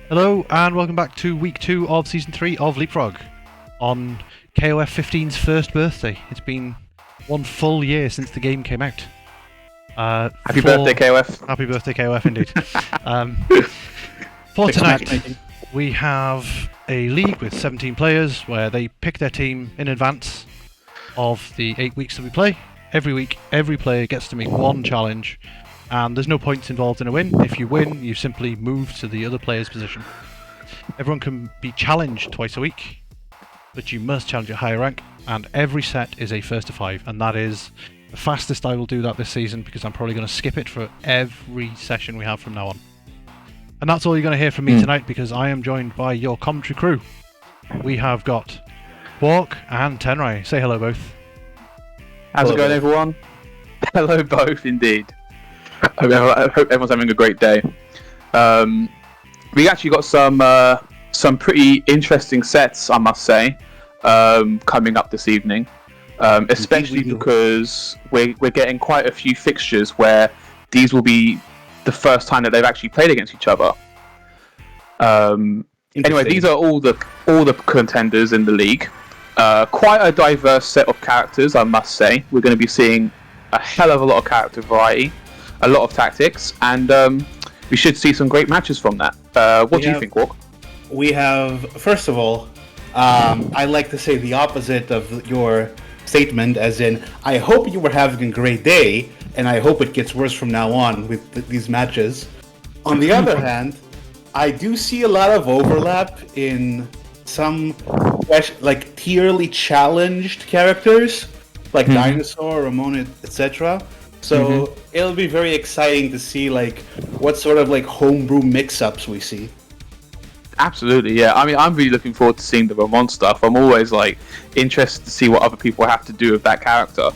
Hello and welcome back to week 2 of season 3 of Leapfrog on KOF 15's first birthday. It's been 1 full year since the game came out. Happy birthday, KOF. Happy birthday, KOF, indeed. For tonight, we have a league with 17 players where they pick their team in advance of the 8 weeks that we play. Every week, every player gets to make one challenge, and there's no points involved in a win. If you win, you simply move to the other player's position. Everyone can be challenged twice a week, but you must challenge at higher rank, and every set is a first to 5, and that is the fastest I will do that this season because I'm probably going to skip it for every session we have from now on. And that's all you're going to hear from me tonight because I am joined by your commentary crew. We have got Qwark and Tenrai. Say hello, both. How's it going, everyone? Hello, both, indeed. I hope everyone's having a great day. We actually got some pretty interesting sets, I must say, coming up this evening. Especially because we're getting quite a few fixtures where these will be the first time that they've actually played against each other. Anyway, these are all the contenders in the league. Quite a diverse set of characters, I must say. We're going to be seeing a hell of a lot of character variety, a lot of tactics, and we should see some great matches from that. What do you think, Qwark? We have, first of all, I like to say the opposite of your statement, as in, I hope you were having a great day, and I hope it gets worse from now on with these matches. On the other hand, I do see a lot of overlap in some like tierly challenged characters, like Dinosaur, Ramon, etc. So it'll be very exciting to see like what sort of like homebrew mix-ups we see. Absolutely, yeah. I mean, I'm really looking forward to seeing the Ramon stuff. I'm always like interested to see what other people have to do with that character.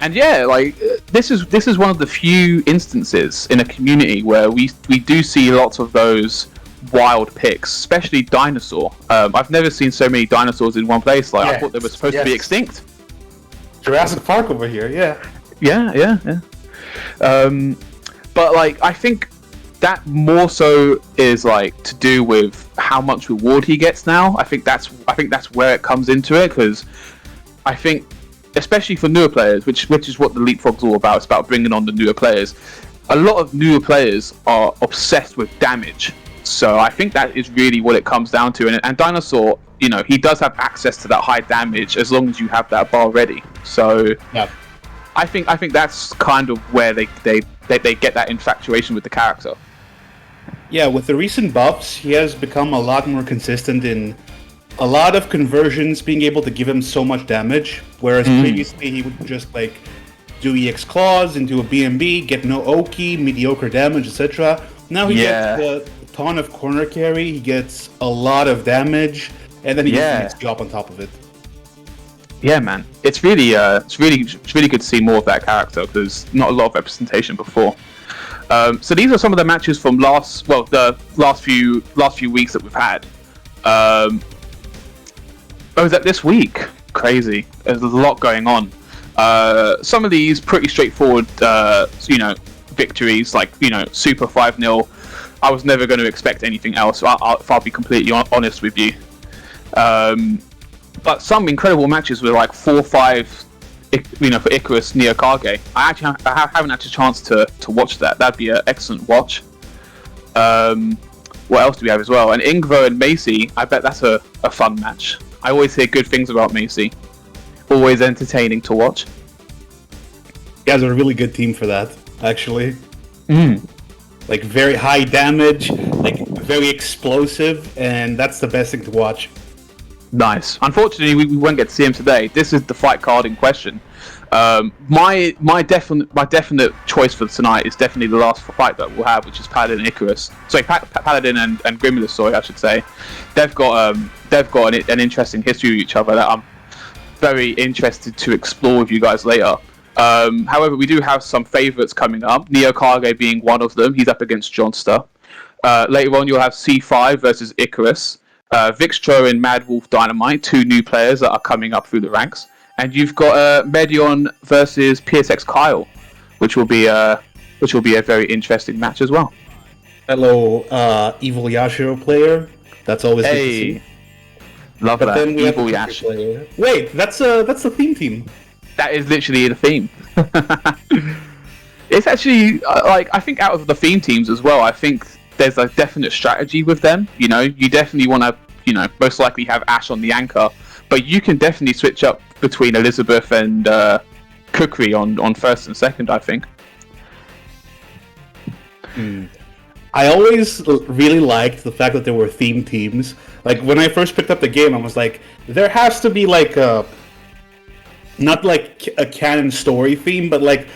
And yeah, like this is one of the few instances in a community where we do see lots of those wild picks, especially Dinosaur. I've never seen so many dinosaurs in one place. Like I thought they were supposed to be extinct. Jurassic Park over here, Yeah. But like, I think that more so is like to do with how much reward he gets now. I think that's where it comes into it, because I think, especially for newer players, which is what the Leapfrog's all about. It's about bringing on the newer players. A lot of newer players are obsessed with damage. So I think that is really what it comes down to. And Dinosaur, you know, he does have access to that high damage as long as you have that bar ready. So yeah. I think that's kind of where they get that infatuation with the character. Yeah, with the recent buffs, he has become a lot more consistent in a lot of conversions, being able to give him so much damage, whereas previously he would just like do EX claws into a BMB, get no Oki, mediocre damage, etc. Now he gets a ton of corner carry, he gets a lot of damage, and then he gets the up on top of it. Yeah, man, it's really good to see more of that character because not a lot of representation before. So these are some of the matches from the last few weeks that we've had. Is that this week? Crazy. There's a lot going on. Some of these pretty straightforward, victories, like, super 5-0. I was never going to expect anything else, if I'll be completely honest with you. But some incredible matches were like 4-5, for Icarus near Kage. I haven't had a chance to watch that. That'd be an excellent watch. What else do we have as well? And Ingvo and Macy, I bet that's a fun match. I always hear good things about Macy. Always entertaining to watch. You guys are a really good team for that, actually. Like, very high damage, like, very explosive, and that's the best thing to watch. Nice. Unfortunately, we won't get to see him today. This is the fight card in question. My definite choice for tonight is definitely the last fight that we'll have, which is Paladin and Icarus. Sorry, Paladin and Grimulus. Sorry, I should say. They've got an interesting history with each other that I'm very interested to explore with you guys later. However, we do have some favourites coming up. Neo Kage being one of them. He's up against Jonster. Later on, you'll have C5 versus Icarus. Vixtro and MadWolfDynamite, 2 new players that are coming up through the ranks. And you've got Medion versus PSXKyle, which will be a very interesting match as well. Fellow evil Yashiro player. That's always good to see. Love But that. then we have Evil the Yash. player. Wait, that's the theme team. That is literally the theme. It's actually like I think out of the theme teams as well. I think there's a definite strategy with them. You know, you definitely want to, most likely have Ash on the anchor, but you can definitely switch up between Elizabeth and Kukri on first and second. I think. I always really liked the fact that there were theme teams. Like, when I first picked up the game, I was like, there has to be, like, not like a canon story theme, but, like,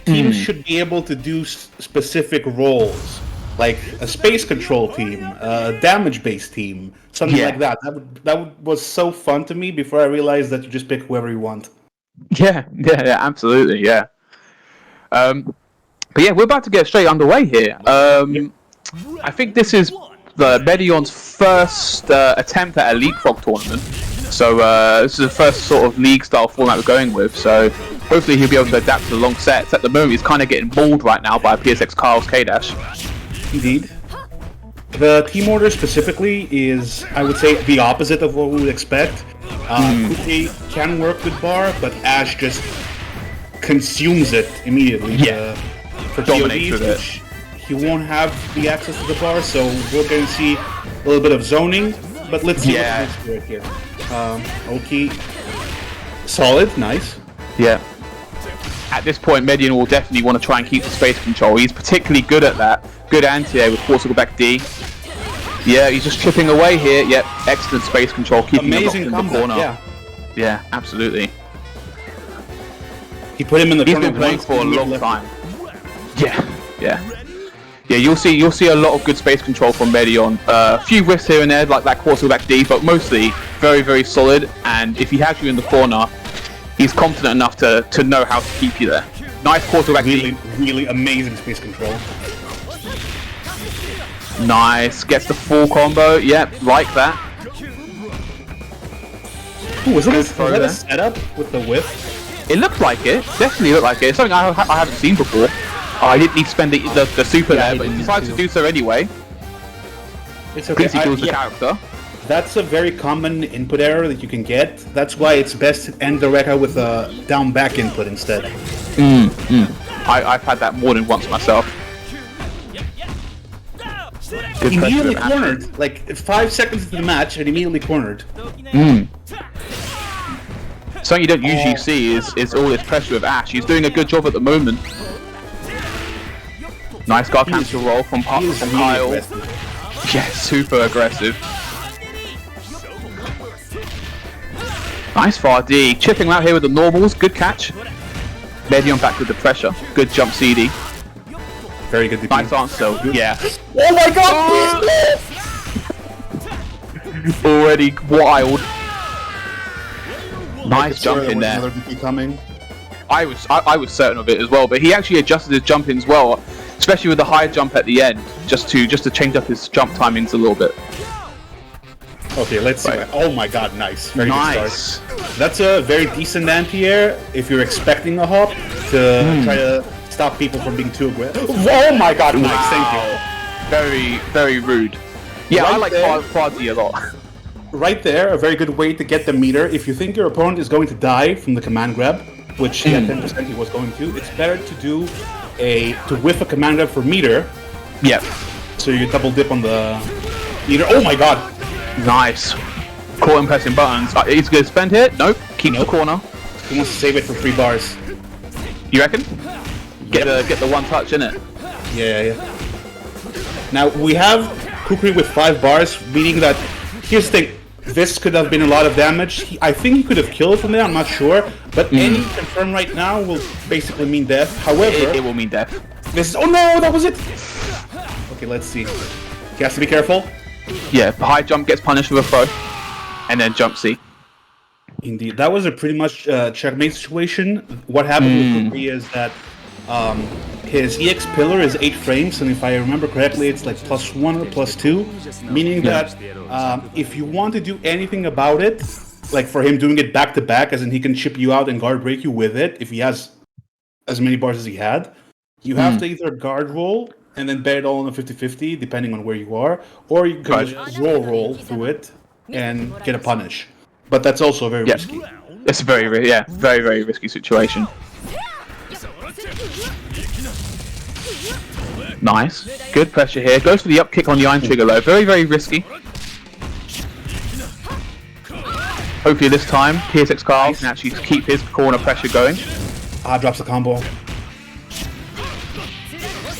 teams should be able to do specific roles. Like, a space control team, a damage-based team, something like that. That was so fun to me before I realized that you just pick whoever you want. Yeah, absolutely, yeah. But yeah, we're about to get straight underway here. I think this is the Medion's first attempt at a Leapfrog tournament. So this is the first sort of league-style format we're going with. So hopefully he'll be able to adapt to the long sets. At the moment, he's kind of getting mauled right now by PSXKyle's K-Dash. Indeed. The team order specifically is, I would say, the opposite of what we would expect. Kukri can work with bar, but Ash just consumes it immediately. For Dominates TODs, with it. which he won't have the access to the bar, so we're going to see a little bit of zoning. But let's see what he's doing here. Oki, solid, nice. Yeah. At this point, Medion will definitely want to try and keep the space control. He's particularly good at that. Good anti-air with forcible back D. Yeah, he's just chipping away here. Yep, excellent space control, keeping him locked in the corner. Yeah, absolutely. He put him in the corner. He's been playing for a long time. Yeah. You'll see a lot of good space control from Medion. A few whiffs here and there, like that quarterback D, but mostly very, very solid. And if he has you in the corner, he's confident enough to know how to keep you there. Nice quarterback D. Really amazing space control. Nice, gets the full combo. Yep, like that. Ooh, was that a setup with the whiff? It looked like it. Definitely looked like it. It's something I haven't seen before. Oh, I didn't need to spend the super there, but he decided to do so anyway. It's okay. He kills the character. That's a very common input error that you can get. That's why it's best to end the Rekka with a down back input instead. I've had that more than once myself. Immediately cornered. Like 5 seconds into the match and immediately cornered. Something you don't usually see is all this pressure with Ash. He's doing a good job at the moment. Nice guard cancel roll from Kyle. Yeah, super aggressive. Nice far D. Chipping out here with the normals. Good catch. Medion back with the pressure. Good jump CD. Very good. Nice answer. Yeah. Oh my god! Already wild. Nice jump in there. Coming. I was certain of it as well, but he actually adjusted his jump in as well, especially with the high jump at the end, just to change up his jump timings a little bit. Okay, let's see. Right. Oh my god, nice. Very Nice. good start. That's a very decent anti-air if you're expecting a hop to try to stop people from being too aggressive. Oh my god, nice. Thank you. Very, very rude. Yeah, Right I like there. Quasi a lot. Right there, a very good way to get the meter. If you think your opponent is going to die from the command grab, which at 10% he was going to, it's better to do to whiff a command grab for meter. Yep. So you double dip on the meter. Oh my god! Nice. Caught him pressing buttons. He's going to spend here. Nope. Keep the corner. He wants to save it for 3 bars. You reckon? Get the one touch in it. Yeah. Now we have Kukri with 5 bars, meaning that here's the thing. This could have been a lot of damage. I think he could have killed from there, I'm not sure. But any confirm right now will basically mean death. However, It will mean death. this is... Oh no, that was it! Okay, let's see. He has to be careful. Yeah, high jump gets punished with a throw. And then jump C. Indeed. That was a pretty much checkmate situation. What happened with Kukri is that his EX pillar is 8 frames, and if I remember correctly, it's like +1 or +2, meaning that if you want to do anything about it, like for him doing it back to back, as in he can chip you out and guard break you with it, if he has as many bars as he had, you have to either guard roll and then bet it all on a 50-50, depending on where you are, or you can just roll through it and get a punish. But that's also very risky. It's a very very risky situation. Nice, good pressure here. Goes for the up kick on the iron trigger though. Very very risky. Hopefully this time PSXKyle can actually keep his corner pressure going. Drops the combo.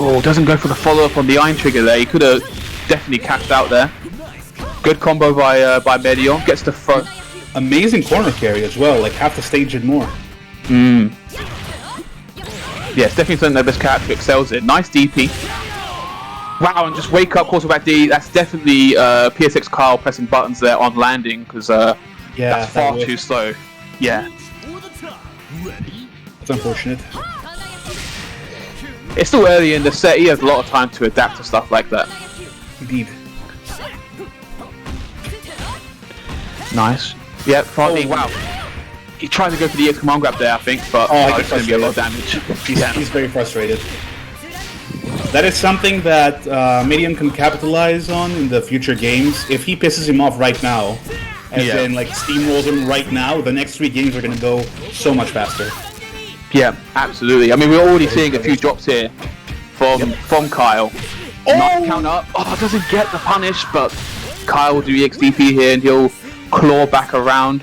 Oh, doesn't go for the follow-up on the iron trigger there. He could have definitely cashed out there. Good combo by Medion. Gets the front. Amazing corner carry as well, like half the stage and more. Yeah, it's definitely something that this character excels in. Nice DP. Wow, and just wake up, course back D. That's definitely PSXKyle pressing buttons there on landing, because that's far too slow. Yeah. It's unfortunate. It's still early in the set. He has a lot of time to adapt to stuff like that. Indeed. Nice. Yep, Froggy, wow. He tried to go for the EX command grab there, I think, but it's going to be a lot of damage. He's very frustrated. That is something that Medion can capitalize on in the future games. If he pisses him off right now, as in like steamrolls him right now, the next 3 games are going to go so much faster. Yeah, absolutely. I mean, we're already seeing a few drops here from Kyle. Not count up. Oh, doesn't get the punish, but Kyle will do EXDP here and he'll claw back around.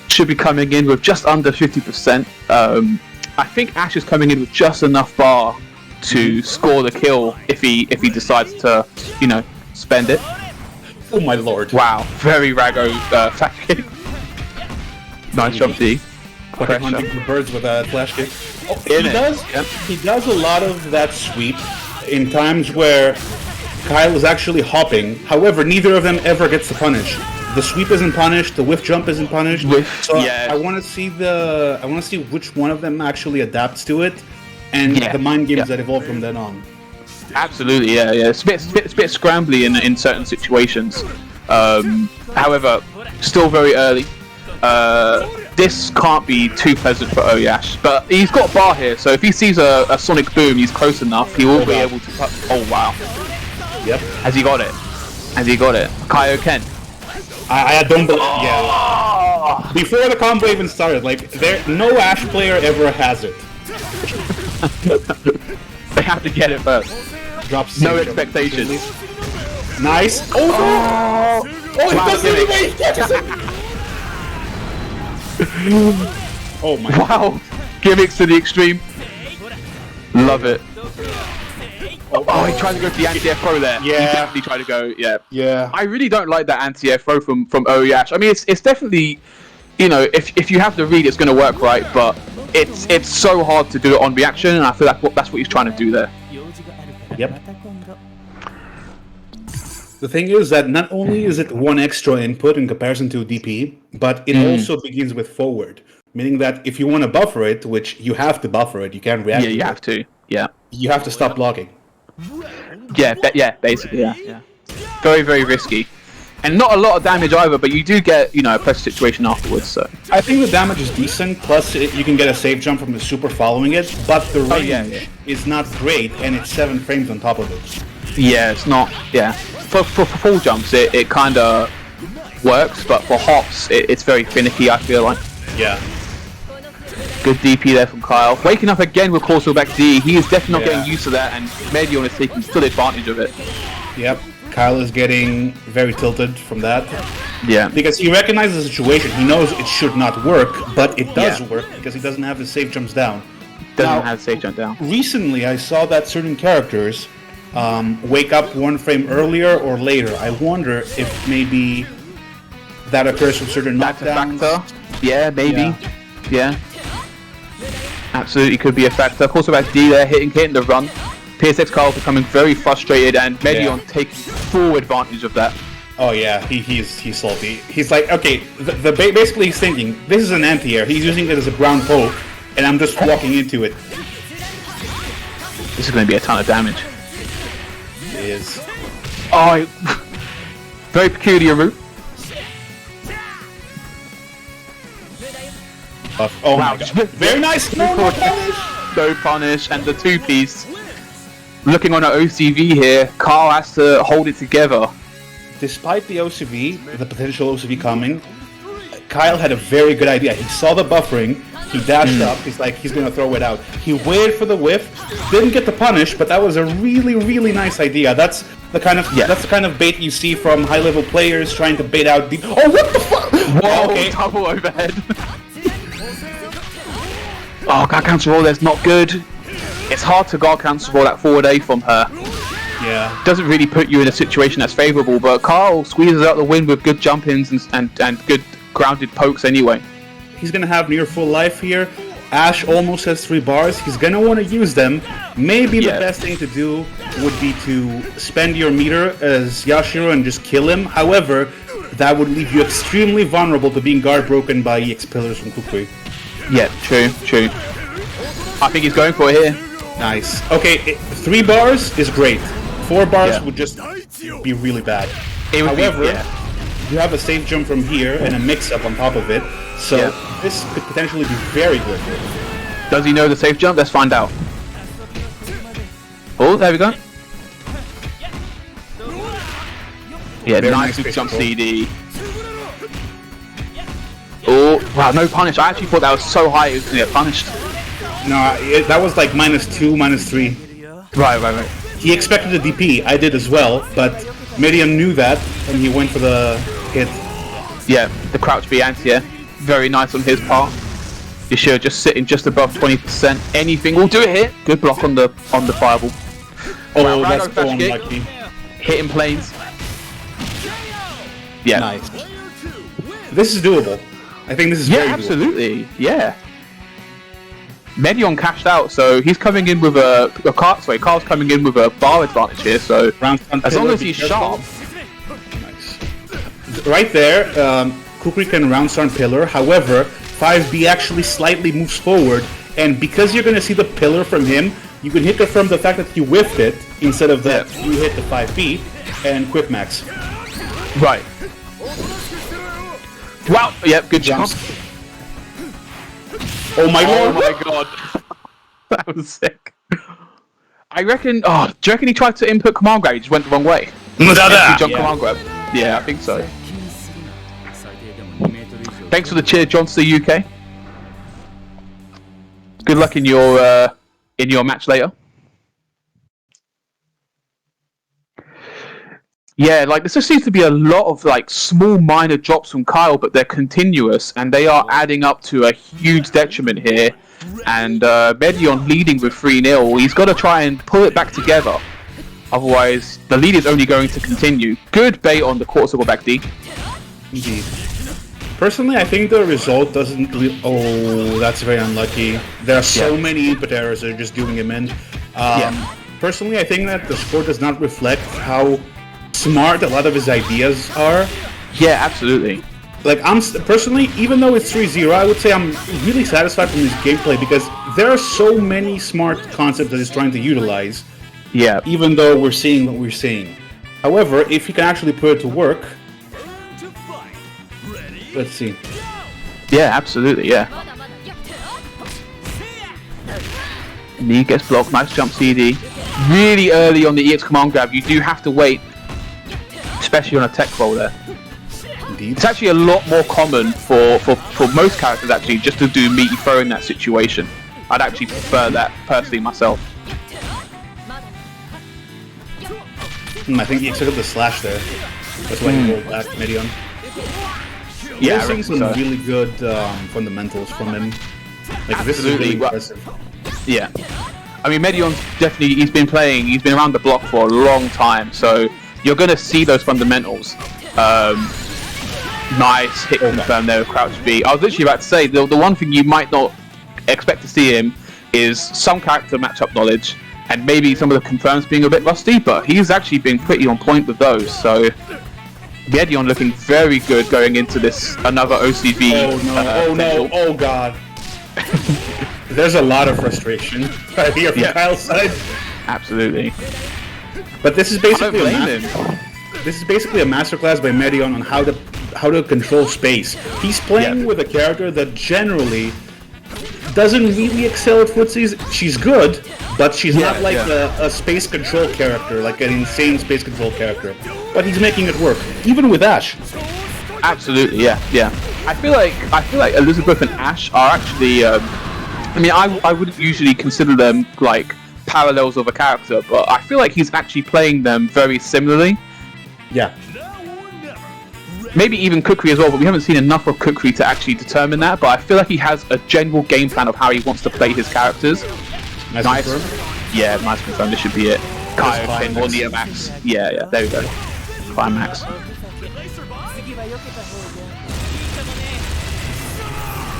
Should be coming in with just under 50%. I think Ash is coming in with just enough bar to score the kill if he decides to, spend it. Oh my lord! Wow, very Rago flash kick. Nice job, D. Like hunting for birds with a flash kick. Oh, he does a lot of that sweep in times where Kyle is actually hopping. However, neither of them ever gets the punish. The sweep isn't punished. The whiff jump isn't punished. I want to see which one of them actually adapts to it, and the mind games that evolve from then on. Absolutely, yeah. It's a bit scrambly in certain situations. However, still very early. This can't be too pleasant for Oyash, but he's got bar here, so if he sees a sonic boom, he's close enough. He will be able to. Oh wow! Yep. Has he got it? Kaioken. I don't believe. Yeah. Before the combo even started, no Ash player ever has it. They have to get it first. Drops. No expectations. Nice. Oh! He doesn't anyway. He catches it. Oh my! Wow! Gimmicks to the extreme. Love it. Oh, he tried to go for the anti-F throw there. Yeah. He definitely tried to go, Yeah. I really don't like that anti-F throw from Oyash. I mean, it's definitely, if you have the read, it's going to work right, but it's so hard to do it on reaction, and I feel like that's what he's trying to do there. Yep. The thing is that not only is it one extra input in comparison to DP, but it also begins with forward, meaning that if you want to buffer it, which you have to buffer it, you can't react. Yeah, you have to. Yeah. You have to stop blocking. Yeah, basically, yeah. Very, very risky. And not a lot of damage either, but you do get, a pressure situation afterwards, so. I think the damage is decent, plus you can get a safe jump from the super following it, but the range is not great, and it's 7 frames on top of it. Yeah, it's not, For full jumps, it kind of works, but for hops, it's very finicky, I feel like. Yeah. Good DP there from Kyle. Waking up again with Corso back D. He is definitely not getting used to that, and Medion is taking full advantage of it. Yep. Kyle is getting very tilted from that. Yeah. Because he recognizes the situation. He knows it should not work, but it does work because he doesn't have the safe jumps down. Doesn't have safe jump down. Recently, I saw that certain characters wake up 1 frame earlier or later. I wonder if maybe that occurs with certain knockdowns. That's a factor. Yeah, maybe. Yeah. Absolutely could be a factor. Of course, about D there hitting the run. PSXKyle becoming very frustrated, and Medion taking full advantage of that. Oh yeah, he's salty. He's like, okay, basically he's thinking, this is an anti-air. He's using it as a ground poke, and I'm just walking into it. This is going to be a ton of damage. It is. Oh, very peculiar route. Oh wow, my God. Very nice. No punish. No punish, and the 2-piece. looking on an OCV here, Kyle has to hold it together. Despite the OCV, the potential OCV coming, Kyle had a very good idea. He saw the buffering, he dashed up, he's like, he's gonna throw it out. He waited for the whiff, didn't get the punish, but that was a really, really nice idea. That's the kind of bait you see from high-level players trying to bait out deep. Oh, what the fuck? Whoa, Okay. double overhead. Oh, guard counter roll there's not good. It's hard to guard counter roll that forward A from her. Yeah. Doesn't really put you in a situation that's favourable, but Kyle squeezes out the win with good jump-ins and good grounded pokes anyway. He's gonna have near full life here. Ash almost has 3 bars. He's gonna want to use them. Maybe the best thing to do would be to spend your meter as Yashiro and just kill him. However, that would leave you extremely vulnerable to being guard broken by EX pillars from Kukui. Yeah, true. I think he's going for it here. Nice. Okay, 3 bars is great. 4 bars would just be really bad. However, you have a safe jump from here and a mix-up on top of it, so this could potentially be very good. Does he know the safe jump? Let's find out. Oh, there we go. Yeah, Very nice nice jump control. CD. Oh, wow, no punish. I actually thought that was so high it was going to get punished. No, that was like -2, -3. Right. He expected a DP, I did as well, but Medion knew that, and he went for the hit. Yeah, the crouch B anti-air. Very nice on his part. You should just sitting just above 20%. Anything will do it here. Good block on the fireball. Oh, Wow, that's Rhino so flash kick. unlucky. Hitting planes. Yeah. Nice. This is doable. I think this is Yeah, very doable. absolutely. Yeah. Medion cashed out, so he's coming in with a Carl's coming in with a bar advantage here, so as long as he's sharp. Nice. Right there, Kukri can round start pillar, however, 5B actually slightly moves forward, and because you're going to see the pillar from him, you can hit confirm the fact that he whiffed it, instead of that you hit the 5B, and quick max. Right. Wow, yep, good jump. Oh my lord! Oh my god. That was sick. I reckon, do you reckon he tried to input command grab, he just went the wrong way? Jump command grab. Yeah, I think so. Thanks for the cheer, Jonster UK. Good luck in your match later. Yeah, like this just seems to be a lot of like small minor drops from Kyle, but they're continuous and they are adding up to a huge detriment here. And Medion leading with 3-0. He's got to try and pull it back together. Otherwise, the lead is only going to continue. Good bait on the quarter circle back D. Indeed. Personally, I think the result doesn't really... Oh, that's very unlucky. There are so many input errors that are just doing him in. Personally, I think that the score does not reflect how smart a lot of his ideas are. Yeah, absolutely. Like, personally, even though it's 3-0, I would say I'm really satisfied from his gameplay because there are so many smart concepts that he's trying to utilize. Yeah. Even though we're seeing what we're seeing. However, if he can actually put it to work... Let's see. Yeah, absolutely, yeah. Knee gets blocked, nice jump CD. Really early on the EX command grab, you do have to wait. Especially on a tech roll there. Indeed. It's actually a lot more common for most characters actually just to do meaty throw in that situation. I'd actually prefer that personally myself. I think he accepted the slash there. That's why he rolled back Medion. Yeah, We're seeing some really good fundamentals from him. Like, this is really impressive. Yeah. I mean, Medion's definitely, he's been around the block for a long time, so you're going to see those fundamentals. Nice hit confirm there with crouch B. I was literally about to say, the one thing you might not expect to see him is some character matchup knowledge, and maybe some of the confirms being a bit rusty, but he's actually been pretty on point with those, so Medion looking very good going into this, another OCV. Oh no, oh god. There's a lot of frustration right here from Kyle's side. Absolutely. But this is basically a masterclass by Medion on how to control space. He's playing with a character that generally doesn't really excel at footsies. She's good, but she's not like yeah. a space control character, like an insane space control character. But he's making it work, even with Ashe. Absolutely, yeah. I feel like Elizabeth and Ashe are actually. I mean, I wouldn't usually consider them like parallels of a character, but I feel like he's actually playing them very similarly. Yeah. Maybe even Kukri as well, but we haven't seen enough of Kukri to actually determine that. But I feel like he has a general game plan of how he wants to play his characters. Nice. Yeah, nice confirm. This should be it. Kaioken or Neomax. Yeah. There we go. Climax.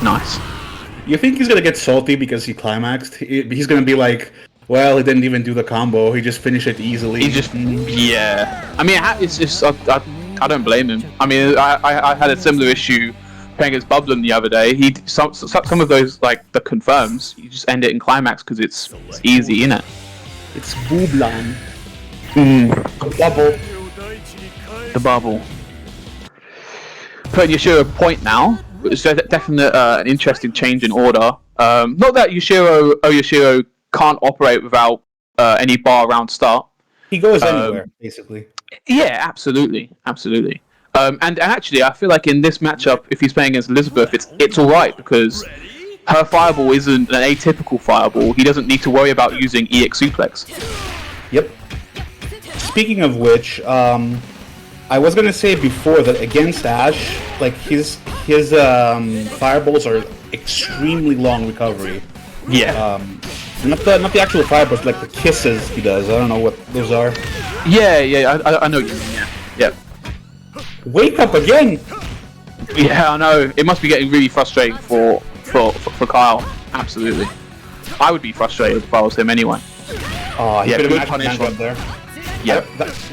Nice. You think he's gonna get salty because he climaxed? He's gonna be like, well, he didn't even do the combo. He just finished it easily. He just, yeah. I mean, it's just, I don't blame him. I mean, I had a similar issue playing against Bublin the other day. Some of those, like the confirms, you just end it in climax because it's easy, innit? It's Bublin. The bubble. The bubble. Putting Yashiro point now. It's definitely an interesting change in order. Not that Yashiro can't operate without any bar round start. He goes anywhere, basically. Yeah, absolutely. And actually, I feel like in this matchup, if he's playing against Elizabeth, it's all right because her fireball isn't an atypical fireball. He doesn't need to worry about using EX suplex. Yep. Speaking of which, I was gonna say before that against Ashe, like his fireballs are extremely long recovery. Yeah. Not the actual fireballs, like the kisses he does. I don't know what those are. Yeah. I know what you mean. Yeah. Wake up again! Yeah, I know. It must be getting really frustrating for Kyle. Absolutely. I would be frustrated if I was him anyway. Oh, he good punish up there. Yeah.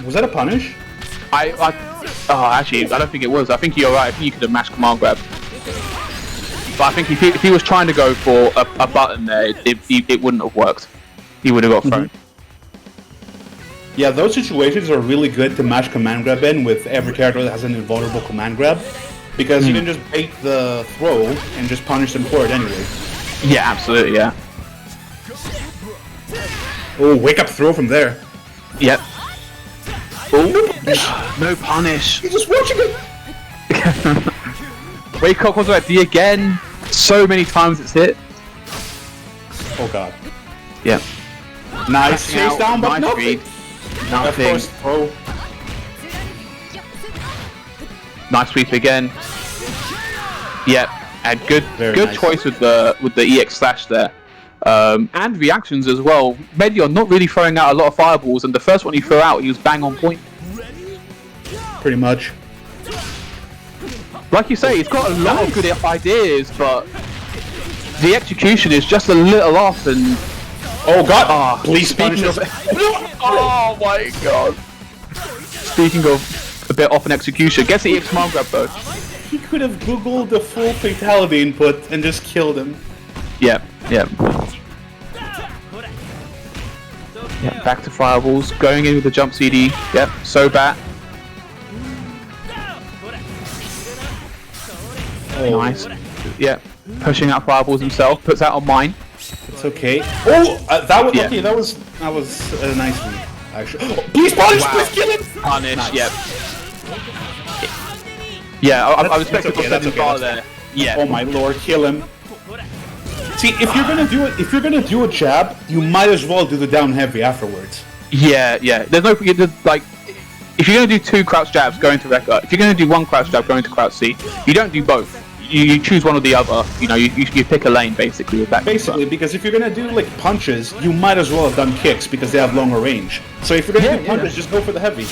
Was that a punish? Actually, I don't think it was. I think you're right. I think you could have mashed command grab. But I think if he was trying to go for a button there, it wouldn't have worked. He would have got thrown. Yeah, those situations are really good to mash command grab in with every character that has an invulnerable command grab. Because you can just bait the throw and just punish them for it anyway. Yeah, absolutely, yeah. Oh, wake up throw from there. Yep. Oh, no punish. He's just watching it. Wake up was like D again. So many times it's hit. Oh god. Yeah. Nice chase down, but nice read. Nothing. Of course, throw. Nice sweep again. Yep. And good nice. choice with the EX slash there. And reactions as well. Medion not really throwing out a lot of fireballs, and the first one he threw out, he was bang on point. Pretty much. Like you say, he's got a lot of good ideas, but the execution is just a little off. And oh god! Please punish us. Oh my god! Speaking of a bit off in execution, gets the EX command grab though. He could have googled the full fatality input and just killed him. Yeah. Back to fireballs, going in with the jump CD. Yep, so bad. Oh. Nice. Yep, pushing out fireballs himself, puts out on mine. It's okay. Oh, that was okay. That was a nice one. Actually, please punish! Please kill him! Punish. Nice. Yep. Yeah, I was expecting that's okay. there. Yeah. Oh my lord, kill him! See, if you're gonna do a jab, you might as well do the down heavy afterwards. Yeah. There's no like, if you're gonna do 2 crouch jabs going to Rekka, if you're gonna do 1 crouch jab going to crouch C, you don't do both. You choose one or the other. You know, you pick a lane basically with that. Basically, because if you're gonna do like punches, you might as well have done kicks because they have longer range. So if you're gonna do punches, just go for the heavy.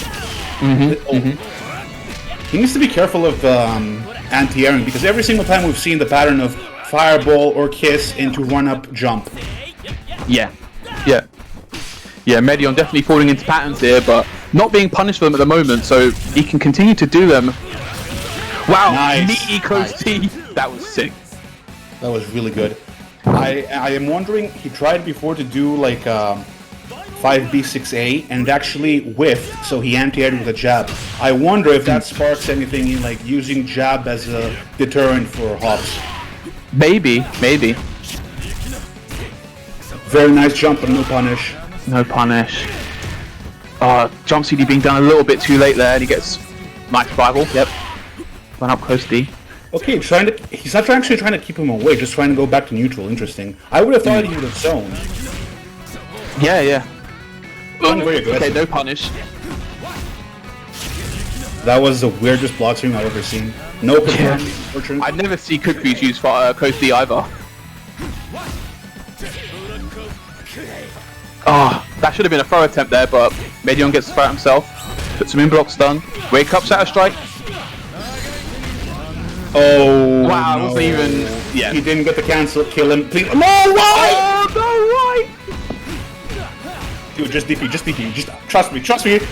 He needs to be careful of anti-airing because every single time we've seen the pattern of fireball or kiss into run-up jump. Yeah, Medion definitely falling into patterns here, but not being punished for them at the moment, so he can continue to do them. Wow, nice. Eco T, that was sick. That was really good. I am wondering, he tried before to do like 5B6A and it actually whiffed, so he anti-aired with a jab. I wonder if that sparks anything in like using jab as a deterrent for hops. Maybe. Very nice jump, but no punish. No punish. Jump CD being done a little bit too late there, and he gets nice rival. Yep. Went up close D. Okay, he's not actually trying to keep him away, just trying to go back to neutral. Interesting. I would have thought he would have zoned. Yeah. Very good. Okay, no punish. That was the weirdest block stream I've ever seen. No confirm, unfortunately. I'd never see Cookies use close D either. That should have been a throw attempt there, but Medion gets the throw himself. Puts him in block stun. Wake up, Shatter Strike. Oh, wow, no. wasn't even. Yeah. He didn't get the cancel. Kill him, please. No, why? Oh, no, why? Dude, just DP. Just trust me. Just DP.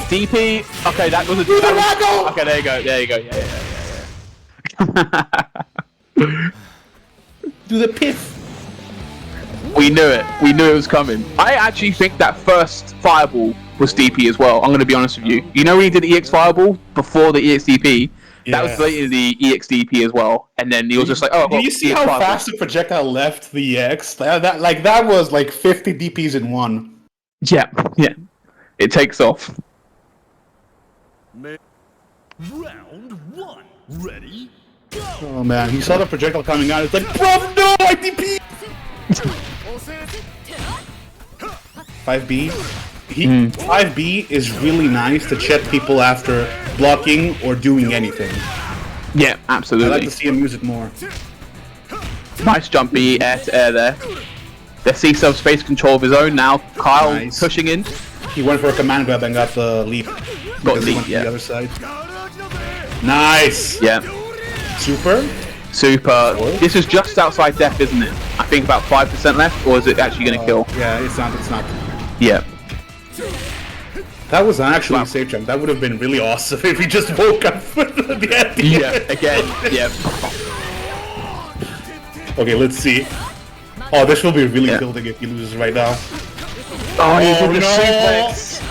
DP. Okay, that was a. Okay, there you go. Yeah. Do the piff. We knew it was coming. I actually think that first fireball was DP as well. I'm going to be honest with you. You know when he did the EX fireball before the EX DP? That was later the EX DP as well. And then he was just like, oh, do you see how fast the projectile left the EX? That was like 50 DPs in one. Yeah. It takes off. Round 1. Ready? Go! Oh man, he saw the projectile coming out. It's like, bro, no, I DP. 5B. 5B is really nice to check people after blocking or doing anything. Yeah, absolutely. I'd like to see him use it more. Nice jumpy air to air there. Let's see some space control of his own now. Kyle pushing in. He went for a command grab and got the leap. Got leap, the other side. Nice. Yeah. Super. This is just outside death, isn't it? I think about 5% left, or is it actually going to kill? Yeah, it's not. Yeah. That was actually a safe jump. That would have been really awesome if he just woke up at the end. Yeah, again. Yeah. Okay, let's see. Oh, this will be really tilting if he loses right now. Oh, he's in the suplex.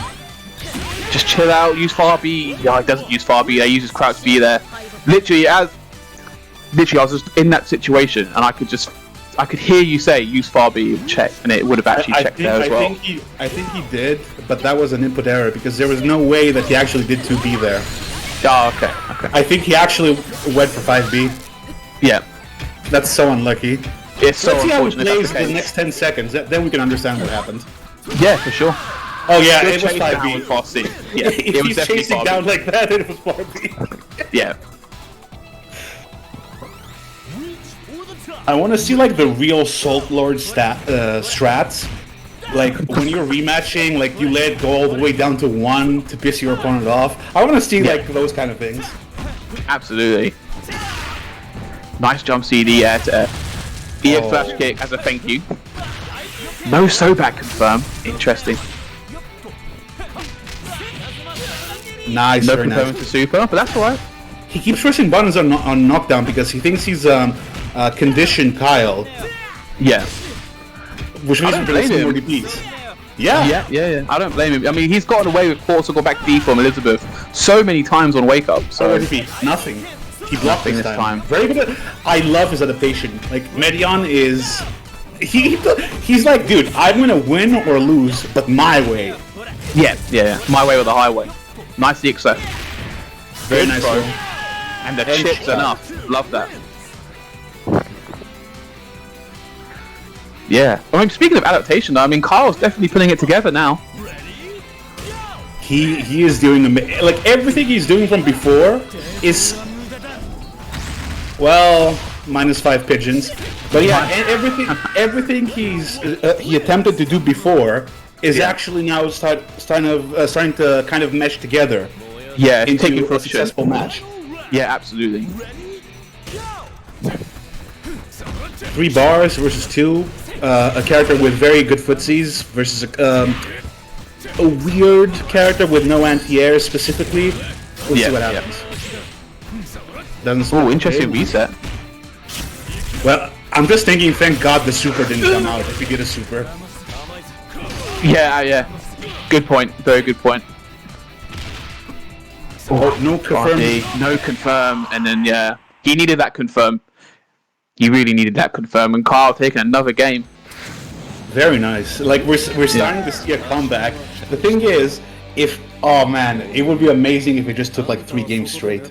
Just chill out, use far B. Yeah, he doesn't use far B, he uses crouch B there. Literally, I was just in that situation, and I could hear you say use far B check, and it would have actually checked there as well. I think he did, but that was an input error because there was no way that he actually did 2B there. Oh, okay. I think he actually went for 5B. Yeah. That's so unlucky. It's so Let's see how he unfortunate. plays the next 10 seconds, then we can understand what happened. Yeah, for sure. Oh yeah, Good it was chase down 5B. with far C. Yeah, If it was he's definitely chasing far down B. like that, it was 5B. Yeah. I want to see like the real Salt Lord strats. Like when you're rematching, like you let it go all the way down to 1 to piss your opponent off. I want to see like those kind of things. Absolutely. Nice jump CD air to air. EX flash kick as a thank you. No Soback confirm. Interesting. Nice. No very confirm nice. to super, but that's alright. He keeps pushing buttons on knockdown because he thinks he's conditioned Kyle, Yeah. which means I he don't can blame see more him. DPs. Yeah. Yeah. I don't blame him. I mean, he's gotten away with force to go back D from Elizabeth so many times on Wake Up. So Nothing. He blocked Nothing this this time. time. Very good. I love his adaptation. Like Medion is, he's like, dude, I'm gonna win or lose, but my way. yeah. My way or the highway. Nice EXF. Very Good nice. throw. Throw. And the And chips shot. enough. Love that. Yeah. I mean, speaking of adaptation, though, I mean, Kyle's definitely putting it together now. He is doing like everything he's doing from before is -5 pigeons, but yeah, and everything he attempted to do before is actually now starting to kind of mesh together Yeah, into taking a fruition. successful match. Yeah, absolutely. 3 bars versus 2, a character with very good footsies versus a weird character with no anti-air specifically. We'll see what happens. Oh, interesting reset. Well, I'm just thinking, thank God the super didn't come out if we get a super. Yeah. Good point. Very good point. Oh, no confirm. No confirm, and then he needed that confirm. He really needed that confirm, and Kyle taking another game. Very nice. Like we're starting to see a comeback. The thing is, oh man, it would be amazing if it just took like 3 games straight.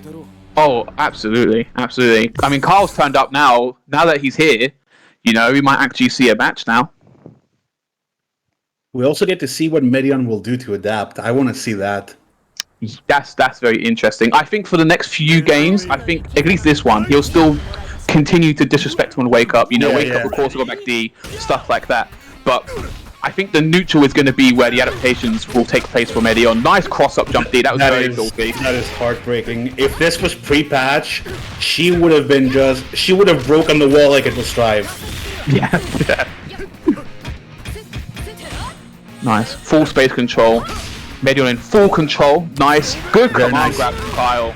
Oh, absolutely, absolutely. I mean, Kyle's turned up now. Now that he's here, you know, we might actually see a match now. We also get to see what Medion will do to adapt. I want to see that. That's very interesting. I think for the next few games, I think at least this one, he'll still continue to disrespect him and wake up. You know, wake up, of course, go back D, stuff like that. But I think the neutral is going to be where the adaptations will take place for Medion. Nice cross-up jump D. That was very filthy. That is heartbreaking. If this was pre-patch, she would have broken the wall like it was Strive. Yeah. Nice. Full space control. Medion in full control. Nice. Good command grab from Kyle.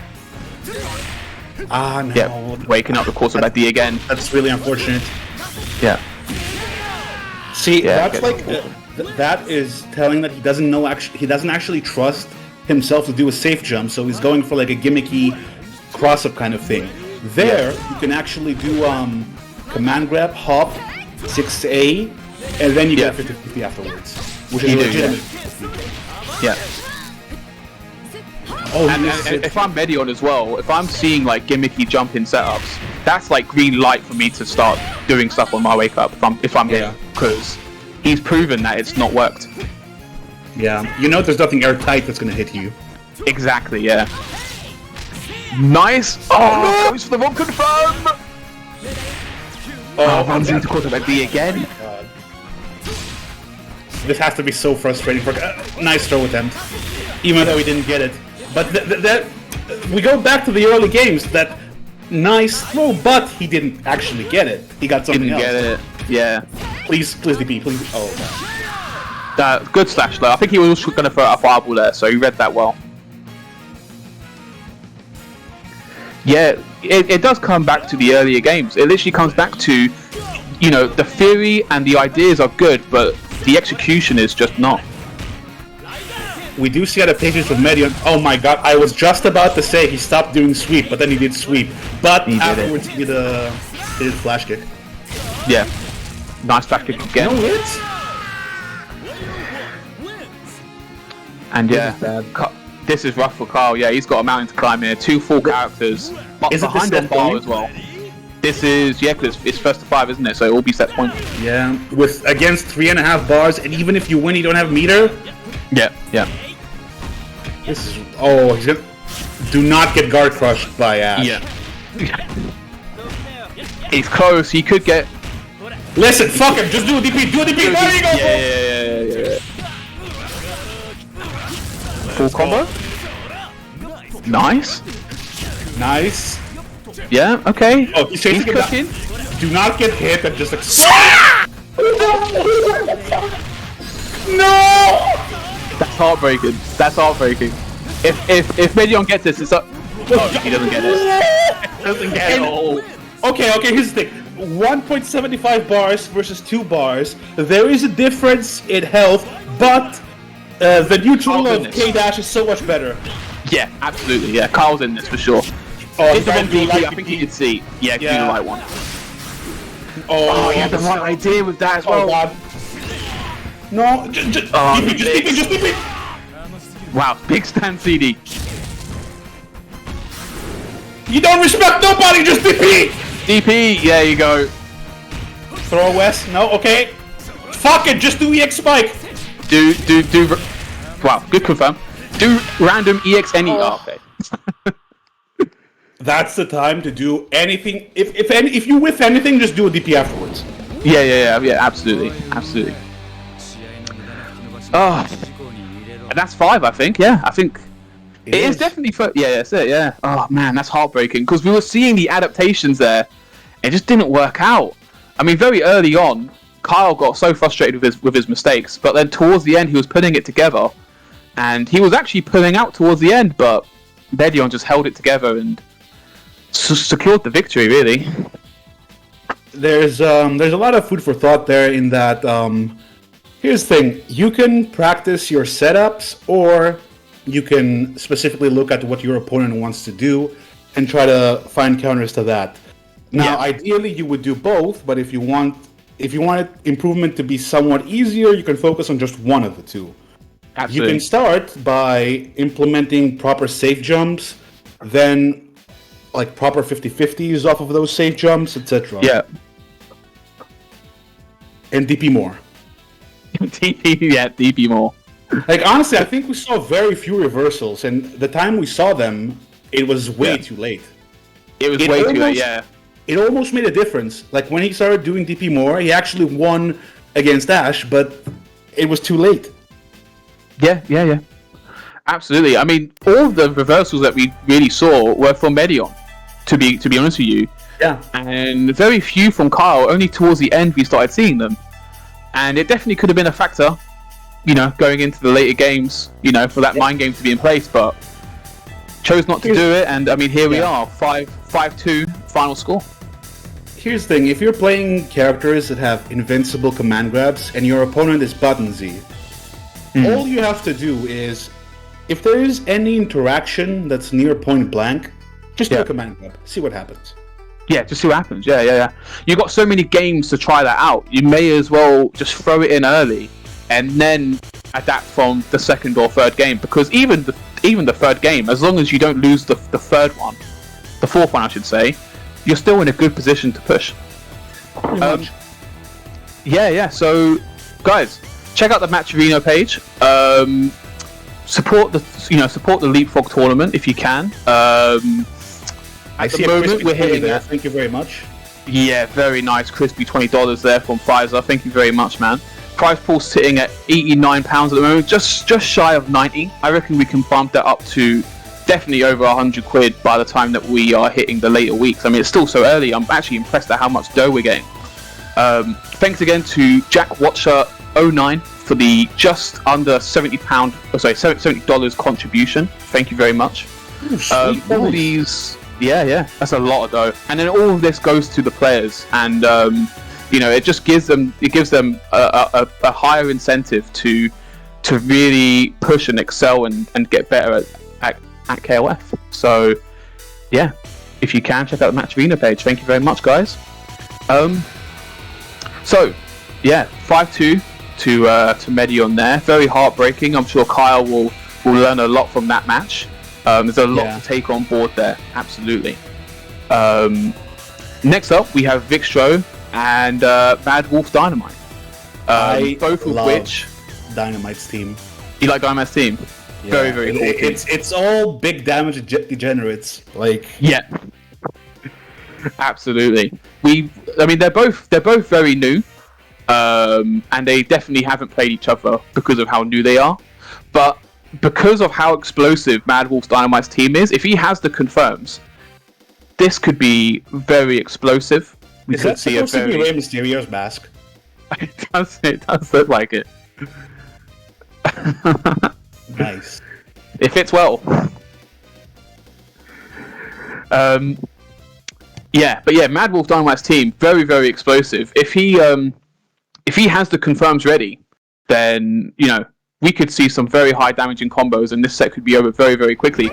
Ah, no. Yep. Waking up the course of that D again. That's really unfortunate. Yeah. See, that's like that is telling that he doesn't actually trust himself to do a safe jump, so he's going for like a gimmicky cross-up kind of thing. There, you can actually do command grab, hop, 6A, and then you get 50-50 afterwards, which is legitimate. Yeah. Oh, and if I'm Medion as well, if I'm seeing like gimmicky jumping setups, that's like green light for me to start doing stuff on my wake up. If I'm him, because he's proven that it's not worked. Yeah, you know there's nothing airtight that's gonna hit you. Exactly. Yeah. Nice. Oh, goes for the one confirm. Oh, runs into quarterback D again. God. This has to be so frustrating for nice throw attempt, even though he didn't get it. But we go back to the early games. That nice throw, but he didn't actually get it. He got something else. Didn't get it. Yeah. Please DP, please. Oh man. Good slash though. I think he was going to throw out a fireball there, so he read that well. Yeah, it does come back to the earlier games. It literally comes back to, you know, the theory and the ideas are good, but the execution is just not. We do see adaptations with Medion. Oh my god, I was just about to say he stopped doing sweep, but then he did sweep. But afterwards he did flash kick. Yeah. Nice flash kick again. No hits? And this is rough for Kyle. Yeah, he's got a mountain to climb here. 2 full characters. But is it behind on bar as well. This is, because it's first to 5, isn't it? So it will be set point. Yeah, with against 3.5 bars, and even if you win, you don't have meter. Yeah. This is he's gonna do not get guard crushed by Ash. Yeah. He's close. He could get. Listen, fuck him. Just do a DP. Do a DP. There you go. Yeah. Full combo. Nice. Yeah. Okay. Oh, he's cooking. Do not get hit and just No! That's heartbreaking. If Medion gets this, it's up. Oh, he doesn't get it. Doesn't get it all. Okay, here's the thing. 1.75 bars versus 2 bars. There is a difference in health, but the neutral of K-Dash is so much better. Yeah, absolutely. Yeah, Kyle's in this for sure. Oh, it's the wrong DP, I think he could see. Yeah, do the right one. Oh, he had the right idea with that as well. Oh, God. No, just DP. Wow, big stand CD. You don't respect nobody, just DP! DP, there you go. Throw a West, no, okay. Fuck it, just do EX Spike. Do. Wow, good confirm. Do random EX any. Okay. That's the time to do anything. If you whiff anything, just do a DP afterwards. Yeah, absolutely. Oh, and that's 5, I think. Yeah, I think it is definitely 5. Yeah, that's it. Yeah. Oh man, that's heartbreaking because we were seeing the adaptations there, it just didn't work out. I mean, very early on, Kyle got so frustrated with his mistakes, but then towards the end, he was putting it together, and he was actually pulling out towards the end, but Medion just held it together and secured the victory. Really. There's a lot of food for thought there in that. Here's the thing, you can practice your setups, or you can specifically look at what your opponent wants to do and try to find counters to that. Now, ideally you would do both, but if you want if you want improvement to be somewhat easier, you can focus on just one of the two. Absolutely. You can start by implementing proper safe jumps, then like proper 50-50s off of those safe jumps, etc. Yeah. And DP more. DP more. Like, honestly, I think we saw very few reversals, and the time we saw them, it was way too late. It was way too late, yeah. It almost made a difference. Like, when he started doing DP more, he actually won against Ash, but it was too late. Yeah. Absolutely. I mean, all the reversals that we really saw were from Medion, to be honest with you. Yeah. And very few from Kyle. Only towards the end we started seeing them. And it definitely could have been a factor, going into the later games, for that mind game to be in place, but chose not to do it. And I mean, here we are, 5-2 final score. Here's the thing, if you're playing characters that have invincible command grabs and your opponent is button Z, all you have to do is, if there is any interaction that's near point blank, just do a command grab, see what happens. Yeah, just see what happens. Yeah. You've got so many games to try that out. You may as well just throw it in early and then adapt from the second or third game, because even the third game, as long as you don't lose the fourth one I should say, you're still in a good position to push. Yeah. So, guys, check out the Match Arena page. Support the Leapfrog tournament if you can. I see the moment we're hitting there. that. Thank you very much. Yeah, very nice, crispy $20 there from Pfizer. Thank you very much, man. Prize pool sitting at £89 at the moment, just shy of 90. I reckon we can bump that up to definitely over £100 by the time that we are hitting the later weeks. I mean, it's still so early. I'm actually impressed at how much dough we're getting. Thanks again to Jack Watcher 09 for the just under $70 contribution. Thank you very much. Ooh, all these, yeah, that's a lot of dough. And then all of this goes to the players, and it just gives them a higher incentive to really push and excel and get better at KOF. So yeah, if you can, check out the Match Arena page. Thank you very much, guys. So yeah, 5-2 to Medion there. Very heartbreaking. I'm sure Kyle will learn a lot from that match. There's a lot to take on board there. Absolutely. Next up, we have Vixtro and MadWolfDynamite. Both of which Dynamite's team. You like Dynamite's team? Yeah. Very cool. It's all big damage degenerates. Yeah. Absolutely. They're both very new, and they definitely haven't played each other because of how new they are. But because of how explosive MadWolfDynamite's team is, if he has the confirms, this could be very explosive. We Is could that see supposed to be Rey Mysterio's mask? It does look like it. Nice. It fits well. MadWolfDynamite's team, very, very explosive. If he has the confirms ready, then we could see some very high damaging combos, and this set could be over very, very quickly.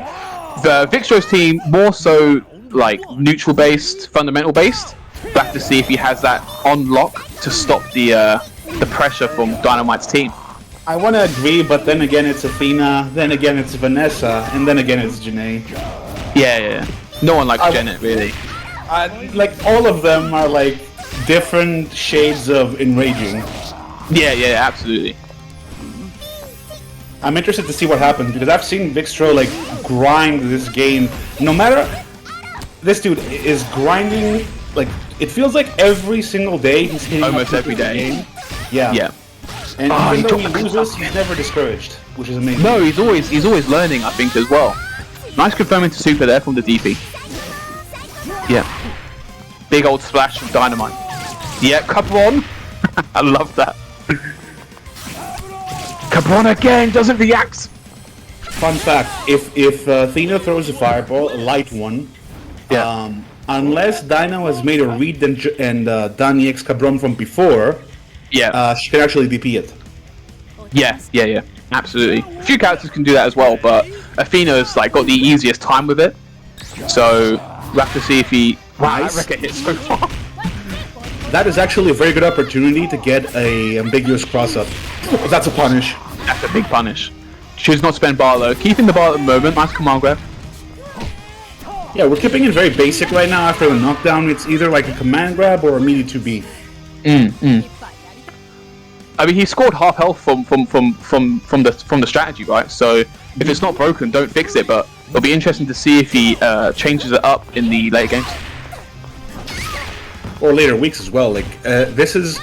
The Vixtro's team more so like neutral based, fundamental based. We'll have to see if he has that on lock to stop the pressure from Dynamite's team. I want to agree, but then again it's Athena, then again it's Vanessa, and then again it's Janae. Yeah. No one likes Janet, really. All of them are different shades of enraging. Yeah, absolutely. I'm interested to see what happens, because I've seen Vixtro grind this game. No matter, this dude is grinding, it feels like every single day he's hitting almost every day. Game. Yeah. And even though he loses, he's never discouraged, which is amazing. No, he's always learning, I think, as well. Nice confirming to super there from the DP. Yeah. Big old splash from Dynamite. Yeah, Cabron. I love that. Cabron again doesn't react. Fun fact: if Athena throws a fireball, a light one, unless Dyna has made a read and done EX Cabron from before, she can actually DP it. Yeah, absolutely. A few characters can do that as well, but Athena's got the easiest time with it. So we'll have to see if he. Wow, that record hits so far. that is actually a very good opportunity to get a ambiguous cross-up. That's a punish. That's a big punish. Choose not to spend bar though. Keeping the bar at the moment. Nice command grab. Yeah, we're keeping it very basic right now after the knockdown. It's either like a command grab or a melee 2B. I mean, he scored half health from the strategy, right? So if it's not broken, don't fix it. But it'll be interesting to see if he changes it up in the later games or later weeks as well. Like this is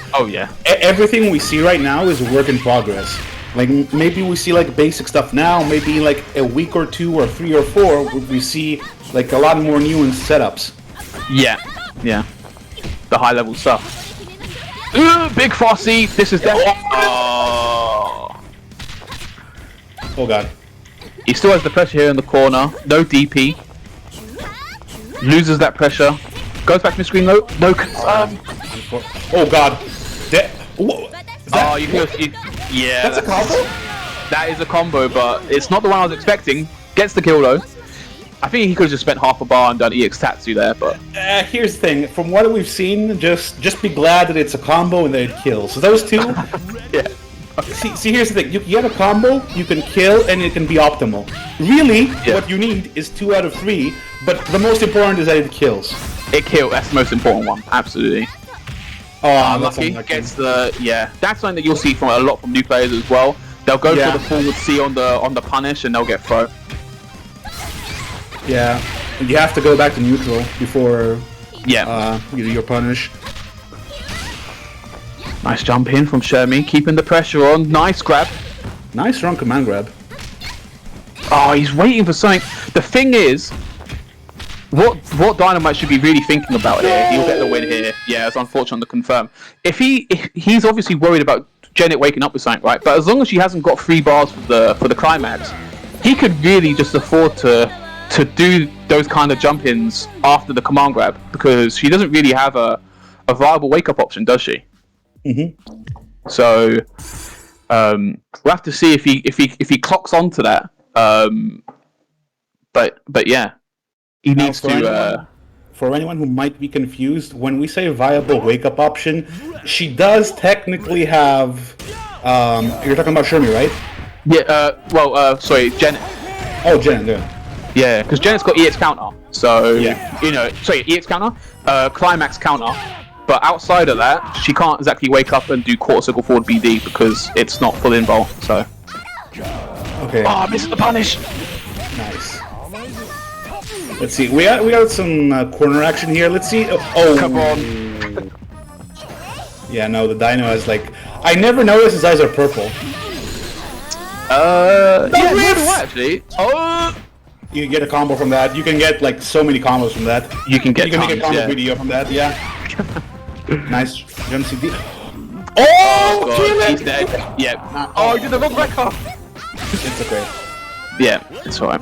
everything we see right now is a work in progress. Like maybe we see like basic stuff now. Maybe like a week or 2 or 3 or 4, we see like a lot more new setups. Yeah, the high level stuff. Ooh, big Fossy. This is definitely. Oh god. He still has the pressure here in the corner. No DP. Loses that pressure. Goes back to the screen. No confirm. Oh god. Yeah. That's a combo? That is a combo, but it's not the one I was expecting. Gets the kill though. I think he could have just spent half a bar and done EX Tatsu there, but... here's the thing. From what we've seen, just be glad that it's a combo and that it kills. So those two... yeah. See, here's the thing. You get a combo, you can kill, and it can be optimal. Really, what you need is 2 out of 3, but the most important is that it kills. It kills. That's the most important one. Absolutely. Oh, lucky. Gets the... Yeah. That's something that you'll see from a lot from new players as well. They'll go for the forward C on the punish, and they'll get throw. Yeah, you have to go back to neutral before you do your punish. Nice jump in from Shermie, keeping the pressure on. Nice grab. Nice strong command grab. Oh, he's waiting for something. The thing is, what Dynamite should be really thinking about here, he'll get the win here. Yeah, it's unfortunate to confirm. If he's obviously worried about Janet waking up with something, right? But as long as she hasn't got 3 bars for the climax, he could really just afford to do those kind of jump-ins after the command grab, because she doesn't really have a viable wake-up option, does she? So we'll have to see if he clocks onto that. But yeah, he needs to. For anyone who might be confused, when we say viable wake-up option, she does technically have. You're talking about Shermie, right? Yeah. Sorry, Janet. Oh, Janet. Yeah. Yeah, because Janet's got EX counter, so EX counter, climax counter, but outside of that, she can't exactly wake up and do quarter circle forward BD because it's not full invul. So. Okay. Oh, missed the punish. Nice. Let's see. We got some corner action here. Let's see. Oh. Come on. Yeah, no, the Dino has like. I never noticed his eyes are purple. Yeah, neither do I, actually. Oh. You can get a combo from that. You can get like so many combos from that. You can make a combo video from that. Yeah. Nice jump CD. Oh, God, he's dead. Yeah. Oh, he did the wrong record. It's okay. Yeah, it's alright.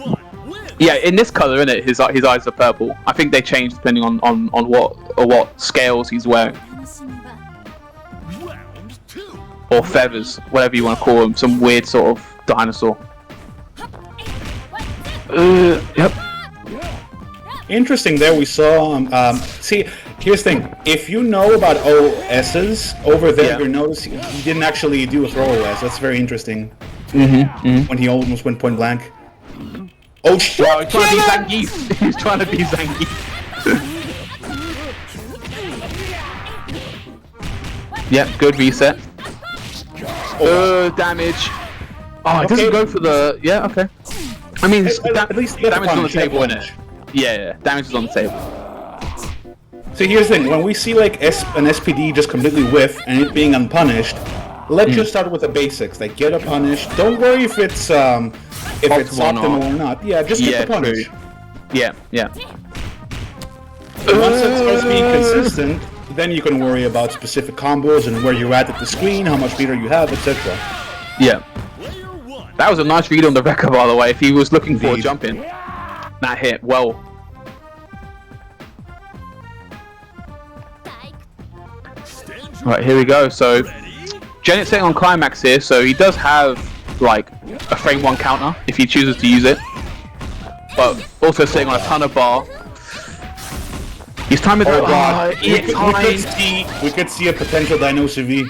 Yeah, in this color, innit, his eyes are purple. I think they change depending on what scales he's wearing. Or feathers, whatever you want to call them. Some weird sort of dinosaur. Yep. Interesting there we saw, see, here's the thing, if you know about OSs, over there you're noticing he didn't actually do a throw OS, that's very interesting. When he almost went point blank. Oh shit! Well, he's trying to be Zangief! He's trying to be Zangief. Yep, good reset. Damage. Oh, it doesn't go for the... Yeah, okay. I mean, at least damage is on the table, innit? Yeah, damage is on the table. So here's the thing, when we see like an SPD just completely whiff and it being unpunished, let's just start with the basics. Like get a punish. Don't worry if it's optimal or not. Yeah, just get the punish. True. Yeah. Once it starts being consistent, then you can worry about specific combos and where you're at the screen, how much meter you have, etc. Yeah. That was a nice read on the record, by the way. If he was looking for a jump in, that hit well. Right, here we go. So Janet's sitting on climax here, so he does have like a frame 1 counter if he chooses to use it, but also sitting on a ton of bar. His time is Oh god, we we could see a potential Dino CV.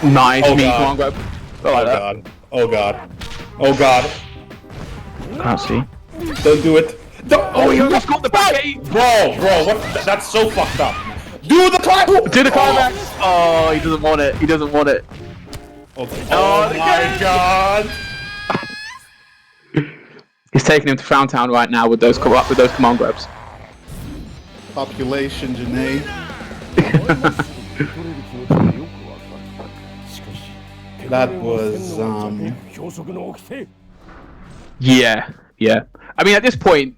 Nice, Oh, me, God. come on, grab. Oh god. Oh god. Oh god. Can't see. Don't do it. Don't, Oh, he almost got the back eight! Bro, what? That's so fucked up. Do the climb! Do the climax! Oh, he doesn't want it. He doesn't want it. Oh my god. He's taking him to Frowntown right now with those command grabs. Population, Janae. That was, Yeah. I mean, at this point,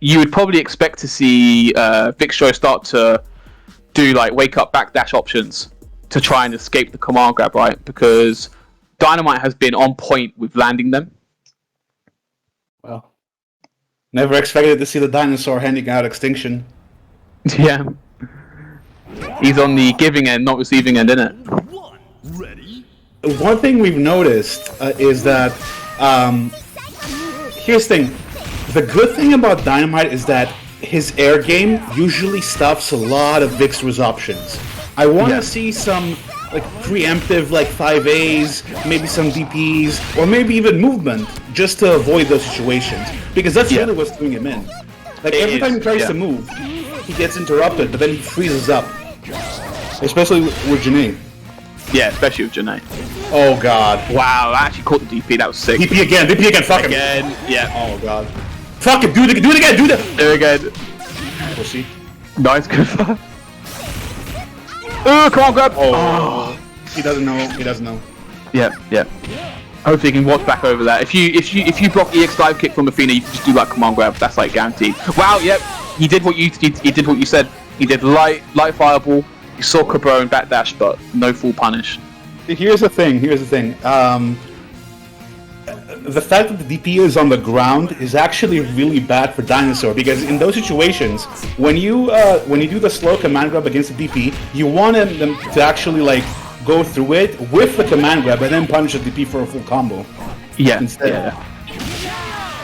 you would probably expect to see Vixtro start to do like wake up backdash options to try and escape the command grab, right? Because Dynamite has been on point with landing them. Well, never expected to see the dinosaur handing out extinction. Yeah. He's on the giving end, not receiving end, innit? One, ready, One thing we've noticed is that, here's the thing. The good thing about Dynamite is that his air game usually stuffs a lot of Vixtro's options. I want to see some like preemptive like 5As, maybe some DPs, or maybe even movement, just to avoid those situations. Because that's really what's doing him in. Like every time he tries to move, he gets interrupted, but then he freezes up. Especially with Janae. Yeah, especially with Janae. Oh god. Wow, I actually caught the DP, that was sick. DP again, fuck him. Again, yeah. Oh god. Fuck it, do it again, do it! There again. We'll see. Nice, good fun. Come on, grab! Oh. He doesn't know. Yeah. Hopefully you can watch back over that. If you block EX dive kick from Athena, you can just do like command grab. That's like guaranteed. Wow, yep. He did what you said. He did light fireball. He saw Cabro and backdash, but no full punish. Here's the thing. The fact that the DP is on the ground is actually really bad for Dinosaur, because in those situations, when you do the slow command grab against the DP, you want them to actually like go through it with the command grab and then punish the DP for a full combo. Yeah. Instead. Yeah.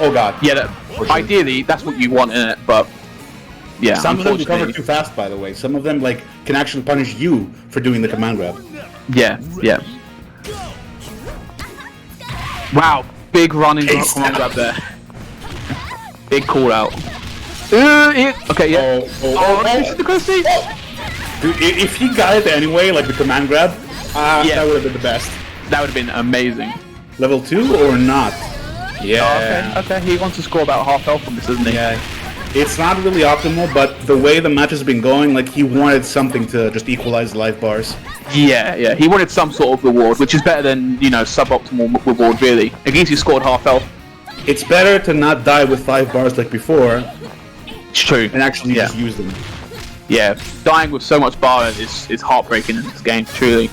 Oh god. Yeah. Ideally, that's what you want in it, but yeah. Some of them recover too fast, by the way. Some of them like can actually punish you for doing the command grab. Yeah. Wow. Big running command grab there. Big call out. Okay, yeah. Dude, if he got it anyway, like the command grab, that would have been the best. That would have been amazing. Level 2 or not? Yeah. Okay. He wants to score about half health from this, doesn't he? Yeah. It's not really optimal, but the way the match has been going, like he wanted something to just equalize the life bars. Yeah. He wanted some sort of reward, which is better than, suboptimal reward, really. At least he scored half health. It's better to not die with 5 bars like before. It's true. And actually just use them. Yeah, dying with so much bar is heartbreaking in this game, truly.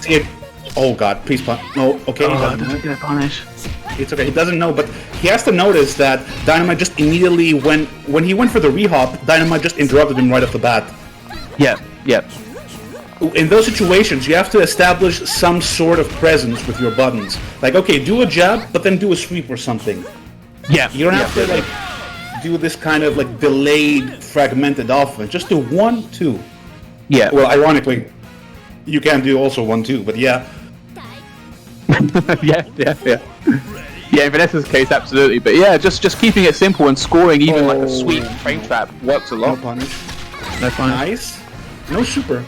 Oh god, please punish. No, okay, he doesn't know. Punish. It's okay, he doesn't know, but he has to notice that Dynamite just immediately, when he went for the rehop, Dynamite just interrupted him right off the bat. Yeah. In those situations, you have to establish some sort of presence with your buttons. Like, okay, do a jab, but then do a sweep or something. Yeah. You don't have to, like, do this kind of, like, delayed, fragmented offense. Just do 1-2. Yeah. Well, ironically, you can do also 1-2, but yeah. Yeah, in Vanessa's case, absolutely. But yeah, just keeping it simple and scoring even like a sweet frame trap works a lot. No punish. No punish. Nice. No super.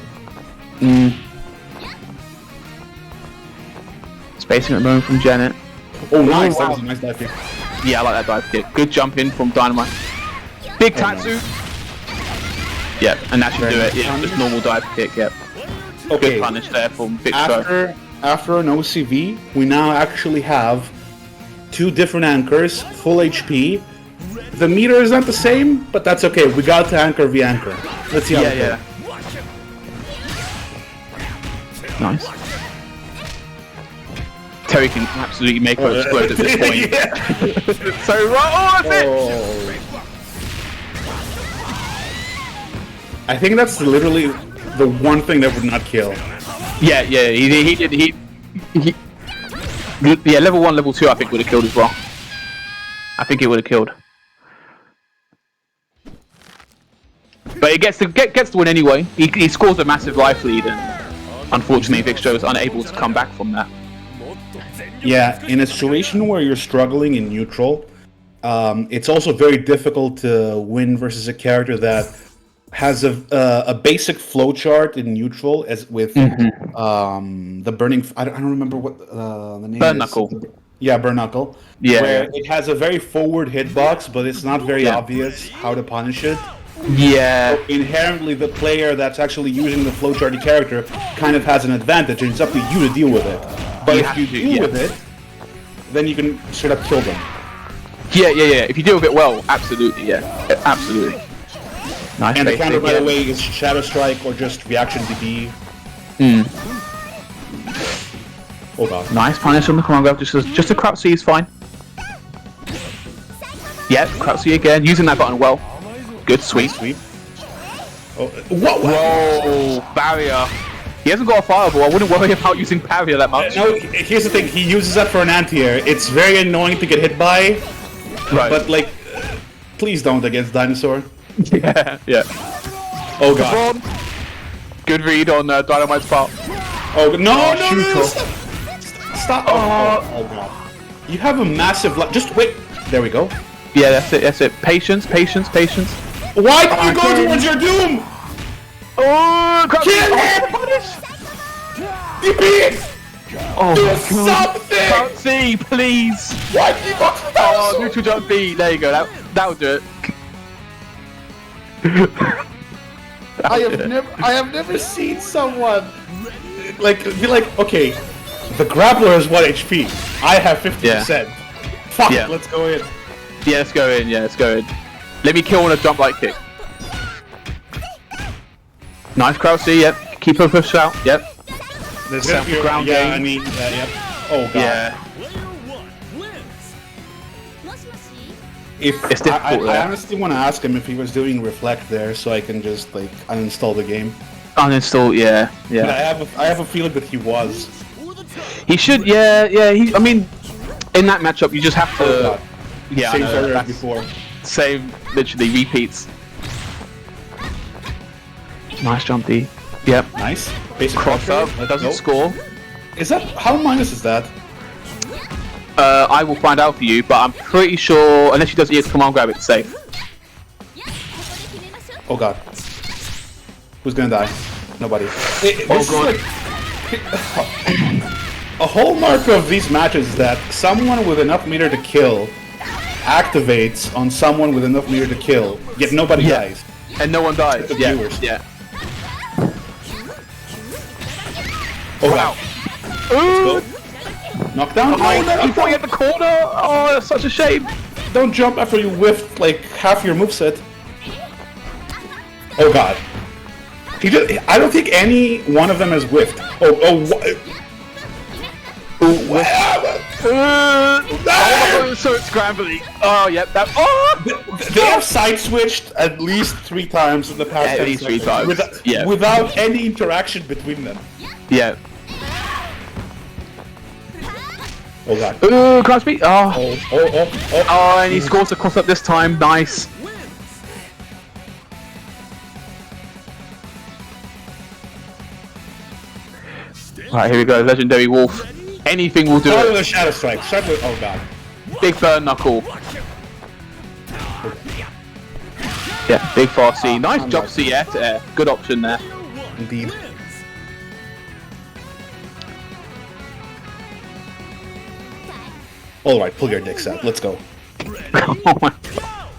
Spacing at the moment from Janet. Oh, nice. Wow. That was a nice dive kick. Yeah, I like that dive kick. Good jump in from Dynamite. Big Tatsu. Nice. Yeah, and that should do it. Yeah, just normal dive kick. Yep. Okay. Good punish there from Vixtro. After an OCV, we now actually have 2 different anchors, full HP. The meter is not the same, but that's okay. We got to anchor v anchor. Let's see how it goes. Nice. Terry can absolutely make her explode at this point. So right, that's it! I think that's literally the one thing that would not kill. Yeah, he did. Yeah, level 1, level 2, I think would have killed as well. I think it would have killed. But it gets the win anyway. He scores a massive life lead, and unfortunately, Vixtro is unable to come back from that. Yeah, in a situation where you're struggling in neutral, it's also very difficult to win versus a character that has a basic flowchart in neutral, as with the burning. I don't remember what the name Burn is. Knuckle. Yeah, Burn Knuckle. Yeah. Where it has a very forward hitbox, but it's not very obvious how to punish it. Yeah. So inherently, the player that's actually using the flowcharty character kind of has an advantage, and it's up to you to deal with it. But if you deal with it, then you can straight up kill them. Yeah. If you deal with it well, absolutely, yeah. Absolutely. Nice. And the counter, by the way, is Shadow Strike or just Reaction DB. Oh god. Nice punish on the command grab, just a crowd C is fine. Yep, crowd C again, using that button well. Good, sweep. Oh, whoa! Barrier. He hasn't got a fireball, I wouldn't worry about using barrier that much. No, here's the thing, he uses that for an anti-air. It's very annoying to get hit by, but like, please don't against Dinosaur. Yeah. Oh god. Good read on Dynamite's part. Oh no! Stop! Oh god. You have a massive just wait. There we go. Yeah, that's it. Patience. Why did you go towards your doom? Oh, kill him! You beat! Oh, do something! Can't see, please! Why did you go to that? Oh, neutral jump B. There you go. That'll do it. I have never seen someone like be like, okay, the grappler is 1 HP. I have 50%. Fuck, let's go in. Yeah, let's go in. Let me kill on a jump light kick. Nice crowd C, yep. Keep her push out, yep. There's ground yeah, game. I mean, yep. Oh god. Yeah. If it's difficult, I honestly want to ask him if he was doing reflect there, so I can just like uninstall the game. Uninstall, yeah. But I have a feeling that he was. He should, yeah. I mean, in that matchup, you just have to. Yeah, same sort as before. Same, literally repeats. Nice jump D. Yep. Nice. Basic cross up. Doesn't score. Is that how minus is that? I will find out for you, but I'm pretty sure unless he does EX command grab, it's safe. Oh god. Who's gonna die? Nobody. A hallmark of these matches is that someone with enough meter to kill activates on someone with enough meter to kill, yet nobody dies. And no one dies. The viewers. Yeah. Oh wow. Let's go. Knockdown. You thought you had the corner? Oh, that's such a shame. Don't jump after you whiffed like half your moveset. Oh god. I don't think any one of them has whiffed. So it's scrambling. Oh, yep. They have side switched at least 3 times in the past 10 least 3 seconds. times. Without any interaction between them. Yeah. Oh god. Ooh, can't speak. Oh, and he scores the cross up this time. Nice. Alright, here we go. Legendary Wolf. Anything will do it. it. The Shadow Strike. Oh god. Big burn knuckle. Yeah, big fast C. Nice jump C air to air. Good option there. Indeed. Alright, pull your dicks out. Let's go. Oh my god.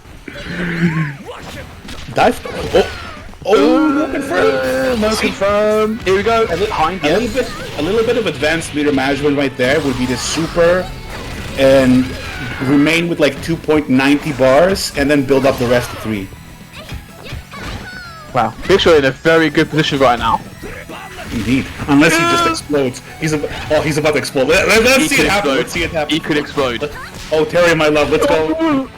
Dive. No confirm. No confirm. Here we go. A little bit of advanced meter management right there would be the super and remain with like 2.90 bars and then build up the rest to 3. Wow. Vixtro in a very good position right now. Indeed. Unless he just explodes. He's about to explode. Let's see it happen. Let's see it happen. He could explode. Oh, Terry, my love, let's go.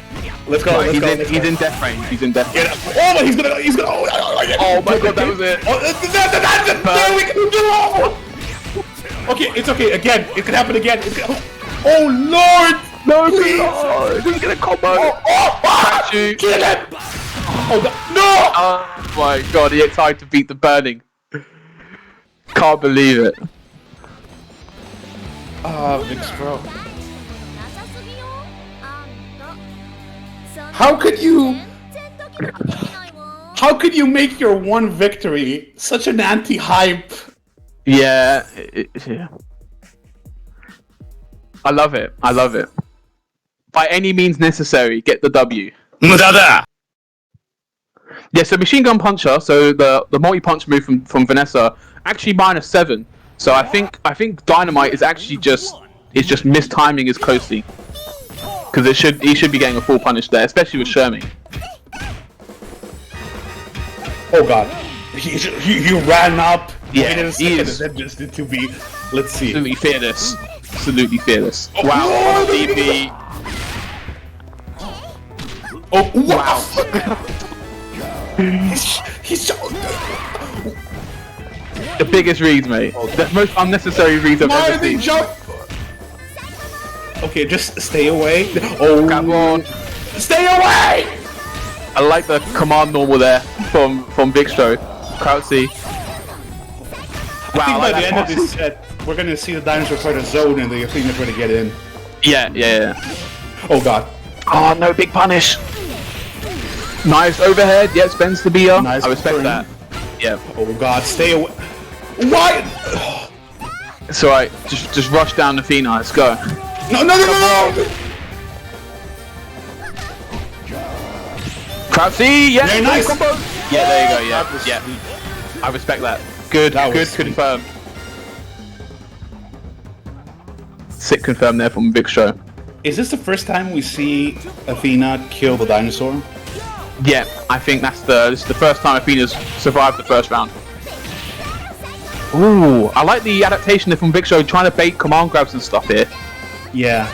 Let's go. He's in death range. He's in death range. Oh, he's gonna. Oh my god, that was it. There we go. Okay, it's okay. Again, it could happen again. Oh Lord! No, please! He's gonna combo. Kill him! Oh god, no! my god, EX tried to beat the burning. Can't believe it. Ah, Vixtro. How could you? How could you make your one victory such an anti-hype? Yeah, yeah. I love it. I love it. By any means necessary, get the W. Yeah, so Machine Gun Puncher, so the multi-punch move from Vanessa, actually -7. So I think Dynamite is actually just mistiming his Kosi. Because he should be getting a full punish there, especially with Shermie. Oh god. He ran up. Yeah, waited a he second, is. and then just to be. Let's see. Absolutely fearless. Absolutely fearless. Wow, DB. Oh Wow. He's so. The biggest reads, mate. The most unnecessary reads I've Why ever did he seen. jump? Okay, just stay away. Oh, Come on. stay away! I like the command normal there from Vixtro. Krautsy. I think by like the that end of pass. this set, we're gonna see the dinosaur try to zone and the Athena try to get in. Yeah. Oh god. Oh, no big punish. Nice overhead. Yeah, spends the BR. Nice I respect burn. that. Yeah. Oh god, stay away. Why? It's alright. Just rush down Athena. Let's go. No! Krautsy. Yeah. Very nice. Combo. Yeah, there you go. Yeah. I respect that. Good. That was Good sweet. confirm. Sick confirm there from Vixtro. Is this the first time we see Athena kill the dinosaur? Yeah, I think this is the first time Athena's survived the first round. Ooh, I like the adaptation there from Vixtro trying to bait command grabs and stuff here. Yeah.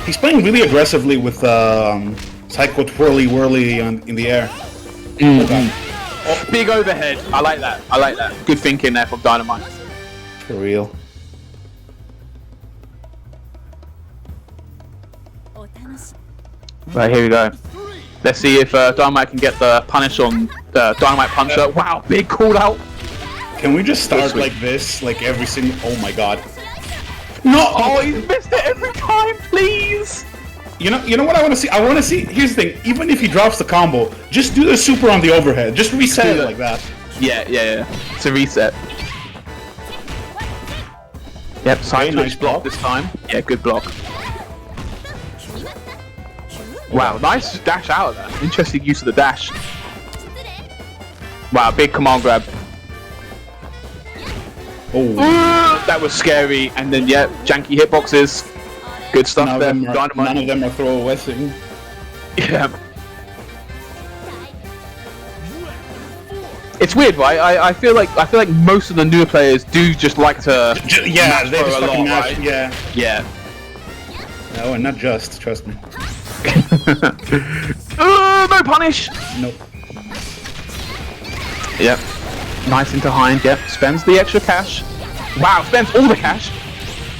He's playing really aggressively with Psycho Twirly Whirly in the air. Big overhead. I like that. Good thinking there from Dynamite. For real. Right, here we go. Let's see if Dynamite can get the punish on Dynamite Puncher. Wow, big call out. Can we just start Sweet. like this, like every single? Oh my god! No! Oh, he's missed it every time, please. You know what I want to see? I want to see. Here's the thing. Even if he drops the combo, just do the super on the overhead. Just reset it like that. Yeah. It's a reset. Yep, side nice switch block block. this time. Yeah, good block. Wow, nice dash out of that. Interesting use of the dash. Wow, big command grab. Oh, That was scary. And then, yeah, janky hitboxes. Good stuff none there. of Dynamite. them are throwaway. Yeah. It's weird, right? I feel like most of the newer players do just like to Yeah, match they throw just a lot, fucking match. right? Yeah. Yeah. No, and not just. Trust me. No punish. Nope. Yep. Nice into hind. Yep. Spends the extra cash. Wow. Spends all the cash.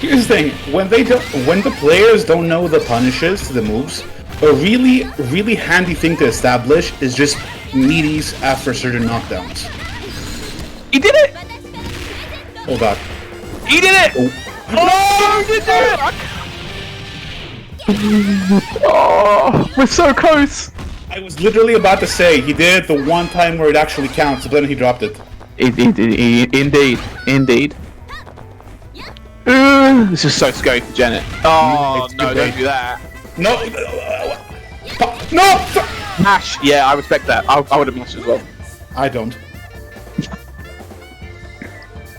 Here's the thing: when the players don't know the punishes to the moves, a really handy thing to establish is just meaties after certain knockdowns. He did it. Oh god. He did it. Oh, he did it. Oh, we're so close. I was literally about to say he did it the one time where it actually counts, but then he dropped it. Indeed. This is so scary for Janet. Oh It's no! too Don't late. do that. No. No. Mash. Yeah, I respect that. I would have mashed as well. I don't.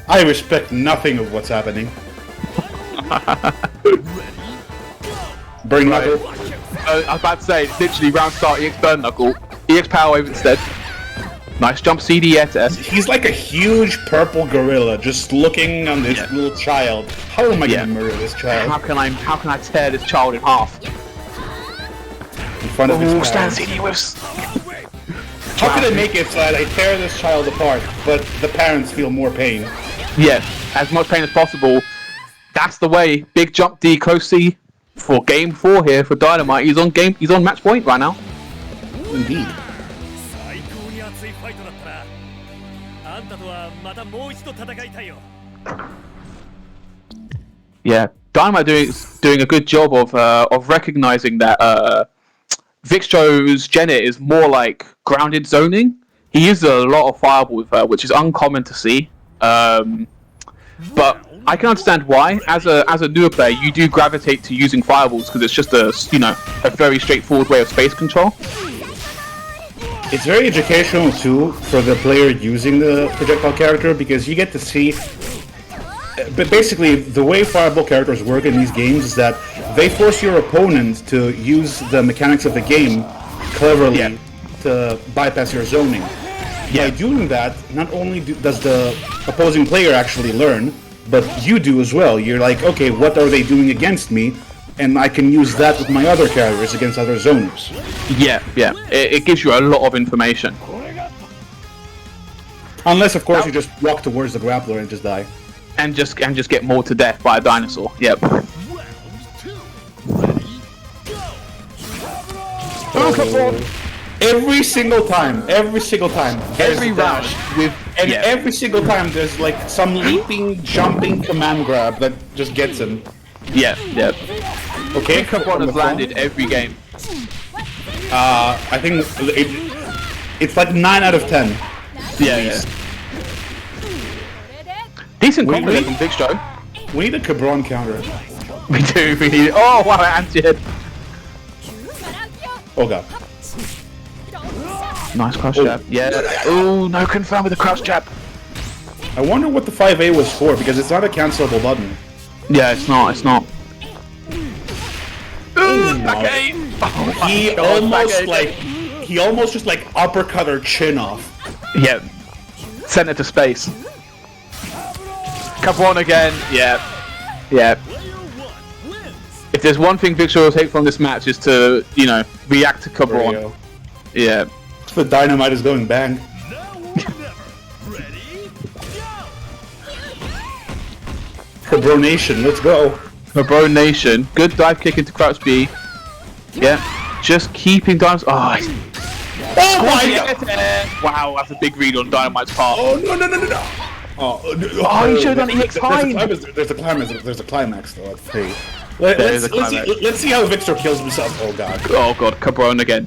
I respect nothing of what's happening. Burn knuckle. I was about to say, literally round start EX burn knuckle, EX power wave instead. Nice jump CD to He's like a huge purple gorilla just looking on this little child. How am I Yeah. gonna murder this child? How can I tear this child in half? In front of his Oh, stand parents. CD whiffs. How could I make it so that I tear this child apart, but the parents feel more pain? Yeah, as much pain as possible. That's the way. Big jump D close C for game 4 here for Dynamite. He's on match point right now. Indeed. 最高に熱いファイトだったな Yeah, Dynamite doing a good job of recognizing that Vixtro's Janet is more like grounded zoning. He uses a lot of fireball with her, which is uncommon to see. But I can understand why. As a newer player, you do gravitate to using fireballs because it's just a very straightforward way of space control. It's very educational too for the player using the projectile character because you get to see. But basically, the way fireball characters work in these games is that they force your opponent to use the mechanics of the game cleverly to bypass your zoning. By doing that, not only does the opposing player actually learn, but you do as well. You're like, okay, what are they doing against me? And I can use that with my other characters against other zoners. Yeah. It gives you a lot of information. Unless, of course, you just walk towards the grappler and just die. And just get mauled to death by a dinosaur. Yep. Every single time. Every round every single time there's like some leaping, jumping command grab that just gets him. Yeah. Okay, Cabron has landed every game. I think it's like 9 out of 10. Yeah. Decent confidence from Vixtro. We need a Cabron counter. We do. We need. Oh wow, anti-hit. Oh god. Nice crouch jab. Yeah. Oh no, confirm with the crouch jab. I wonder what the 5A was for because it's not a cancelable button. Yeah, it's not. Okay. He almost just like uppercut her chin off. Yeah. Sent it to space. Cabron again. Yeah. If there's one thing Vixtro will take from this match is to, react to Cabron. Yeah. The Dynamite is going bang. Cabronation, let's go. Cabronation. Good dive kick into crouch B. Yeah. Just keeping Dynamite. Oh my god! Wow, that's a big read on Dynamite's part. Oh no! Oh, he should have done EX high. There's a climax though. Let's see how Vixtro kills himself. Oh god. Oh god, Cabron again.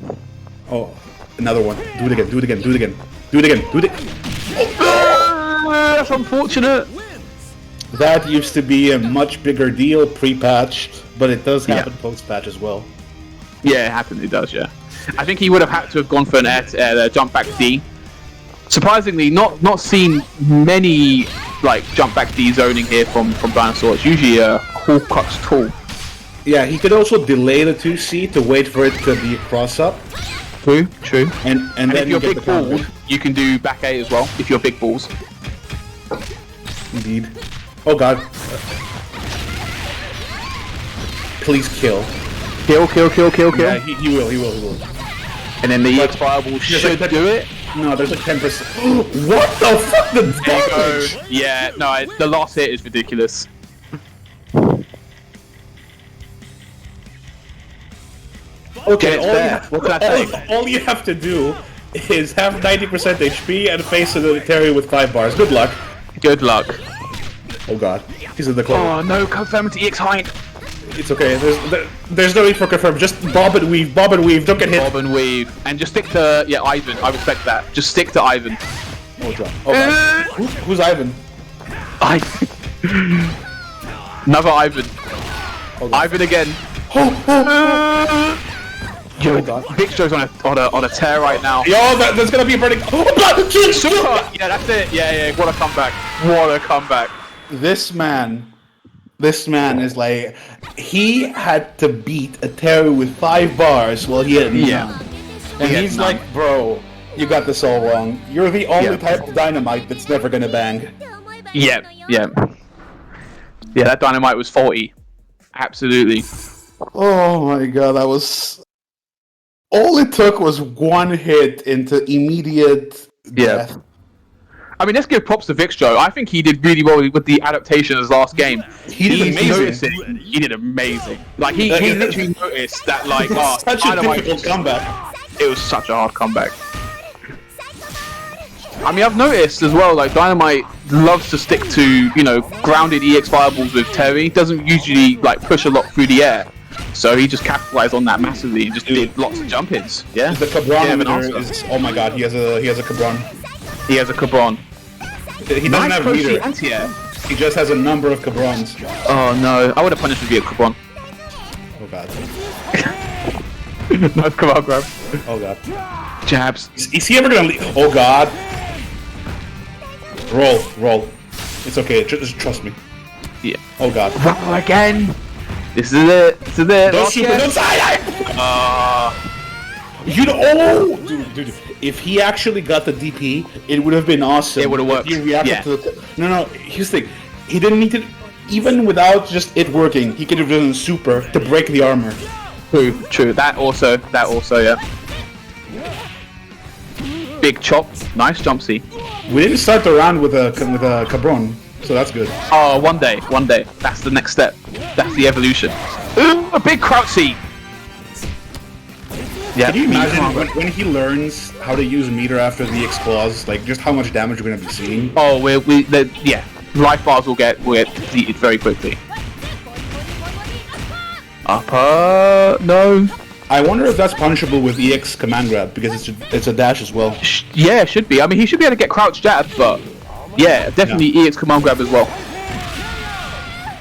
Oh, another one. Do it again. Oh, that's unfortunate. That used to be a much bigger deal pre-patch, but it does happen post-patch as well. Yeah, it happens. It does. Yeah. I think he would have had to have gone for an air jump back D. Surprisingly, not seen many like jump back D zoning here from Dinosaur. It's usually a cool crux tool. Yeah, he could also delay the 2C to wait for it to be a cross up. True. And then if you're big balled, you can do back A as well. If you're big balls. Indeed. Oh god. Please kill. Kill. Yeah, he will. And then the EX fireball should do it. No, there's like 10%. What the fuck? The damage! Yeah, no, the last hit is ridiculous. Okay, what can I say? All you have to do is have 90% HP and face a Terry with 5 bars. Good luck. Oh god, he's in the cloak. Oh no, confirm to EX Hind. It's okay, there's no need for confirm, just bob and weave, don't get hit. Bob and weave, and just stick to, Ivan, I respect that. Just stick to Ivan. Oh god. Who's Ivan? Another Ivan. Oh, Ivan again. Yo, Vixtro's on a tear right now. Yo, there's gonna be a burning. Yeah, that's it. Yeah. What a comeback. This man is like, he had to beat a Terry with 5 bars while he had none. And he's like, bro, you got this all wrong. You're the only type of Dynamite that's never gonna bang. Yeah, that Dynamite was faulty. Absolutely. Oh my god, that was... All it took was one hit into immediate death. I mean, let's give props to Vixtro. I think he did really well with the adaptation of his last game. He did amazing. He did amazing. Like, he literally noticed that, like, such a difficult comeback. It was such a hard comeback. I mean, I've noticed as well, like, Dynamite loves to stick to, grounded EX fireballs with Terry. Doesn't usually like push a lot through the air. So he just capitalized on that massively and just did lots of jump-ins. Yeah. The Cabron is. Oh my god, he has a Cabron. He has a Cabron. He doesn't have meter. Anti-air. He just has a number of Cabrons. Oh no, I would have punished with you a Cabron. Oh god. Nice command grab. Oh god. Jabs. Is he ever gonna leave? Oh god. Roll. It's okay, just trust me. Yeah. Oh god. Roll again. This is it. Don't super, don't side. Dude. If he actually got the DP, it would have been awesome. It would have worked. He reacted to the. No. Here's the thing. He didn't need to. Even without just it working, he could have done super to break the armor. True. That also, yeah. Big chop. Nice jump C. We didn't start the round with a Cabron, so that's good. Oh, one day. That's the next step. That's the evolution. Ooh, a big crouch C. Yeah. Can you imagine when he learns how to use meter after the X claws, like just how much damage we're gonna be seeing? Oh, yeah. Life bars will get deleted very quickly. Upper, no. I wonder if that's punishable with EX command grab because it's a dash as well. Yeah, it should be. I mean, he should be able to get crouch jab, but yeah, definitely EX command grab as well.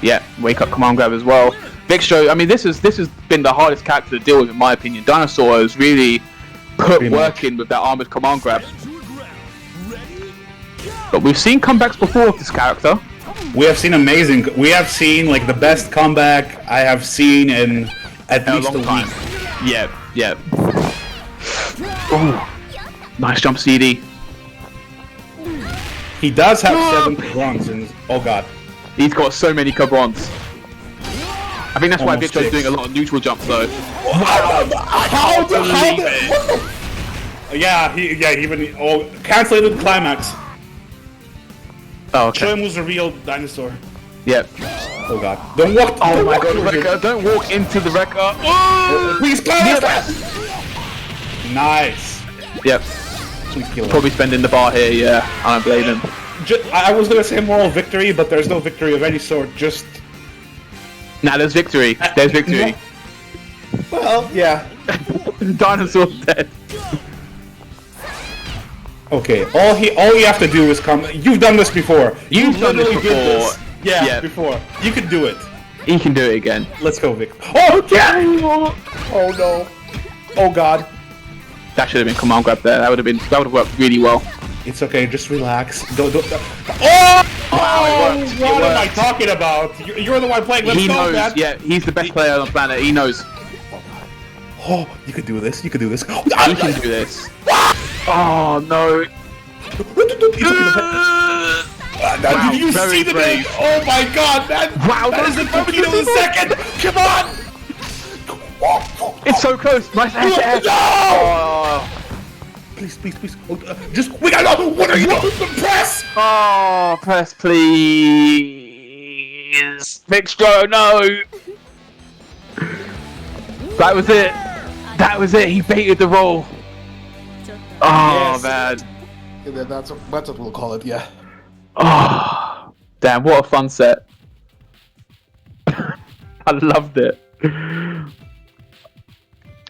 Yeah, wake up command grab as well. Vixtro, I mean, this has been the hardest character to deal with in my opinion. Dinosaur has really put work in with that armored command grab. But we've seen comebacks before with this character. We have seen like the best comeback I have seen in at least a long week. Yeah. Oh, nice jump CD. He does have 7 Cabrons and oh god. He's got so many Cabrons. I think that's why Almost Vixtro's 6. doing a lot of neutral jumps though. Yeah, he even canceled climax. Oh, okay. Show him who's the real dinosaur. Yep. Oh god. Don't walk. Oh my god, Wrecker, don't walk into the Wrecker. Oh! Please climax. Nice. Yep. Please kill him. Probably spending the bar here, yeah. I don't blame him. I was gonna say moral victory, but there's no victory of any sort. Just. Nah, there's victory. There's victory. Well, yeah. Dinosaur's dead. Okay, all you have to do is come. You've done this before. You've done this literally before. did this. Yeah, Yeah. before. You can do it. He can do it again. Let's go, Vic. Oh, yeah! Oh no. Oh god. That should have been command grab there. That would have worked really well. It's okay. Just relax. Don't. Oh! Wow, it worked. It What am I worked. talking about? You're the one playing. Let's He go, knows. man. Yeah, he's the best player on the planet. He knows. Oh, you could do this. You could do this. He can do this. Oh no. Wow, Did you very see the brave. name? Oh my god, that is the Tokyo in a second! Come on! It's so close. Nice air. No! Oh. Please. Oh, we got another. What are you doing? Press! Oh, press please. Vixtro, no. That was it. He baited the roll. Oh, Yes. man. That's what we'll call it, yeah. Oh, damn, what a fun set. I loved it.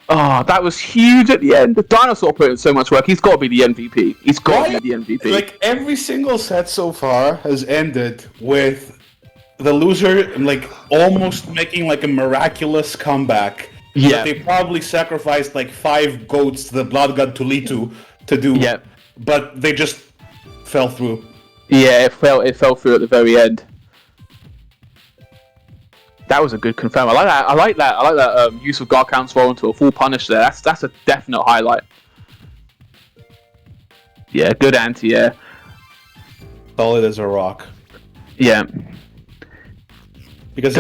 Oh, that was huge at the end. The Dinosaur put in so much work. He's got to be the MVP. He's got to be the MVP. Like, every single set so far has ended with the loser, like, almost making, like, a miraculous comeback. Yeah. That they probably sacrificed, like, 5 goats to the blood god Tulitu to do. Yeah. But they just fell through. Yeah, it fell through at the very end. That was a good confirm. I like that use of guard counts roll into a full punish there. That's a definite highlight. Yeah, good anti-air. Solid as a rock. Yeah. Because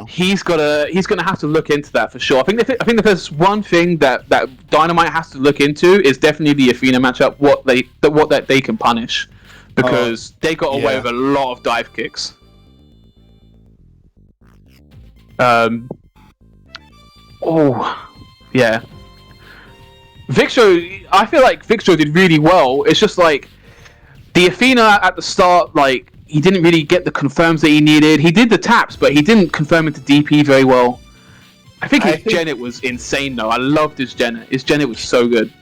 he's gonna have to look into that for sure. I think if there's one thing that Dynamite has to look into is definitely the Athena matchup. What they can punish, because they got away with a lot of dive kicks. Oh, yeah. Vixtro, I feel like Vixtro did really well. It's just like The Athena at the start, like, he didn't really get the confirms that he needed. He did the taps, but he didn't confirm into DP very well. I think his Genet was insane, though. I loved his Genet. His Genet was so good.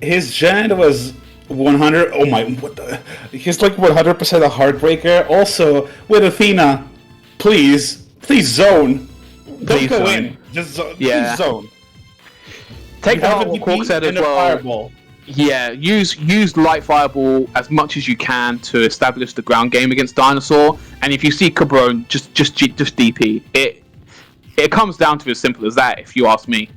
His Genet was 100. Oh my! What the? He's like 100% a heartbreaker. Also, with Athena, please zone. Don't go in. Just zone. Yeah. Please zone. Take out what Qwark said as well. Fireball. Yeah, use light fireball as much as you can to establish the ground game against Dinosaur. And if you see Cabron, just DP. It comes down to as simple as that, if you ask me.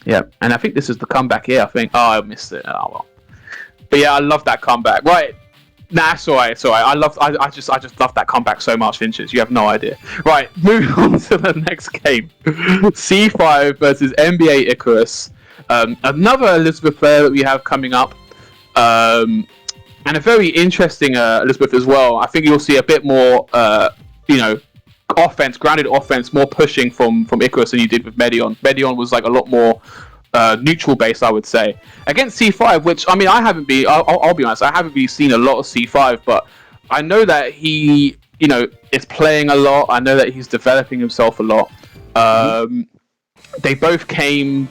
Yeah, and I think this is the comeback here. I think. Oh, I missed it. Oh well. But yeah, I love that comeback. Right. Nah, it's alright. It's alright. I just love that comeback so much, Finches. You have no idea. Right, moving on to the next game. C5 versus NBA Icarus. Another Elizabeth player that we have coming up. And a very interesting Elizabeth as well. I think you'll see a bit more, offense, grounded offense, more pushing from Icarus than you did with Medion. Medion was like a lot more neutral base, I would say, against C5, which, I mean, I haven't been, I'll be honest, I haven't really seen a lot of C5, but I know that he, is playing a lot. I know that he's developing himself a lot. They both came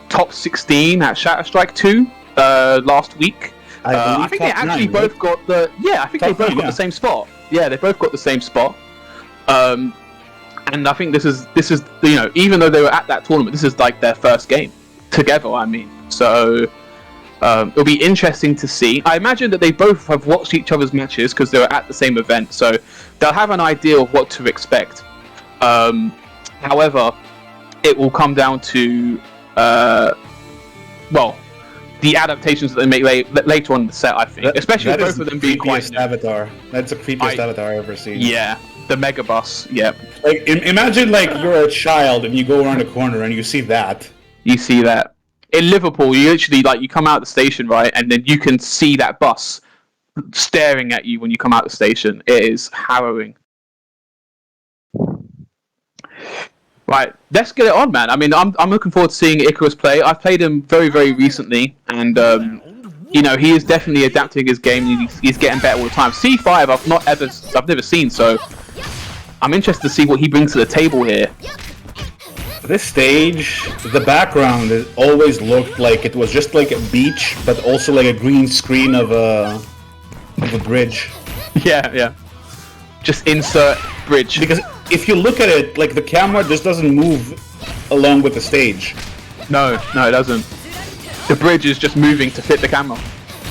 top 16 at Shatterstrike 2 last week. I think they actually both got the, I think they both got the same spot. Yeah, they both got the same spot. And I think this is even though they were at that tournament, this is like their first game together, I mean. So it'll be interesting to see. I imagine that they both have watched each other's matches because they were at the same event, so they'll have an idea of what to expect. However, it will come down to the adaptations that they make later on in the set, I think. Especially with both of them being quite new. Avatar. That's the creepiest avatar I've ever seen. Yeah, the Mega Bus, yeah. Like, imagine, like, you're a child and you go around a corner and you see that. You see that. In Liverpool, you literally, like, you come out the station, right, and then you can see that bus staring at you when you come out the station. It is harrowing. Right, let's get it on, man. I mean, I'm looking forward to seeing Icarus play. I've played him very, very recently, and he is definitely adapting his game. And he's getting better all the time. C5, I've never seen, so I'm interested to see what he brings to the table here. This stage, the background always looked like it was just like a beach, but also like a green screen of a bridge. Yeah. Just insert bridge. Because if you look at it, like, the camera just doesn't move along with the stage. No, it doesn't. The bridge is just moving to fit the camera.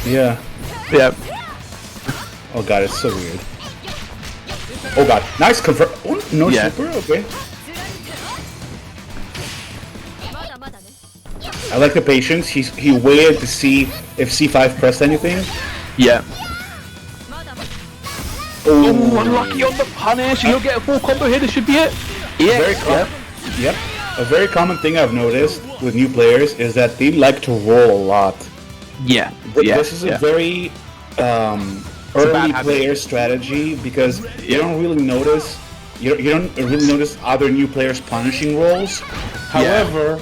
Yeah. Oh god, it's so weird. Oh god, nice confirm. Oh, no super? Okay. I like the patience. He waited to see if C5 pressed anything. Yeah. Oh, unlucky on the punish. You'll get a full combo here. This should be it. Yep. A very common thing I've noticed with new players is that they like to roll a lot. This is a very early player strategy because you don't really notice. You don't really notice other new players punishing rolls. However,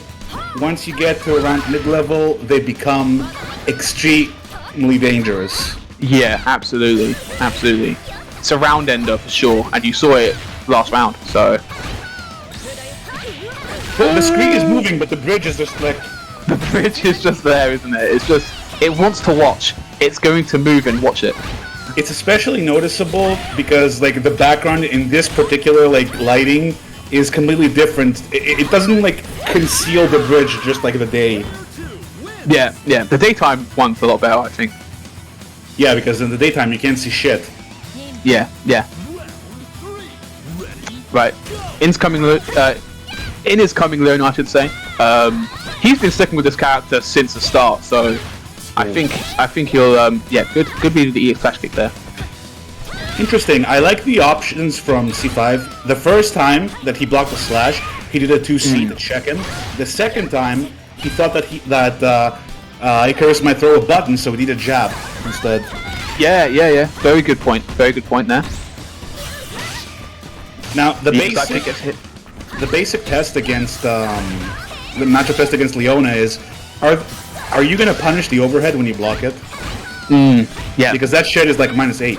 once you get to around mid-level, they become extremely dangerous. Yeah, absolutely. It's a round ender for sure, and you saw it last round, so... The screen is moving, but the bridge is just like... The bridge is just there, isn't it? It's just... It wants to watch. It's going to move and watch it. It's especially noticeable because, like, the background in this particular, like, lighting is completely different. It doesn't, like, conceal the bridge just like the day. Yeah. The daytime one's a lot better, I think. Yeah, because in the daytime you can't see shit. Yeah. Right. In is coming Leon, I should say. He's been sticking with this character since the start, so I think he'll good be the flash kick there. Interesting. I like the options from C5. The first time that he blocked the slash, he did a 2C to check him. The second time, he thought that Icarus might throw a button, so he did a jab instead. Yeah. Very good point there. Now the basic test against the matchup test against Leona is Are you gonna punish the overhead when you block it? Yeah. Because that shit is like -8.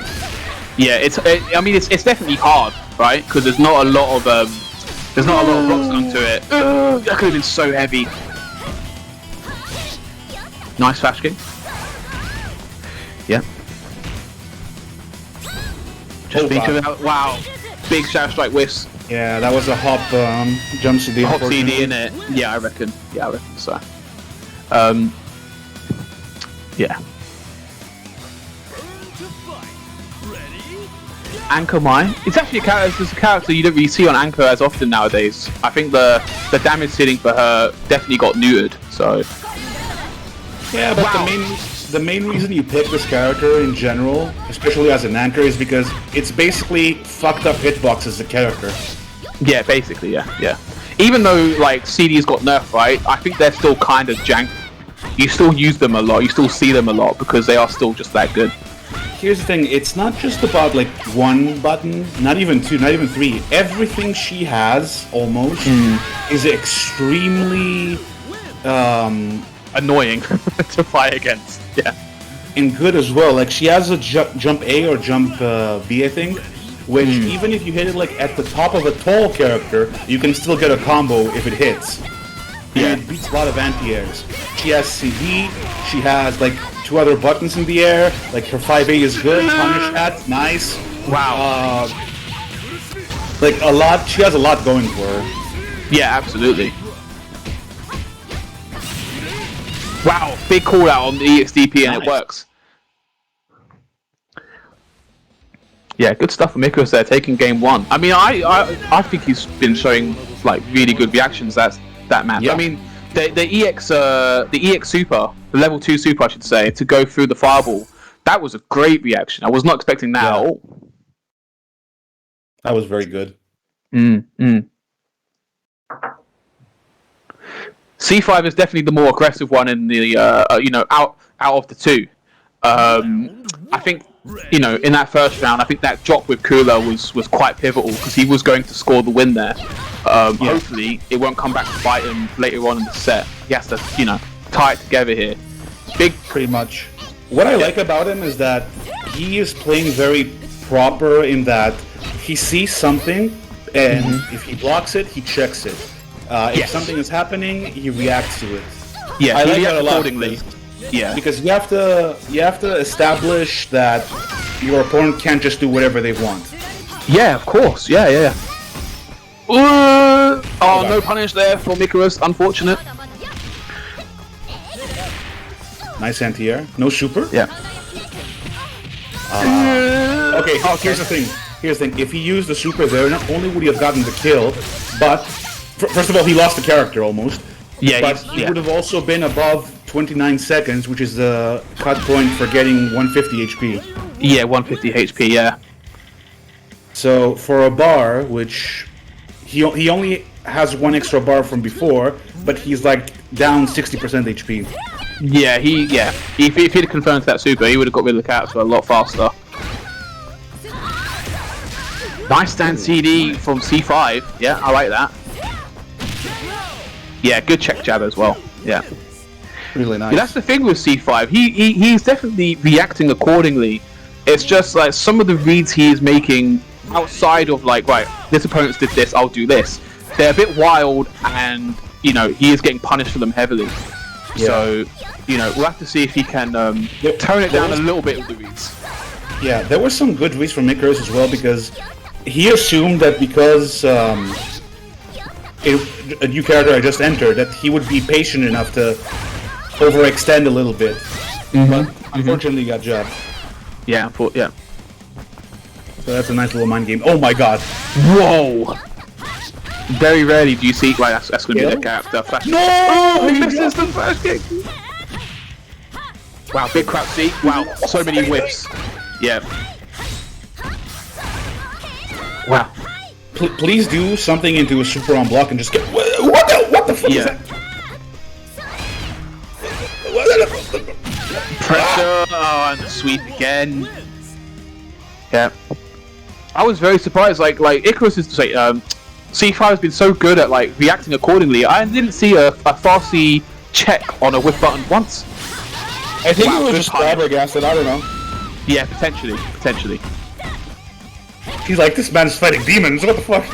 Yeah, I mean, it's definitely hard, right? Because there's not a lot of blocks onto it. That could have been so heavy. Nice flash kick. Yeah. Just wow, big shadow strike whiffs. Yeah, that was a hop jump CD. Hop CD in it. Yeah, I reckon. So. Yeah. Anchor Mai. It's actually a character you don't really see on Anchor as often nowadays. I think the damage ceiling for her definitely got neutered. So. Yeah, but the main reason you pick this character in general, especially as an anchor, is because it's basically fucked up hitbox as a character. Yeah, basically, yeah. Even though like CD's got nerfed, right? I think they're still kind of jank. You still use them a lot. You still see them a lot because they are still just that good. Here's the thing, it's not just about like one button, not even two, not even three. Everything she has, almost, is extremely annoying to fight against. Yeah. And good as well. Like she has a jump A or jump B, I think, which even if you hit it like at the top of a tall character, you can still get a combo if it hits. Yeah. And it beats a lot of anti-airs. She has CD, she has like 2 other buttons in the air, like her 5A is good, punish that, nice. Wow. Like a lot, she has a lot going for her. Yeah, absolutely. Wow, big call out on the EXDP and it works. Yeah, good stuff from Icarus there, taking game 1. I mean, I think he's been showing like really good reactions. That match. Yeah. I mean, the EX Super, the level 2 Super, I should say, to go through the fireball. That was a great reaction. I was not expecting that at all. That was very good. C5 is definitely the more aggressive one in the out of the two. I think in that first round, I think that drop with Kula was quite pivotal because he was going to score the win there. Hopefully, it won't come back to bite him later on in the set. He has to tie it together here. Pretty much. What I like about him is that he is playing very proper in that he sees something and if he blocks it, he checks it. If something is happening, he reacts to it. Yeah, I he like that a lot. accordingly. Yeah, because you have to establish that your opponent can't just do whatever they want. Yeah, of course. Yeah. Oh, no punish there for Icarus. Unfortunate. Nice anti-air. No super. Yeah. Okay. Here's the thing. If he used the super there, not only would he have gotten the kill, but first of all, he lost the character almost. Yeah. But he would have also been above 29 seconds, which is the cut point for getting 150 HP. Yeah, 150 HP. Yeah. So for a bar, which he only has 1 extra bar from before, but he's like down 60% HP. Yeah, if he'd confirmed that super, he would have got rid of the character a lot faster. Nice stand CD from C5. Yeah, I like that. Yeah, good check jab as well. Yeah. Really nice. Yeah, that's the thing with C5. He's definitely reacting accordingly. It's just like some of the reads he is making outside of like, right, this opponent did this, I'll do this. They're a bit wild, and he is getting punished for them heavily. Yeah. So we'll have to see if he can tone it down a little bit with the reads. Yeah, there were some good reads from Icarus as well, because he assumed that because a new character I just entered, that he would be patient enough to overextend a little bit. But unfortunately, he got jabbed. Yeah, yeah. So that's a nice little mind game. Oh my god! Whoa! Very rarely do you see. Like that's going to be the character. Flash. No! He misses the flash kick. Wow, big crap seat. Wow, so many whiffs. Yeah. Wow. Please do something into a super on block and just get. What the fuck is that? Pressure. Oh, and the sweep again. Yeah. I was very surprised. Like Icarus is C5 has been so good at like reacting accordingly. I didn't see a Farsi check on a whiff button once. I think Wow, it was good just punish. flabbergasted. I don't know. Yeah, potentially. He's like, this man's fighting demons. What the fuck?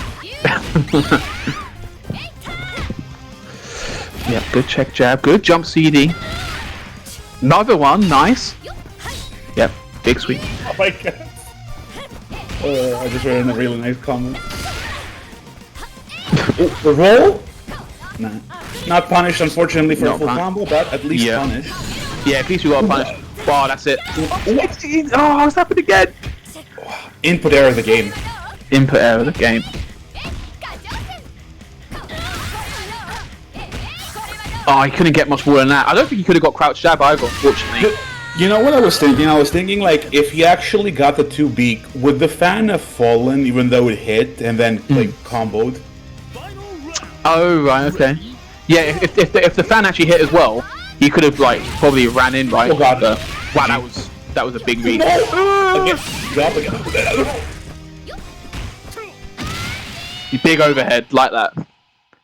Yeah, good check jab, good jump CD. Another one, nice. Yep, big sweep. Oh my god. I just read in a really nice comment. Oh, the roll? Nah. Not punished, unfortunately, for a Not full pun- combo, but at least Yeah. punished. Yeah, at least we got a punish. Wow, that's it. Oh, it's happened again. Input error of the game. Input error of the game. Oh, he couldn't get much more than that. I don't think he could have got crouch jab either, unfortunately. You know what I was thinking? I was thinking, like, if he actually got the 2 beak, would the fan have fallen even though it hit and then, like, comboed? Oh, right, okay. Yeah, if the fan actually hit as well, he could have, like, probably ran in, right? Oh god. Wow, that was a big read. Again. Drop again. Big overhead, like that.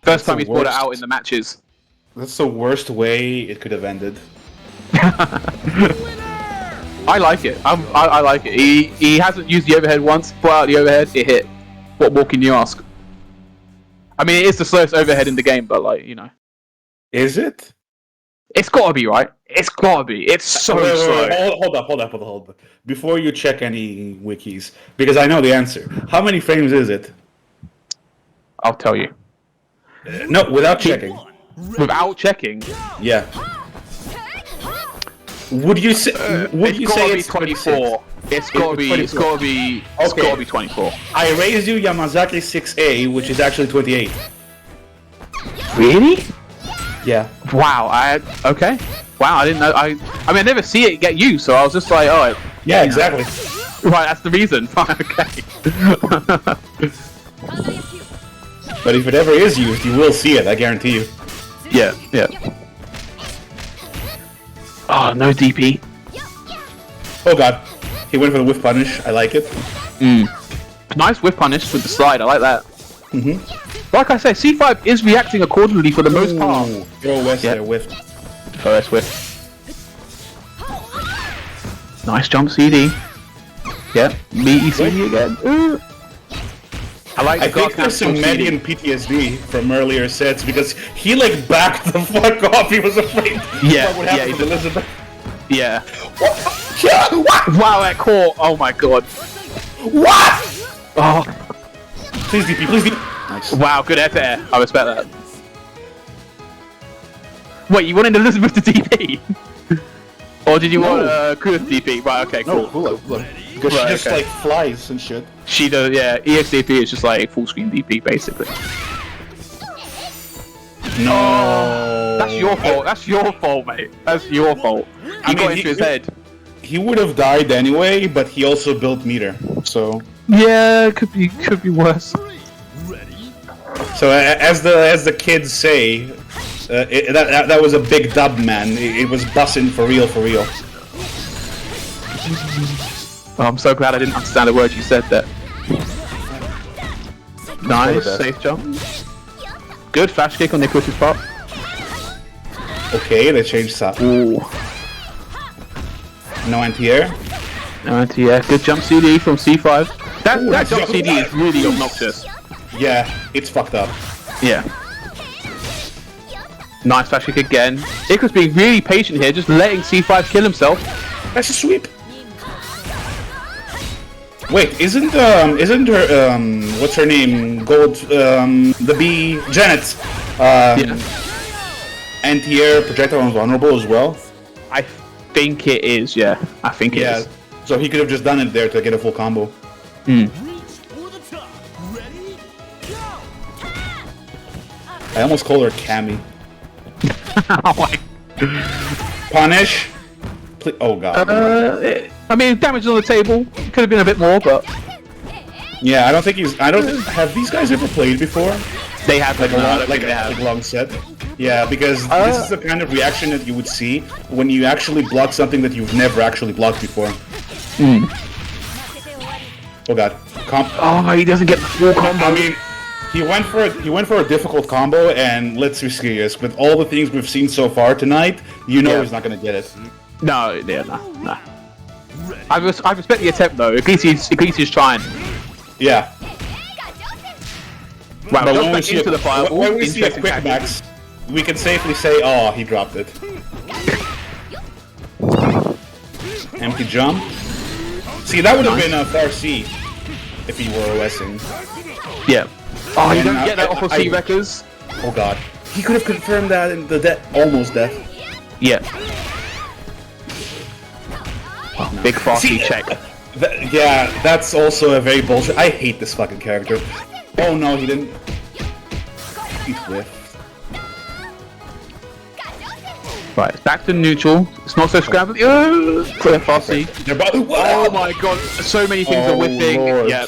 First time the he's brought it worst. out in the matches. That's the worst way it could have ended. I like it. I like it. He hasn't used the overhead once. Brought out the overhead, it hit. What more can you ask? I mean, it is the slowest overhead in the game, but like, you know, Is it? it's gotta be, right? It's gotta be. It's so Wait, slow. Hold up. Before you check any wikis, because I know the answer. How many frames is it? I'll tell you. No, without checking. Without checking, Yeah. Would you say? Would you say it's 24? It's gotta be. It's gotta be. It's Okay. gotta be 24. I raised you Yamazaki 6A, which is actually 28. Really? Yeah. Wow. Okay. Wow. I didn't know. I mean, I never see it get used, so I was just like, oh. Yeah, exactly. Right. That's the reason. Okay. But if it ever is used, you will see it. I guarantee you. Yeah. Yeah. Oh, no DP. Oh god, he went for the whiff punish. I like it. Nice whip punish with the slide. I like that. Mhm. Like I say, C5 is reacting accordingly for the most part. Ooh, throw West Yeah. there, whiff. Oh, that's whip. Nice jump CD. Yep. Meaty CD again. Ooh. I like the I think guard there's some jump CD. Medion PTSD from earlier sets because he like backed the fuck off. He was afraid. Yeah, What would yeah, happen he with did. Elizabeth? Yeah. What? Wow, that core. Oh my god. What? Oh. Please DP, please DP. Nice. Wow, good air. I respect that. Wait, you wanted Elizabeth to DP? Or did you want Kula to DP? Right, okay, cool. No, cool. Because Right, she just okay. like flies and shit. She does, yeah. EXDP is just like full screen DP, basically. No. That's your fault. That's your fault, mate. That's your fault. He got into his head. He would have died anyway, but he also built meter. So Yeah, could be worse. as the kids say, that was a big dub, man. It was bussin' for real, for real. Oh, I'm so glad I didn't understand a word you said there. Nice, safe jump. Good flash kick on Icarus' part. Okay, they changed stuff. Ooh. No anti-air. No, yeah, good jump CD from C5. That nice jump jump. CD is really obnoxious. Yeah, it's fucked up. Yeah. Nice flash kick again. Icarus being really patient here, just letting C5 kill himself. That's a sweep. Wait, isn't her what's her name? Gold the bee Janet anti-air projectile invulnerable as well? I think it is, yeah. I think it Yeah. is. So he could have just done it there to get a full combo. Reach for the top. Ready? Go! I almost called her Cammy. Oh my. Punish. Please. Oh god. I mean, damage on the table. Could have been a bit more, but Yeah, I don't think he's. I don't. Have these guys ever played before? they have Like a no, I long, don't like think they have. a long set. Yeah, because this is the kind of reaction that you would see when you actually block something that you've never actually blocked before. Oh god. Oh, he doesn't get the full combo. I mean, He went for a difficult combo, and let's be serious. With all the things we've seen so far tonight, you know he's not gonna get it. No. I respect the attempt though. At least he's trying. Yeah. Wow, But jump when we back see into the fireball. when we see a interesting quick tactic. max, we can safely say, "Oh, he dropped it." Empty jump. See, that would have been a far C if he were OSing. Yeah. Oh, you And don't get that off of I- C-Wreckers? Oh god, he could have confirmed that in the almost death. Yeah. Oh, big See, Farsi check. Yeah, that's also a very bullshit. I hate this fucking character. Oh no, he didn't. He whiffed. Right, back to neutral. It's not so scrabbly. Clear Farsi. They're both. Oh my god, so many things are whiffing. Lord. Yeah.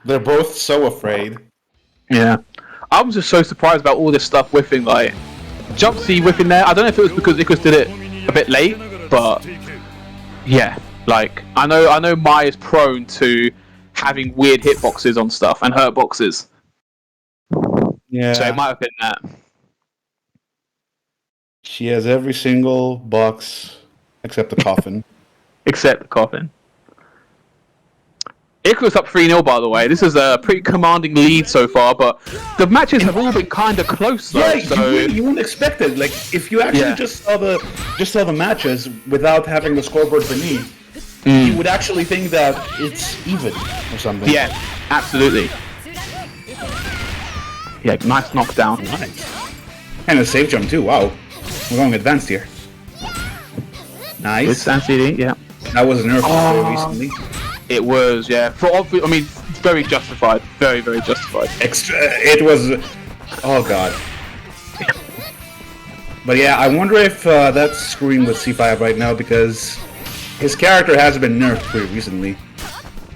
They're both so afraid. Yeah. I was just so surprised about all this stuff whiffing, like jump C whiffing there. I don't know if it was because Icarus did it a bit late, but yeah, like I know Mai is prone to having weird hitboxes on stuff and hurt boxes. Yeah. So it might have been that. She has every single box except the coffin. Except the coffin. Icarus up 3-0 by the way. This is a pretty commanding lead so far, but the matches have all been kind of close though. Yeah, so you wouldn't expect it. Like if you actually just saw the matches without having the scoreboard beneath, you would actually think that it's even or something. yeah, absolutely. Yeah, nice knockdown. Nice. And a safe jump too. Wow, we're going advanced here. Good Nice. stand CD, yeah. That was nerfed very recently. It was, yeah. For obvious, I mean, very justified. Very, very justified. It was. Oh god. But yeah, I wonder if that's screwing with C5 right now because his character has been nerfed pretty recently.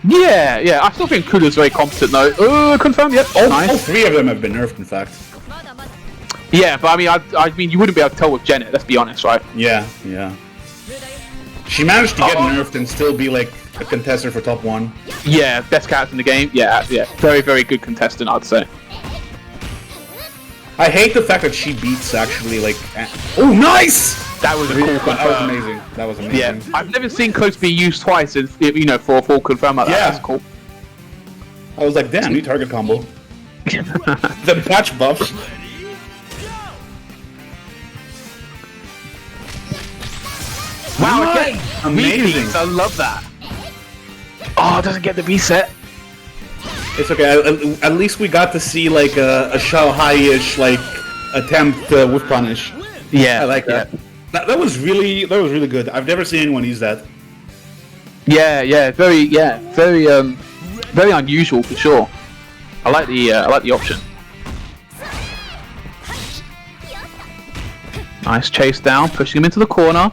Yeah, yeah. I still think Kuda's very competent though. Confirmed, yep. All Nice. three of them have been nerfed, in fact. Yeah, but I mean, I mean, you wouldn't be able to tell with Janet. Let's be honest, right? Yeah, yeah. She managed to get nerfed and still be like a contester for top 1. Yeah, best character in the game. Yeah, yeah. Very, very good contestant, I'd say. I hate the fact that she beats actually like. Oh, nice! That was a cool That was confirm. amazing. That was amazing. Yeah, I've never seen Close be used twice, for a full confirm like that. Yeah. That's cool. I was like, damn, new target combo. The patch buffs. Wow, Nice! again, Amazing. repeats, I love that. Oh, it doesn't get the reset. It's okay. At least we got to see like a Shanghai-ish like attempt with punish. Yeah, I like that. That was really good. I've never seen anyone use that. Yeah, very unusual for sure. I like the option. Nice chase down, pushing him into the corner.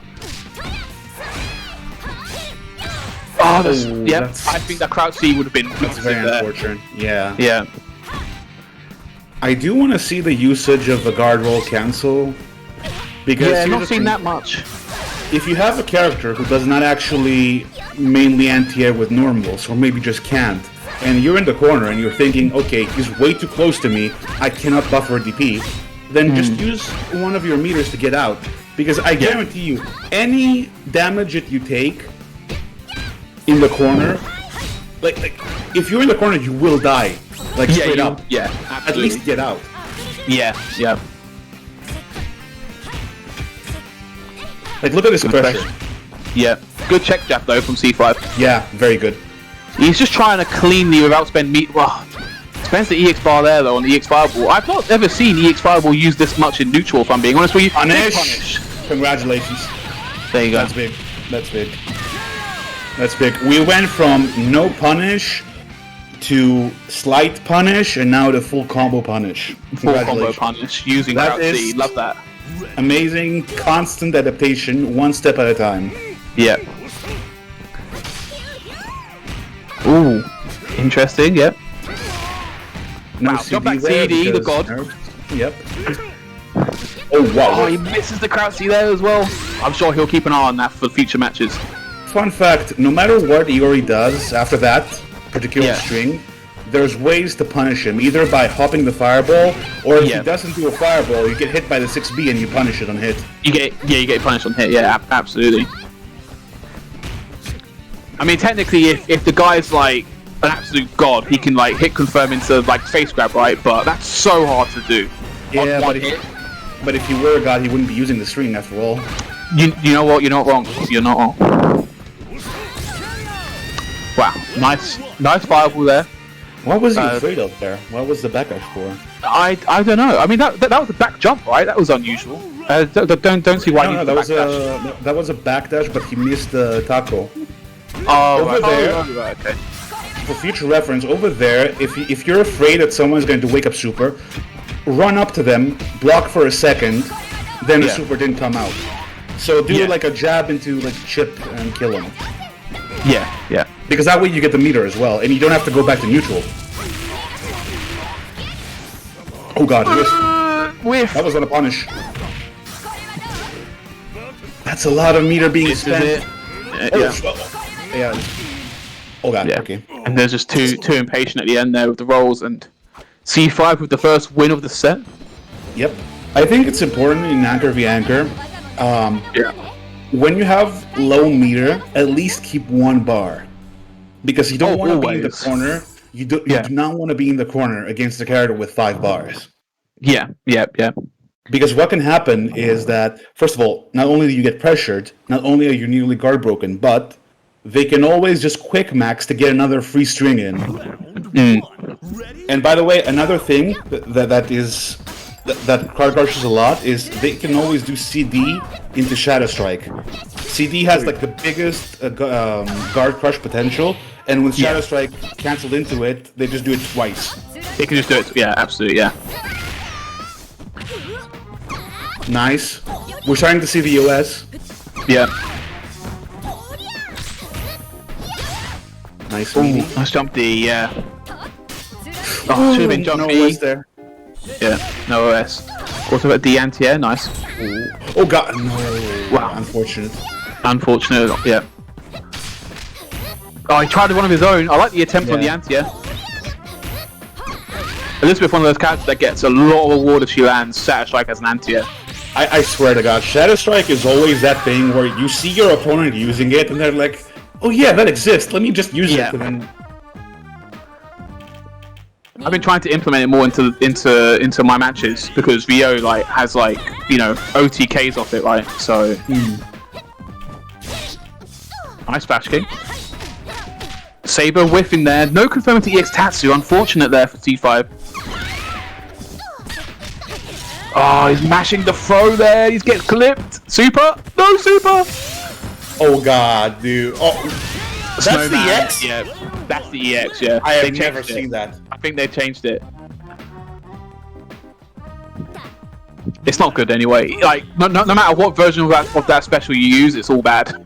Oh, that's, Ooh, yep. that's- I think that crouch C would have been That's very there. unfortunate. Yeah. Yeah. I do want to see the usage of the guard roll cancel. Because Yeah, here's not the seen thing. that much. If you have a character who does not actually mainly anti-air with normals, or maybe just can't, and you're in the corner and you're thinking, okay, he's way too close to me, I cannot buffer DP, then just use one of your meters to get out. Because I guarantee you, any damage that you take in the corner, like if you're in the corner, you will die. Like straight up. Yeah, At absolutely. least get out. Yeah. Like look at this pressure. Yeah. Good check jab though from C5. Yeah, very good. He's just trying to cleanly without spend meat. Well, spends the EX bar there though on the EX fireball. I've not ever seen EX fireball used this much in neutral. If I'm being honest with you. Punish. Punish. Congratulations. There you go. That's big. That's big. That's big. We went from no punish to slight punish and now to full combo punish. Full combo Congratulations. punish using That crouch C. is- Love that. Amazing, constant adaptation, one step at a time. Yeah. Ooh. Interesting. Yep. No Wow, jump back there CD, the because- god. Yep. Oh wow. Oh, he misses the crouch C there as well. I'm sure he'll keep an eye on that for future matches. Fun fact, no matter what Iori does after that particular Yeah. string, there's ways to punish him, either by hopping the fireball, or if Yeah. he doesn't do a fireball, you get hit by the 6B and you punish it on hit. You get punished on hit. Yeah, absolutely. I mean, technically, if the guy's like an absolute god, he can like hit confirm into like face grab, right? But that's so hard to do. Yeah, on but one if, hit. but if he were a god, he wouldn't be using the string after all. You know what? You're not wrong. You're not wrong. Wow, nice fireball there. What was he afraid of there? What was the backup for? I don't know. I mean that was a back jump, right? That was unusual. Don't see why. No, that was a backdash, but he missed the taco. Oh, Over there. Right, okay. For future reference, over there, if you're afraid that someone's going to wake up super, run up to them, block for a second, then the super didn't come out. So do like a jab into like chip and kill him. Yeah. Because that way you get the meter as well, and you don't have to go back to neutral. Oh god, Whiff. that was on a punish. That's a lot of meter being This is spent. it. Yeah. Oh god, Yeah. okay. And there's just too impatient at the end there with the rolls, and C5 with the first win of the set. Yep. I think it's important in Anchor v Anchor. When you have low meter, at least keep one bar. Because you don't want to be in the always. corner. You do not want to be in the corner against a character with 5 bars. Yeah. Because what can happen is that, first of all, not only do you get pressured, not only are you nearly guard broken, but they can always just quick max to get another free string in. And by the way, another thing that card crushes a lot is they can always do CD into Shadow Strike. CD has like the biggest guard crush potential, and with Shadow Strike cancelled into it, they just do it twice. They can just do it. Yeah, absolutely. Yeah. Nice. We're starting to see the OS. Yeah. Nice. Nice jump D. Yeah. Oh, should have been jump no B. OS there. Yeah. No OS. What about D anti-air? Nice. Oh god, no. Wow. Unfortunate. Yeah. Oh, he tried one of his own. I like the attempt on the anti-air. Elizabeth, one of those characters that gets a lot of reward if she lands Shadow Strike as an anti-air. I swear to god, Shadow Strike is always that thing where you see your opponent using it and they're like, oh yeah, that exists, let me just use it. And then... I've been trying to implement it more into my matches because VO like has like, you know, OTKs off it, right? So nice flash kick. Saber whiffing there. No confirming to EX Tatsu. Unfortunate there for T5. Oh, he's mashing the throw there. He gets clipped. Super. No super. Oh god, dude. Oh, that's Snowman. the EX? Yeah, that's the EX. Yeah. I have They never changed it. seen that. I think they changed it. It's not good anyway. Like no matter what version of that special you use, it's all bad.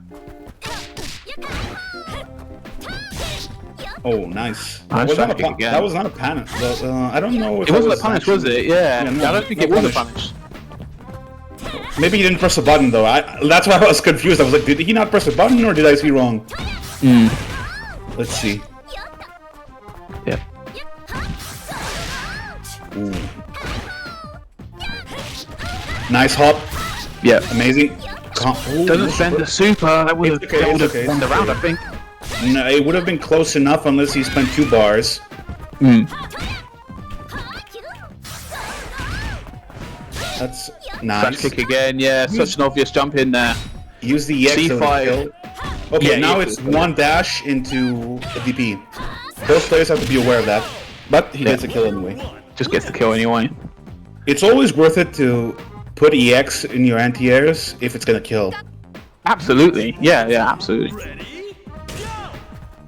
Oh, nice. Nice Was back kick again. that was not a panic. I don't know if It that wasn't was a punish, actually... was it? Yeah. Yeah, no, I don't think no it was a punish. punish. Maybe he didn't press a button though. That's why I was confused. I was like, did he not press a button or did I see wrong? Let's see. Yeah. Ooh. Nice hop. Yeah. Amazing. Doesn't spend the super. That would have It's okay, it's okay, won the it's round, okay. I think. No, it would have been close enough unless he spent 2 bars. That's nice. Flash kick again. Yeah, such an obvious jump in there. Use the EX C5. kill. Okay, Yeah, now EX it's is good. 1 dash into a DP. Both players have to be aware of that. But he gets a kill anyway. Just gets the kill anyway. It's always worth it to put EX in your anti-airs if it's gonna kill. Absolutely. Yeah, absolutely.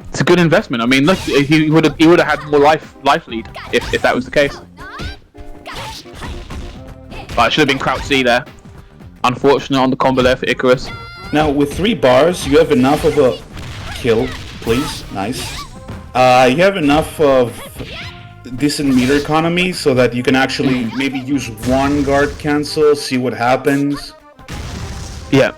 It's a good investment. I mean, look, he would have had more life lead if that was the case. But it should have been Crouch C there. Unfortunate on the combo there for Icarus. Now, with 3 bars, you have enough of a kill, please. Nice. You have enough of decent meter economy so that you can actually maybe use 1 guard cancel, see what happens. Yeah.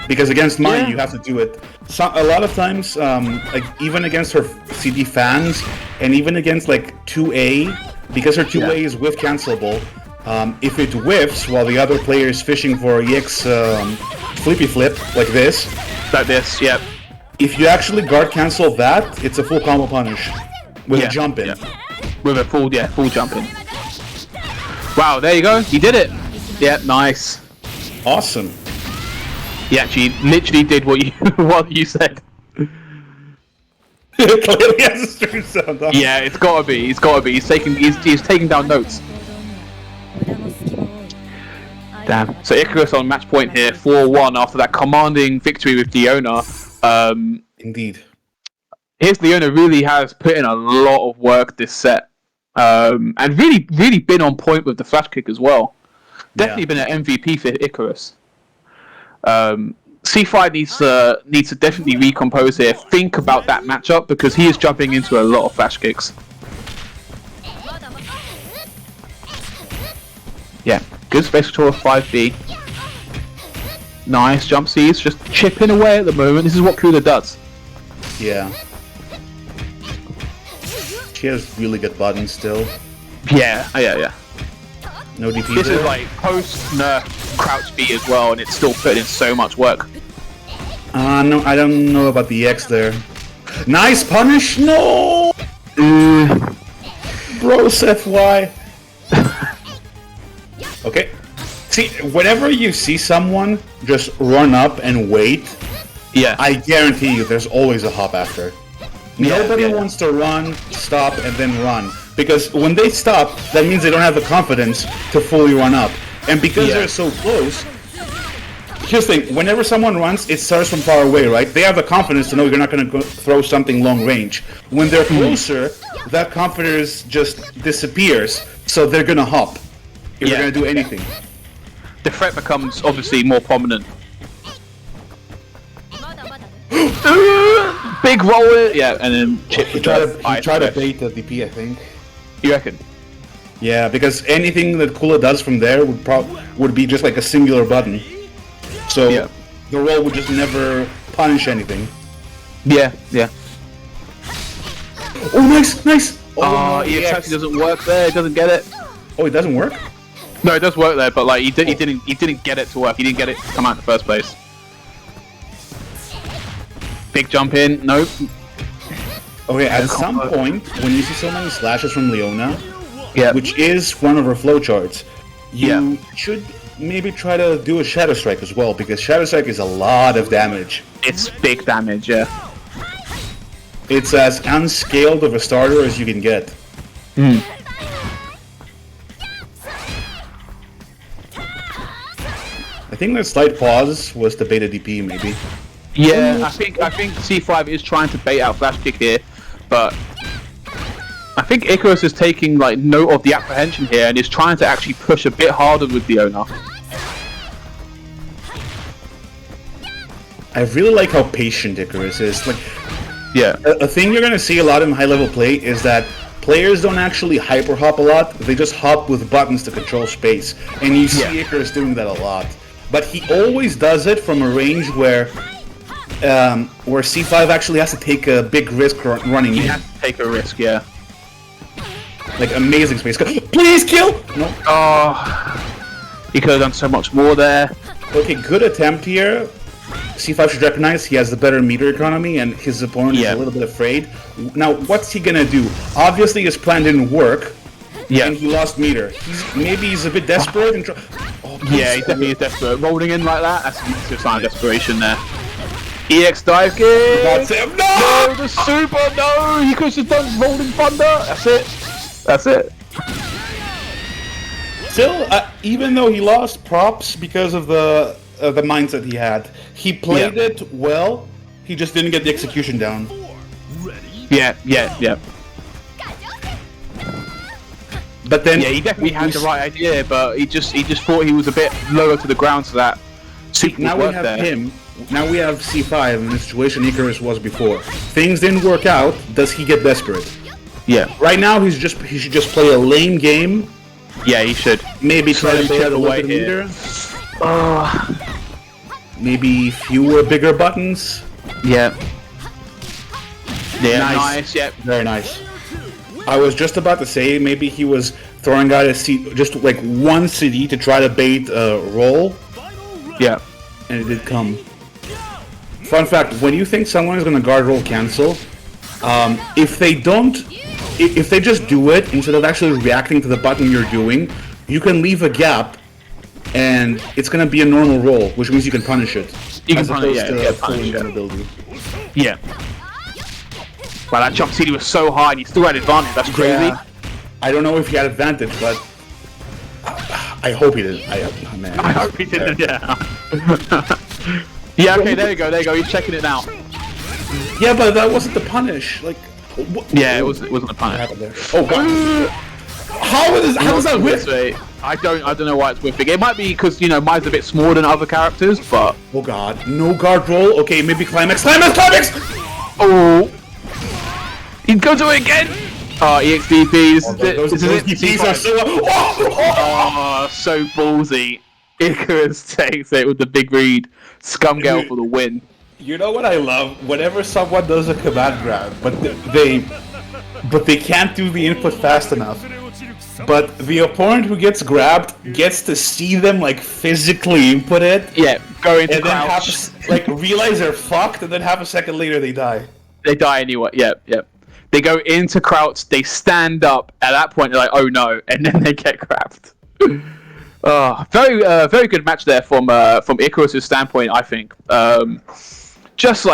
Because against mine, Yeah. you have to do it. a lot of times, like even against her CD fans, and even against like 2A, because her 2A is whiff cancelable. If it whiffs while the other player is fishing for EX flippy flip like this, yep. if you actually guard cancel that, it's a full combo punish with a jump in. Yeah. With a full jump in. Wow, there you go. You did it. Yeah, nice. Awesome. He actually literally did what you said. Clearly has a string sound on. Yeah, it's gotta be. He's taking down notes. Damn. So Icarus on match point here, 4-1 after that commanding victory with Leona. Indeed. Here's Leona really has put in a lot of work this set. And really been on point with the flash kick as well. Definitely been an MVP for Icarus. C5 needs to definitely recompose here. Think about that matchup because he is jumping into a lot of flash kicks. Yeah, good space control of 5B. Nice jump C's, just chipping away at the moment. This is what Kula does. Yeah. She has really good buttons still. Yeah. No DP This there. is like post-nerf crouch B as well, and it's still putting in so much work. No, I don't know about the X there. Nice punish! No! Bro, Seth, why? Okay. See, whenever you see someone just run up and wait, Yeah. I guarantee you there's always a hop after. Nobody wants to run, stop, and then run. Because when they stop, that means they don't have the confidence to fully run up. And because they're so close, here's the thing, whenever someone runs, it starts from far away, right? They have the confidence to know you're not going to throw something long range. When they're closer, that confidence just disappears, so they're going to hop. If they're going to do anything. The threat becomes obviously more prominent. Big roller, and then chip. He tried to bait the DP, I think. You reckon? Yeah, because anything that Kula does from there would be just like a singular button. So the roll would just never punish anything. Yeah. Oh, nice! Oh, EX actually doesn't work there. He doesn't get it. Oh, it doesn't work? No, it does work there, but like he didn't get it to work. He didn't get it to come out in the first place. Big jump in. Nope. Okay, at some point, when you see so many slashes from Leona, Yeah. which is one of her flowcharts, you should maybe try to do a Shadow Strike as well, because Shadow Strike is a lot of damage. It's big damage, yeah. It's as unscaled of a starter as you can get. I think that slight pause was the beta DP, maybe. Yeah, I think C5 is trying to bait out flash kick here, but I think Icarus is taking like note of the apprehension here and is trying to actually push a bit harder with Leona. I really like how patient Icarus is. Like, Yeah. a thing you're gonna see a lot in high-level play is that players don't actually hyper hop a lot. They just hop with buttons to control space, and you see Icarus doing that a lot. But he always does it from a range where C5 actually has to take a big risk running You in. have to take a risk, yeah. Like, amazing space. Please kill! No. Oh, he could have done so much more there. Okay, good attempt here. C5 should recognize he has the better meter economy and his opponent is a little bit afraid. Now, what's he gonna do? Obviously, his plan didn't work. And he lost meter. Maybe he's a bit desperate and Yeah, he definitely is desperate. Rolling in like that, that's a massive sign of desperation there. EX dive kick! That's him. No, the super, no! He could have done rolling thunder! That's it. Still, even though he lost props because of the mindset he had, he played it well. He just didn't get the execution down. Yeah. But then, Yeah, he definitely had the right idea, but he just thought he was a bit lower to the ground, so that super now would we work have there. him. Now we have C5 in the situation Icarus was before. Things didn't work out. Does he get desperate? Yeah. Right now, he should just play a lame game. Yeah, he should. Maybe try to Slowly play chip at a away little bit here. meter. Maybe fewer bigger buttons. Yeah. Yeah, Nice. nice. Yep. Very nice. I was just about to say maybe he was throwing out a seed, just like one CD to try to bait a roll, Yeah. and it did come. Fun fact: when you think someone is going to guard roll cancel, if they don't, if they just do it instead of actually reacting to the button you're doing, you can leave a gap, and it's going to be a normal roll, which means you can punish it. You can as punish- opposed yeah, to yeah, full punish it. invulnerability. Yeah. Wow, that jump CD was so high, and he still had advantage. That's crazy. Yeah. I don't know if he had advantage, but I hope he did. Man. I hope he didn't. Yeah. Yeah. Okay. There you go. There you go. He's checking it now. Yeah, but that wasn't the punish. Like, Yeah, it wasn't a What punish. happened there? Oh god! How is that whiff? I don't know why it's whiffing. It might be because mine's a bit smaller than other characters, but Oh god! No guard roll. Okay, maybe climax. oh, he'd go to it again. Oh, EXDP. This is it. Those This is it. DPs are so. Oh, so ballsy. Icarus takes it with the big read. Scumgale for the win. You know what I love? Whenever someone does a command grab, but they can't do the input fast enough. But the opponent who gets grabbed gets to see them like physically input it, Yeah, go into and then crouch. realize they're fucked, and then half a second later they die. They die anyway. Yep. They go into crouch. They stand up. At that point, they're like, "Oh no!" and then they get grabbed. Very good match there from Icarus' standpoint. I think. Just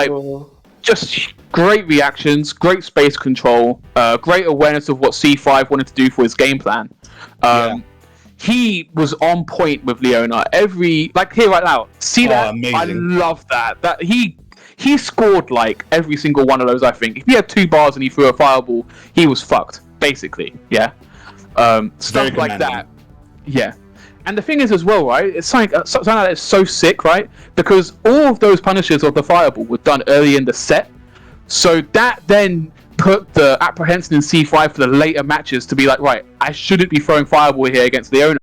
great reactions, great space control, great awareness of what C5 wanted to do for his game plan. He was on point with Leona. Here right now. See that? Amazing. I love that. That he scored like every single one of those. I think if he had 2 bars and he threw a fireball, he was fucked. Basically, yeah. Stuff like commanding. that. Yeah. And the thing is as well, right? It's something that is so sick, right? Because all of those punishes of the fireball were done early in the set. So that then put the apprehension in C5 for the later matches to be like, right, I shouldn't be throwing fireball here against Leona.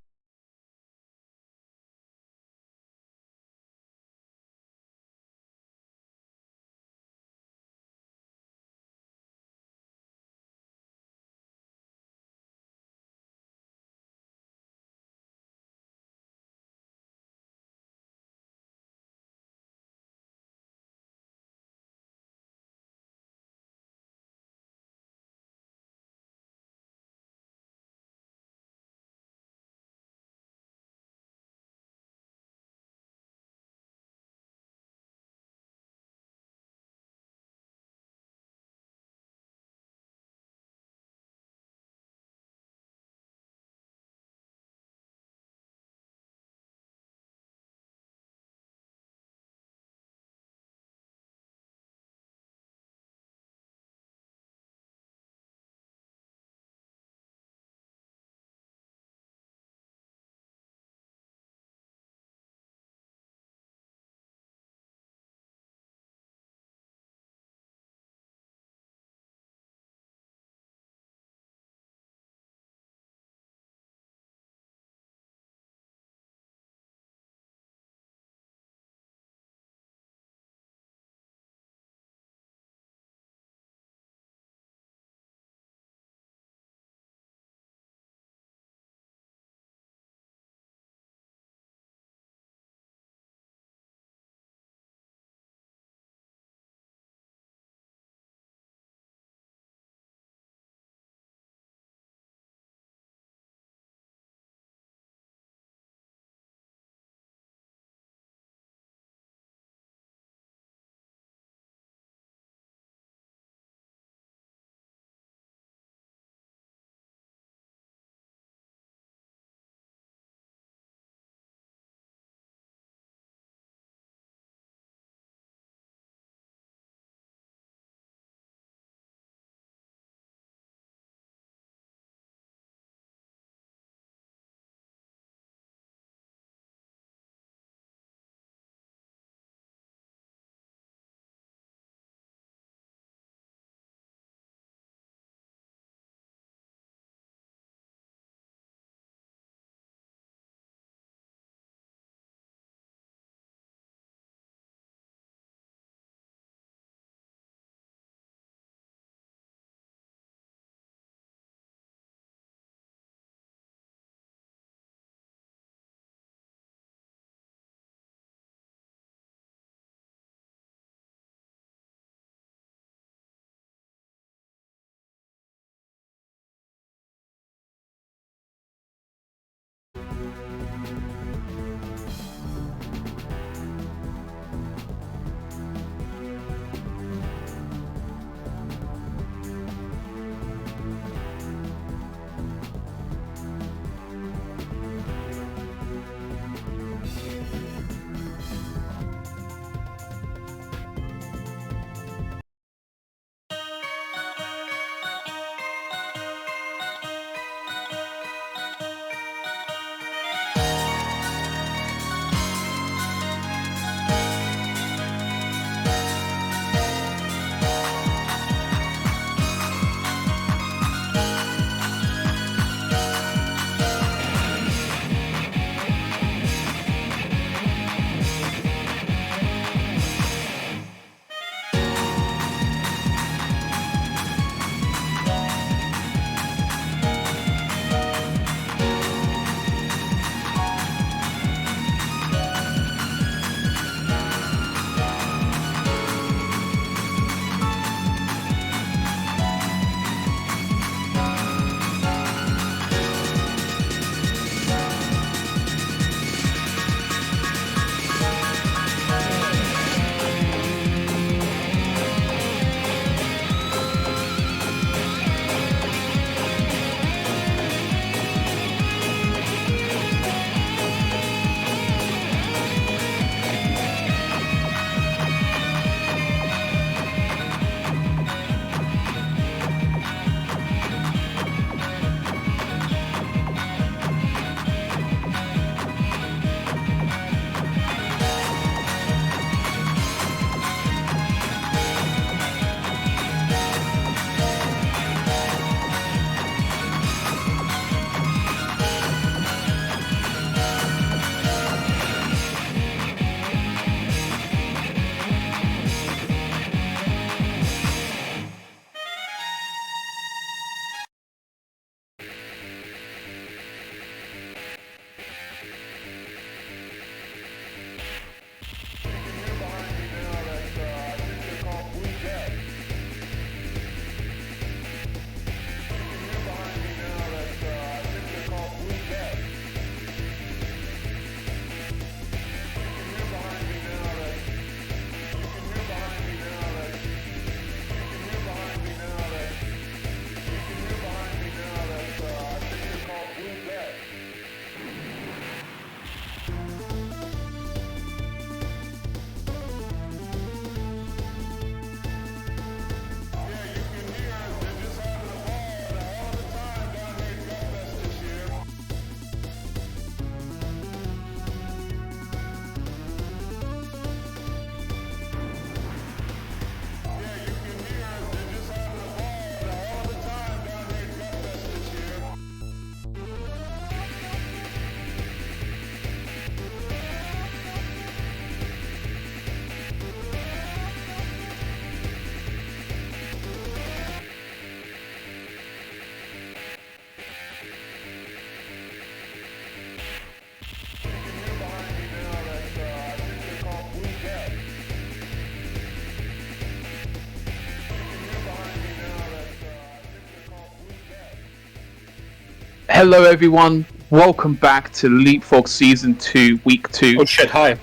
Hello everyone, welcome back to Leapfrog Season 2, Week 2. Oh shit, hi.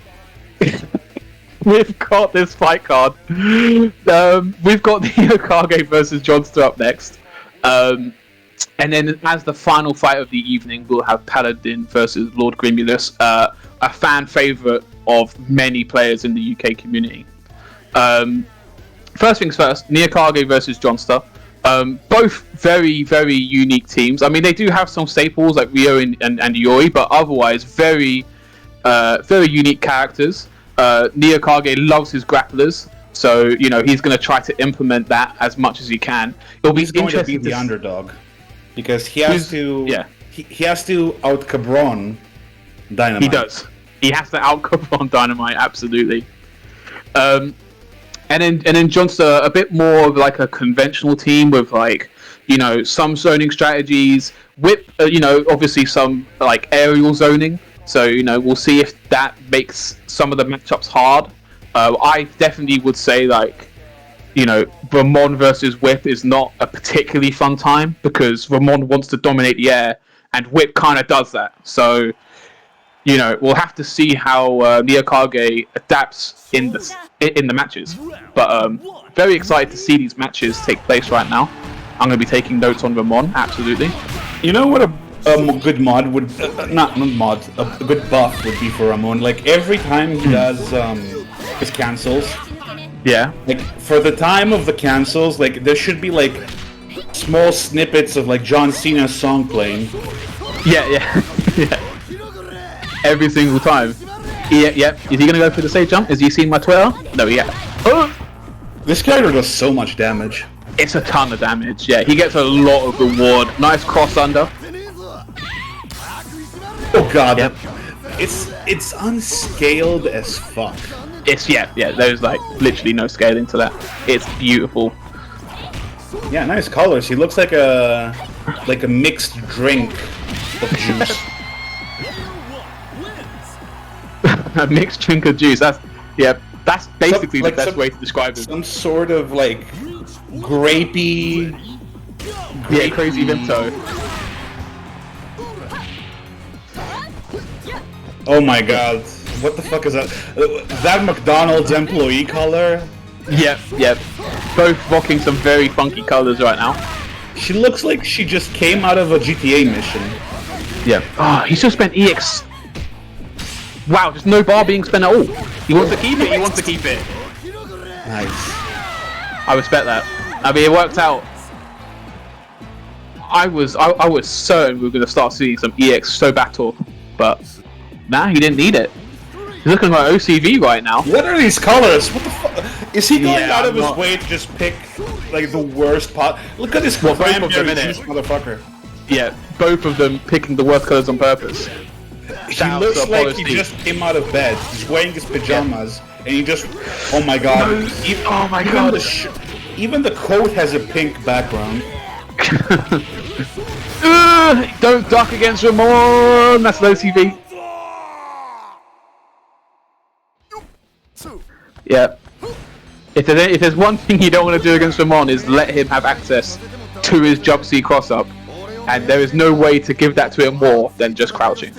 We've got this fight card. We've got the Kage versus Jonster up next. And then as the final fight of the evening, we'll have Paladin versus Lord Grimulus, a fan favourite of many players in the UK community. First things first, Kage versus Jonster. Both very, very unique teams. I mean, they do have some staples like Rio and Yori, but otherwise very unique characters. Kage loves his grapplers, so you know he's going to try to implement that as much as he can. It'll be Going to interesting be the underdog because he has to. Yeah. He has to out Cabron Dynamite. He does. He has to out Cabron Dynamite. Absolutely. And then Jonster, a bit more of like a conventional team with like, you know, some zoning strategies, whip, you know, obviously some like aerial zoning. So, you know, we'll see if that makes some of the matchups hard. I definitely would say like, you know, Ramon versus Whip is not a particularly fun time because Ramon wants to dominate the air and Whip kind of does that. So, you know, we'll have to see how Kage adapts in the matches. But very excited to see these matches take place right now. I'm going to be taking notes on Ramon, absolutely. You know what a good mod would... not mod, a good buff would be for Ramon? Like, every time he does his cancels... Yeah. Like, for the time of the cancels, like, there should be, like, small snippets of, like, John Cena's song playing. Yeah. Yeah. Every single time. Yeah. Is he gonna go for the safe jump? Has he seen my Twitter? No, yeah. Oh! This character does so much damage. It's a ton of damage, yeah. He gets a lot of reward. Nice cross under. Oh god. Yep. It's unscaled as fuck. It's, yeah, there's like literally no scaling to that. It's beautiful. Yeah, nice colors. He looks like a mixed drink of juice. A mixed drink of juice. That's basically the best way to describe it. Some sort of like grapey. Yeah, crazy Vimto. Oh my god. What the fuck is that? That McDonald's employee color? Yep. Both rocking some very funky colors right now. She looks like she just came out of a GTA mission. Yeah. Oh, he's just spent EX. Wow, just no bar being spent at all. He wants to keep it. Nice. I respect that. I mean, it worked out. I was certain we were going to start seeing some EX so battle, but nah, he didn't need it. He's looking like OCV right now. What are these colors? What the fuck? Is he going out of his way to just pick like the worst pot? Look at this cranberry juice motherfucker. Yeah, both of them picking the worst colors on purpose. He looks like he just came out of bed. He's wearing his pajamas, and he just... Oh my god. Even the coat has a pink background. Don't duck against Ramon! That's low CV. Yeah. If there's one thing you don't want to do against Ramon is let him have access to his jump C cross-up. And there is no way to give that to him more than just crouching.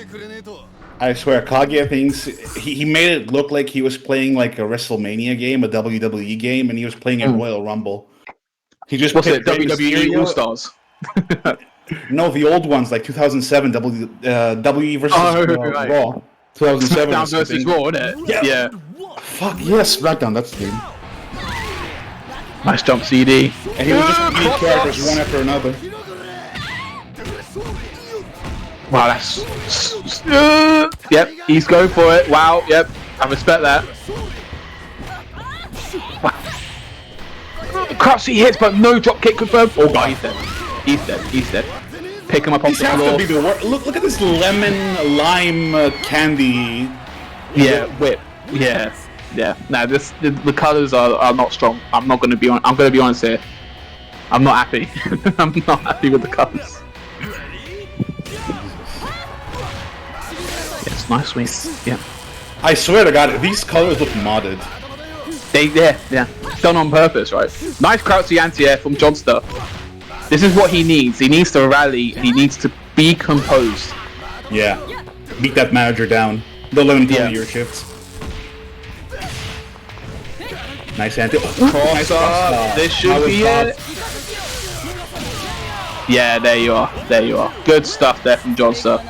I swear, Kage thinks he made it look like he was playing like a WrestleMania game, a WWE game, and he was playing a Royal Rumble. He just What's it? WWE All Stars? No, the old ones like 2007 WWE versus Raw. 2007 SmackDown versus Raw, isn't it? Yeah. Fuck yes, SmackDown. That's the game. Nice jump CD. And he was just beating characters one after another. Wow, that's... Yep, he's going for it. Wow, yep, I respect that. Wow. Crouch he hits, but no drop kick confirmed. Oh god, he's dead. Pick him up off the floor. To be the look at this lemon lime candy. Yeah, whip. Yeah. Nah, the colors are not strong. I'm gonna be honest here. I'm not happy. I'm not happy with the colors. Yes, nice sweet. Yeah. I swear to God, these colors look modded. Yeah. Done on purpose, right? Nice crouchy anti-air from Jonster. This is what he needs. He needs to rally, and he needs to Be composed. Yeah. Beat that manager down. Don't let him tell Yeah. you your shifts. Nice anti. Cross up. This should be it. Yeah, there you are. There you are. Good stuff there from Jonster.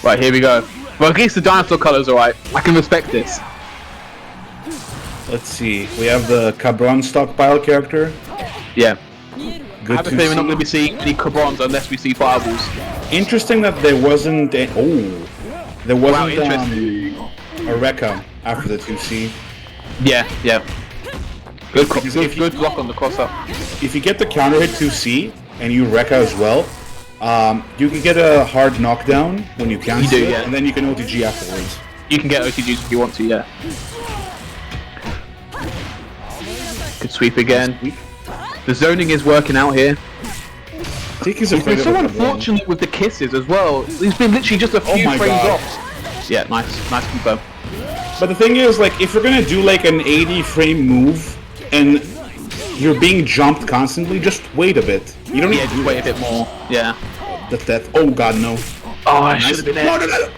Right, here we go. Well, at least the dinosaur color's alright. I can respect this. Let's see. We have the Cabron stockpile character. Yeah. I Good have a to feeling we're not see. going to be seeing any Cabrons unless we see fireballs. Interesting that there wasn't a... Oh. There Wow, wasn't interesting. a Rekka after the 2C. Yeah, yeah. Good, Because if you- good block on the cross up. If you get the counter hit 2C and you Rekka as well, you can get a hard knockdown when you cancel You do, it, yeah. and then you can OTG afterwards. You can get OTGs if you want to, yeah. Good sweep again. The zoning is working out here. I think he's He's afraid been of so a Cabron. unfortunate with the kisses as well. He's been literally just a few my frames God. off. Yeah, nice confirm. But the thing is, like, if you're gonna do like an 80 frame move and you're being jumped constantly, just wait a bit. You don't need Yeah, to just do wait a bit more. Yeah. that. Oh god, no. Oh, I Nice. should have been No, there. no, no.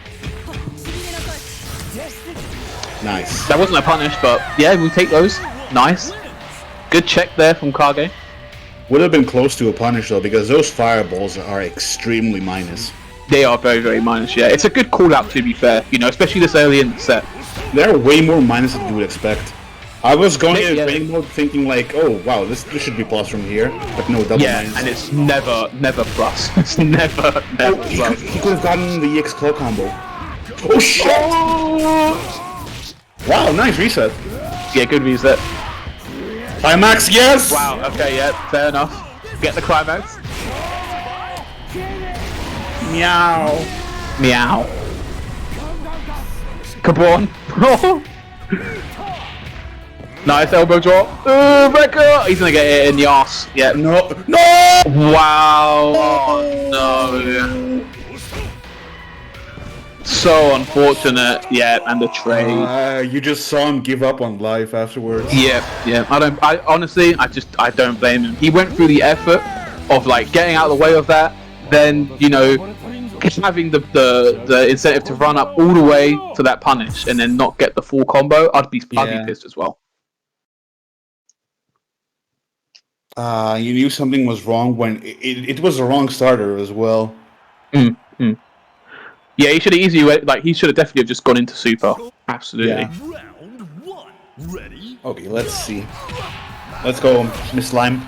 Nice. That wasn't a punish, but yeah, we take those. Nice. Good check there from Kage. Would have been close to a punish though, because those fireballs are extremely minus. They are very, very minus, yeah. It's a good call out, to be fair, you know, especially this early in the set. They're way more minus than you would expect. I was going in Yeah. rain mode thinking like, oh wow, this should be plus from here, but no, double Yeah, minus. and it's never plus. It's never Oh, plus. he could have gotten the EX claw combo. Oh shit! Wow, nice reset. Yeah, good reset. Climax, yes! Wow, okay, yeah, fair enough. Get the climax. Meow. Meow. Cabron. Nice elbow drop. Wrecker! He's gonna get it in the arse. Yeah. No. No! Wow. Oh, no. So unfortunate. Yeah, and the trade. You just saw him give up on life afterwards. Yeah. I honestly, I don't blame him. He went through the effort of like getting out of the way of that, then you know, having the incentive to run up all the way to that punish and then not get the full combo. I'd be pissed as well. You knew something was wrong when it was the wrong starter as well. Yeah, he should have easily he should have definitely have just gone into super. Absolutely. Yeah. Round one. Ready? Okay, let's see. Let's go, Miss Lime.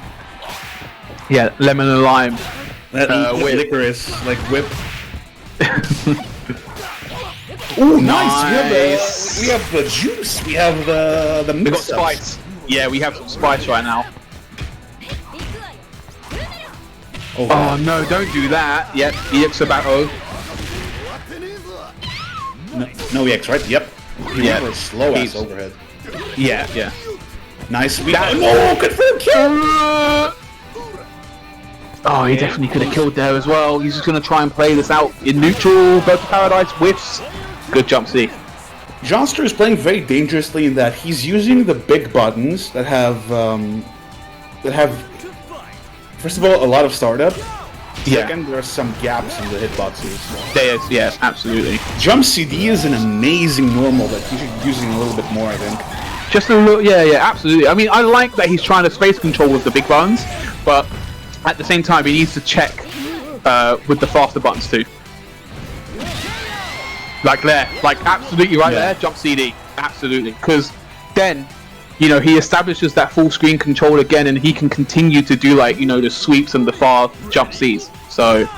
Yeah, lemon and lime. With licorice, like whip. Ooh, nice! We have the juice. We have the We got mix-ups. spice. Yeah, we have some spice right now. Oh, Oh no, don't do that. Yep, EX about no EX, right? Yep. Yeah. Yeah. Slow ass He's- overhead. Yeah. Nice. That- No, confirm kill. Oh, he definitely could have killed there as well. He's just gonna try and play this out in neutral. Go to paradise, whiffs. Good jump C. Jonster is playing very dangerously in that he's using the big buttons that have first of all a lot of startup. Yeah. Second, there are some gaps in the hitboxes. There is, yeah, absolutely. Jump CD is an amazing normal that he should be using a little bit more, I think. Just a little, yeah, absolutely. I mean, I like that he's trying to space control with the big buttons, but at the same time, he needs to check with the faster buttons too. Like there, like absolutely right Yeah. there, jump CD, absolutely. Because then, you know, he establishes that full screen control again, and he can continue to do like, you know, the sweeps and the far jump Cs. So,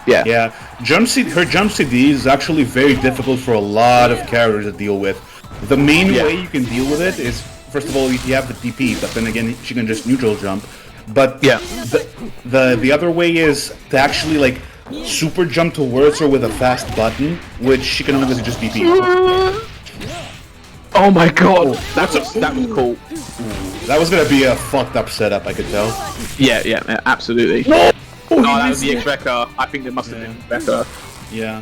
yeah. Yeah, her jump CD is actually very difficult for a lot of characters to deal with. The main Yeah. way you can deal with it is, first of all, you have the DP, but then again, she can just neutral jump. But Yeah. the other way is to actually like super jump towards her with a fast button, which she can only just DP. Oh my god, that was cool. That was gonna be a fucked up setup, I could tell. Yeah, absolutely. No, No, that was the X-Wrecker. I think there must have been Wrecker. Yeah.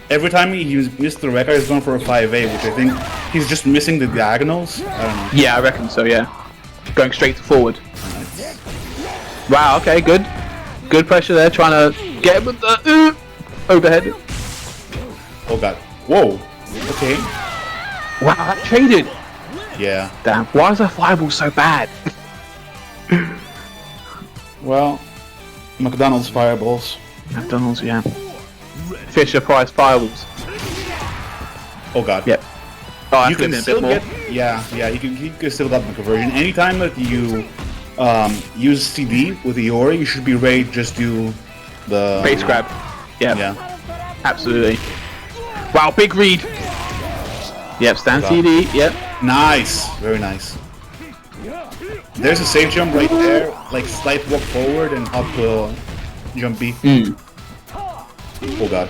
Every time he missed the Wrecker, he's going for a 5A, which I think he's just missing the diagonals. I don't know. Yeah, I reckon so, yeah. going straight to forward. Wow, okay, good. Good pressure there, trying to get him with the overhead. Oh god. Whoa. Okay. Wow, that traded. Yeah. Damn, why is the fireball so bad? Well, McDonald's fireballs. McDonald's, yeah. Fisher Price fireballs. Oh god. Yep. Oh, I You can a still bit more. get, yeah, you can still get the conversion. Anytime that you use CD with the Ori, you should be ready to just do the Base grab. Yeah. Yeah. Absolutely. Wow, big read. Yep, stand CD. Yep. Nice. Very nice. There's a safe jump right there, like slight walk forward and up jump B. Oh god.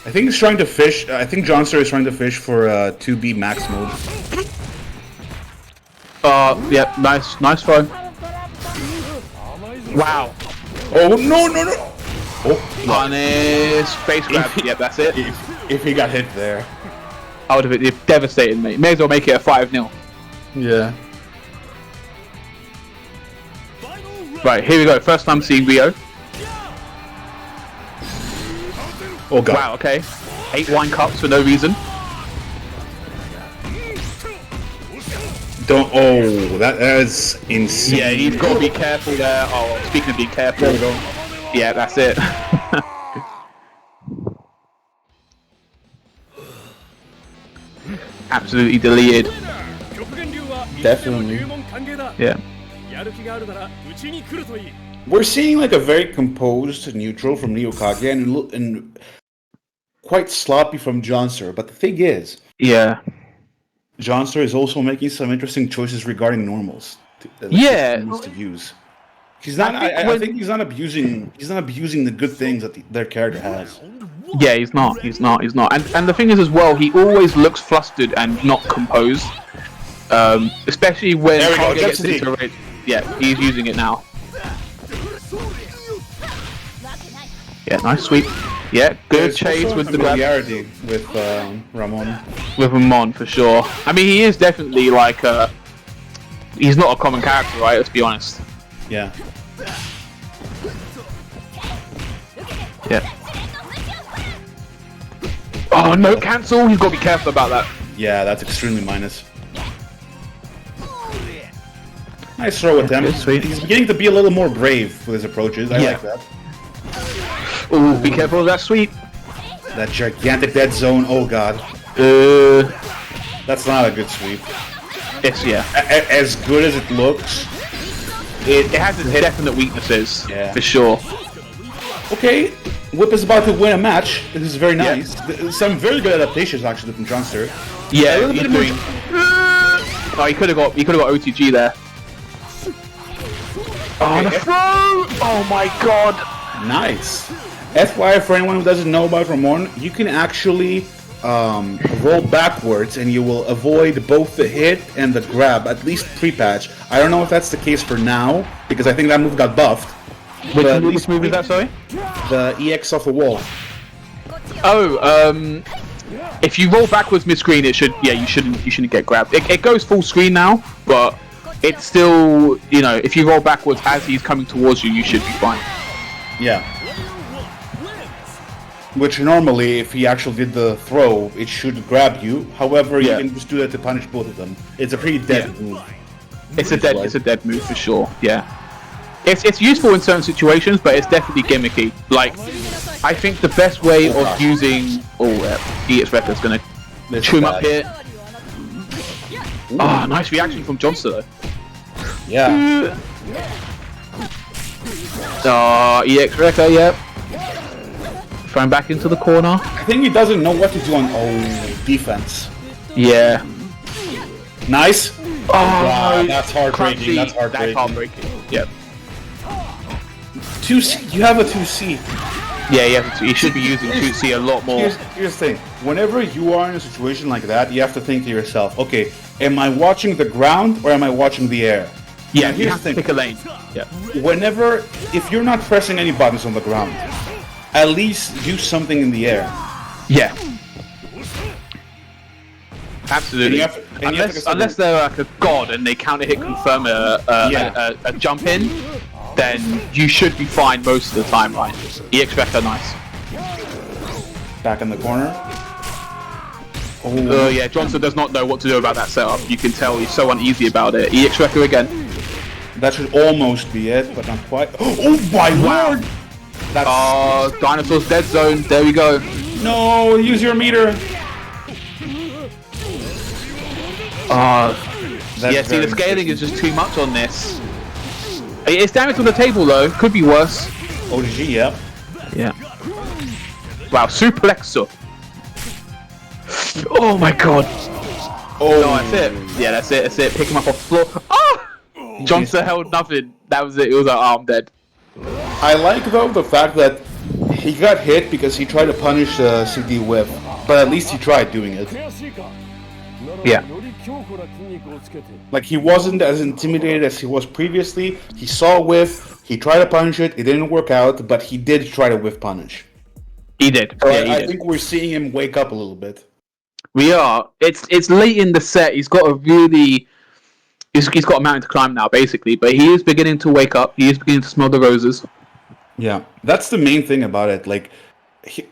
I think he's trying to fish. I think Jonster is trying to fish for 2B max mode. Yep, nice throw. Wow. Oh no! Oh, Punish. Face grab. Yep, that's it. if he got hit there. I would have been devastated, mate. May as well make it a 5-0. Yeah. Right, here we go. First time seeing Rio. Oh god. Wow, okay. 8 wine cups for no reason. Don't. Oh, that is insane. Yeah, he's got to be careful there. Oh, speaking of being careful. There we go. Yeah, that's it. Absolutely deleted. Definitely. Yeah. We're seeing like a very composed neutral from Neo Kage and quite sloppy from Jonster. But the thing is, Yeah. Jonster is also making some interesting choices regarding normals. Yeah. He needs to use. He's not. I think he's not abusing. He's not abusing the good things that their character has. Yeah, he's not. And the thing is as well, he always looks flustered and not composed. Especially when There we go, Kage gets Justin. into a raid. Yeah, he's using it now. Yeah, nice sweep. Yeah, good There's chase also with the grab. familiarity with Ramon. With Ramon for sure. I mean, he is definitely like he's not a common character, right? Let's be honest. Yeah. Yeah. Oh no, cancel! You've got to be careful about that. Yeah, that's extremely minus. Nice throw with him. Good, sweet. He's beginning to be a little more brave with his approaches. I Yeah. like that. Ooh, be careful of that sweep. That gigantic dead zone. Oh god, Uh, that's not a good sweep. it's yeah. As good as it looks, It has its definite weaknesses, Yeah. for sure. okay. Whip is about to win a match. This is very Yeah. nice. Some very good adaptations actually from Jonster. Yeah, A little he's bit more- doing. Oh, he could have got OTG there. Oh, the throw! Oh my god! Nice. FYI, for anyone who doesn't know about Ramon, you can actually roll backwards and you will avoid both the hit and the grab, at least pre-patch. I don't know if that's the case for now, because I think that move got buffed. Which But at move least is that, sorry? the EX off the wall. Oh, if you roll backwards mid-screen, it should, yeah, you shouldn't get grabbed. It goes full screen now, but it's still, you know, if you roll backwards as he's coming towards you, you should be fine. Yeah. Which normally, if he actually did the throw, it should grab you. However, Yeah. you can just do that to punish both of them. It's a pretty dead move. It's a dead move for sure. Yeah, it's useful in certain situations, but it's definitely gimmicky. Like, I think the best way of using EX Record's gonna This chew him is up bad. here. Ah, nice reaction from Jonster though. Yeah. EX Wrecker, yep. Thrown back into the corner. I think he doesn't know what to do on defense. Yeah. Nice. Oh, Wow, that's heartbreaking. crunchy. That's heartbreaking. That's heartbreaking. Yep. 2C. You have a 2C. Yeah, he should be using 2C a lot more. Here's the thing. Whenever you are in a situation like that, you have to think to yourself, okay, am I watching the ground or am I watching the air? Yeah, Now, you have to pick a lane. Yeah. Whenever, if you're not pressing any buttons on the ground, at least do something in the air. Yeah. And Absolutely. And unless they're like a god and they counter hit confirm a jump in, then you should be fine most of the time, right? EX Wrecker, nice. Back in the corner. Oh yeah, Jonster does not know what to do about that setup. You can tell he's so uneasy about it. EX Wrecker again. That should almost be it, but not quite. Oh my lord! That's... Dinosaur's dead zone. There we go. No, use your meter. Yeah, see, the scaling is just too much on this. It's damage on the table though. Could be worse. OG, yep. Yeah. Wow, suplexor. Oh my god. Oh, no, that's it. Yeah, that's it. That's it. Pick him up off the floor. Ah! Jonster held nothing. That was it. It was like, oh, I'm dead. I like though the fact that he got hit because he tried to punish CD whip, but at least he tried doing it. Yeah. Like he wasn't as intimidated as he was previously. He saw whiff, he tried to punish it, it didn't work out, but he did try to whiff punish. He did. So Yeah, I think we're seeing him wake up a little bit. We are. It's late in the set. He's got a really... He's got a mountain to climb now, basically. But he is beginning to wake up. He is beginning to smell the roses. Yeah, that's the main thing about it. Like,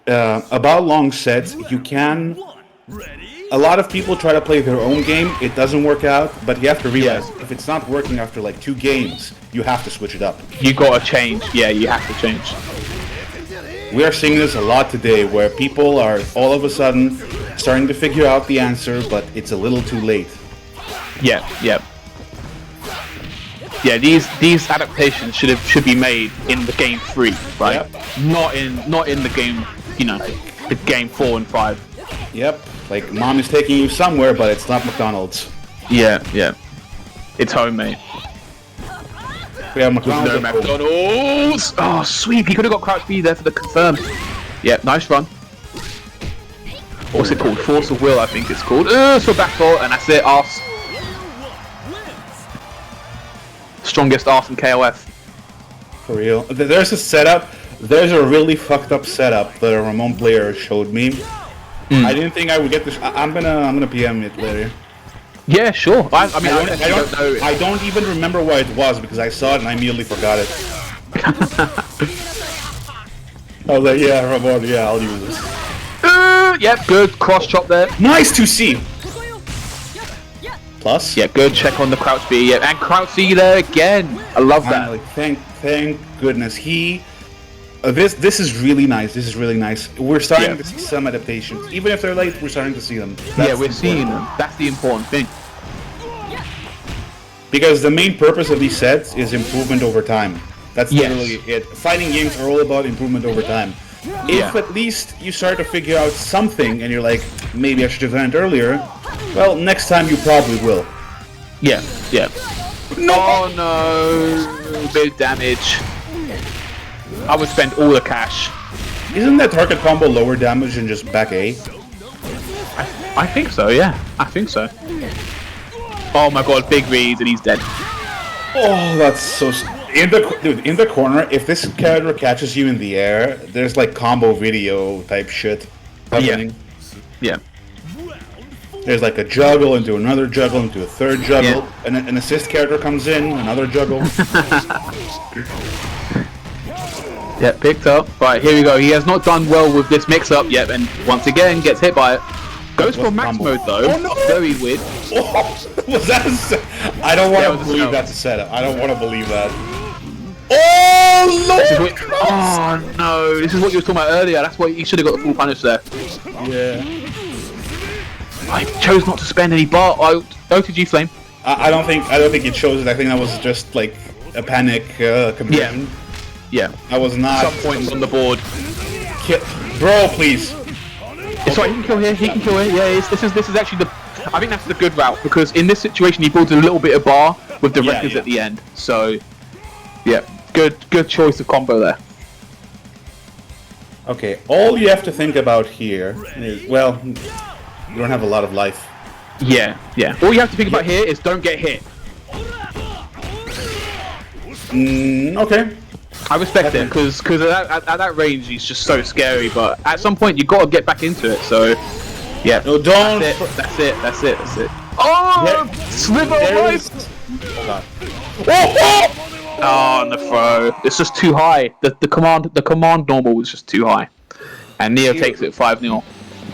about long sets, you can... A lot of people try to play their own game. It doesn't work out. But you have to realize, if it's not working after like 2 games, you have to switch it up. You got to change. Yeah, you have to change. We are seeing this a lot today, where people are all of a sudden starting to figure out the answer, but it's a little too late. Yeah, yeah. Yeah, these adaptations should be made in the game 3, right? Yep. Not in the game, the game 4 and 5. Yep, like mom is taking you somewhere, but it's not McDonald's. Yeah, yeah. It's home, mate. We have McDonald's. No McDonald's. Oh, sweet. He could have got crouch B there for the confirm. Yeah, nice run. What's it called? Force of Will, I think it's called. So back four, and that's it. Arse. Strongest arse in KOF. For real. There's a setup. There's a really fucked up setup that a Ramon player showed me. I didn't think I would get this. I'm gonna PM it later. Yeah, sure. I don't even remember what it was because I saw it and I immediately forgot it. I was like, yeah, Ramon, yeah, I'll use this. Yep, good. Cross chop there. Nice to see. Plus? Yeah, good check on the crouch B. Yeah, and crouch C there again. I love that. Thank goodness. This is really nice. This is really nice. We're starting to see some adaptations. Even if they're late, we're starting to see them. We're seeing them. That's the important thing. Because the main purpose of these sets is improvement over time. That's literally it. Fighting games are all about improvement over time. If at least you start to figure out something and you're like, maybe I should have done it earlier, well, next time you probably will. Yeah, yeah. No! Oh no! Big damage. I would spend all the cash. Isn't that target combo lower damage than just back A? I think so, yeah. I think so. Oh my god, big reads and he's dead. Oh, that's so... In the corner, if this character catches you in the air, there's like combo video type shit happening. Yeah. There's like a juggle into another juggle into a third juggle, and an assist character comes in, another juggle. Yeah, picked up. Right, here we go. He has not done well with this mix-up yet, and once again gets hit by it. Goes for max mode though. Oh, no. Very weird. Oh, was that I don't want to believe that's a setup. I don't want to believe that. Oh, Lord! Oh no! This is what you were talking about earlier. That's why you should have got the full punish there. Yeah. I chose not to spend any bar. OTG flame. I don't think it shows it. I think that was just like a panic conversion. Yeah. I was not. Some points on the board. Bro, please. It's right. He can kill here. He can kill here. Yeah. This is actually the. I think that's the good route because in this situation he builds a little bit of bar with the records at the end. So, yeah. Good choice of combo there. Okay, all you have to think about here is, well, you don't have a lot of life. Yeah. All you have to think about here is don't get hit. Okay. I respect it because at that range he's just so scary. But at some point you got to get back into it. So, yeah. No, don't. That's it. Oh, sliver of life! Oh, and the throw. It's just too high. The command normal was just too high, and Neo takes it 5-0.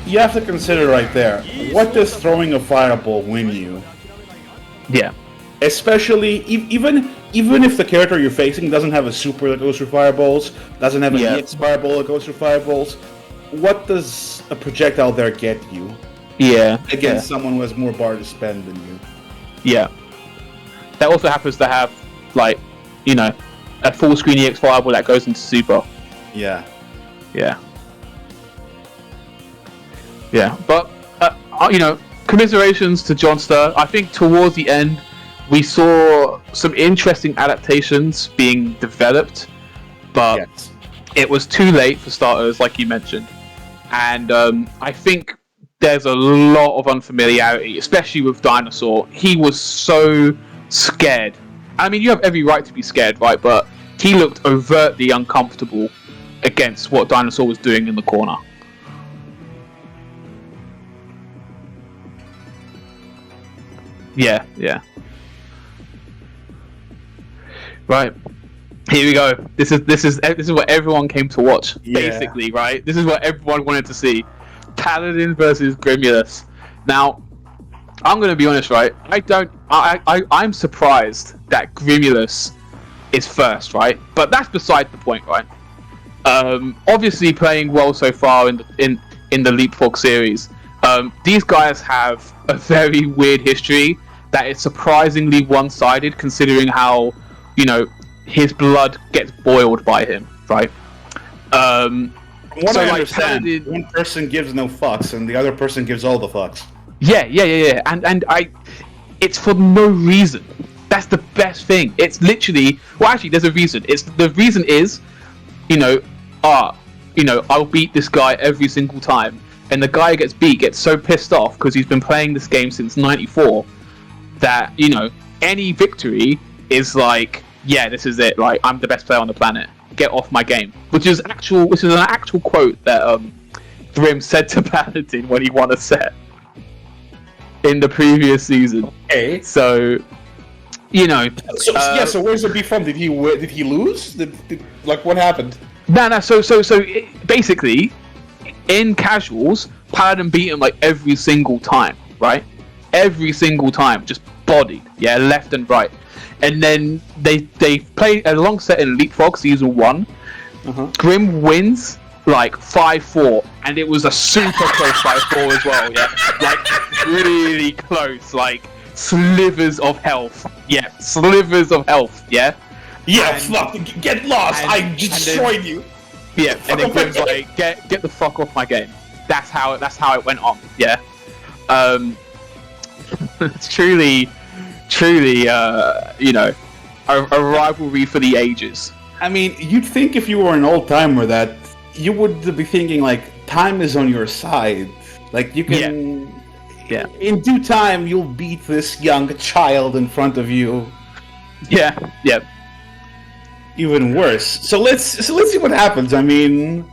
You have to consider right there. What does throwing a fireball win you? Yeah. Especially even if the character you're facing doesn't have a super that goes through fireballs, doesn't have an EX fireball that goes through fireballs, what does a projectile there get you? Yeah. Against someone who has more bar to spend than you. Yeah. That also happens to have, like, you know, a full screen EX fireball that goes into super. Yeah. Yeah. Yeah. But, you know, commiserations to Jonster. I think towards the end, we saw some interesting adaptations being developed, but it was too late for starters, like you mentioned. And I think there's a lot of unfamiliarity, especially with Dinosaur. He was so scared. I mean, you have every right to be scared, right? But he looked overtly uncomfortable against what Dinosaur was doing in the corner. Yeah. Right. Here we go. This is what everyone came to watch, basically, right? This is what everyone wanted to see. Paladin versus Grimulus. Now, I'm gonna be honest, right? I'm surprised that Grimulus is first, right? But that's beside the point, right? Obviously playing well so far in the Leapfrog series. These guys have a very weird history that is surprisingly one-sided, considering how, you know, his blood gets boiled by him, right? From what I understand, Paladin, one person gives no fucks and the other person gives all the fucks. Yeah. And it's for no reason. That's the best thing. It's literally, well, actually, there's a reason. The reason is, I'll beat this guy every single time, and the guy who gets beat gets so pissed off because he's been playing this game since '94 that, you know, any victory is like, yeah, this is it. Like, I'm the best player on the planet. Get off my game. Which is an actual quote that Grim said to Paladin when he won a set in the previous season. Okay. So, you know. So where's the beef from? Did he lose? Like, what happened? No. So basically, in casuals, Paladin beat him like every single time, right? Every single time, just bodied, left and right. And then they play a long set in Leapfrog Season 1. Grim wins like 5-4, and it was a super close 5-4 as well, like really close, like slivers of health, slivers of health, fuck, get lost, I destroyed you. Yeah, and then Grim's like, get the fuck off my game. That's how it went on, It's truly, you know, a rivalry for the ages. I mean, you'd think if you were an old-timer that you would be thinking, like, time is on your side. Like, you can... Yeah. In due time, you'll beat this young child in front of you. Yeah. Even worse. So let's see what happens. I mean,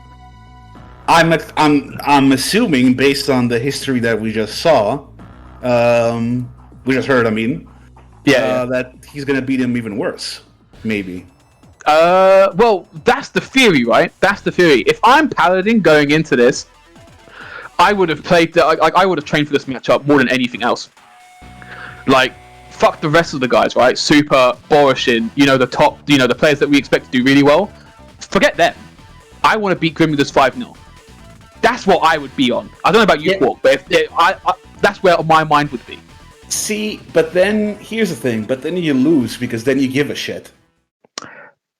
I'm assuming, based on the history that we just saw, we just heard, I mean... that he's gonna beat him even worse, maybe. Well, that's the theory, right? That's the theory. If I'm Paladin going into this, I would have played. I would have trained for this matchup more than anything else. Like, fuck the rest of the guys, right? Super, Borishin, you know, the top, you know, the players that we expect to do really well. Forget them. I want to beat Grimulus 5-0. That's what I would be on. I don't know about you, Qwark, but that's where my mind would be. See, but then here's the thing. But then you lose because then you give a shit.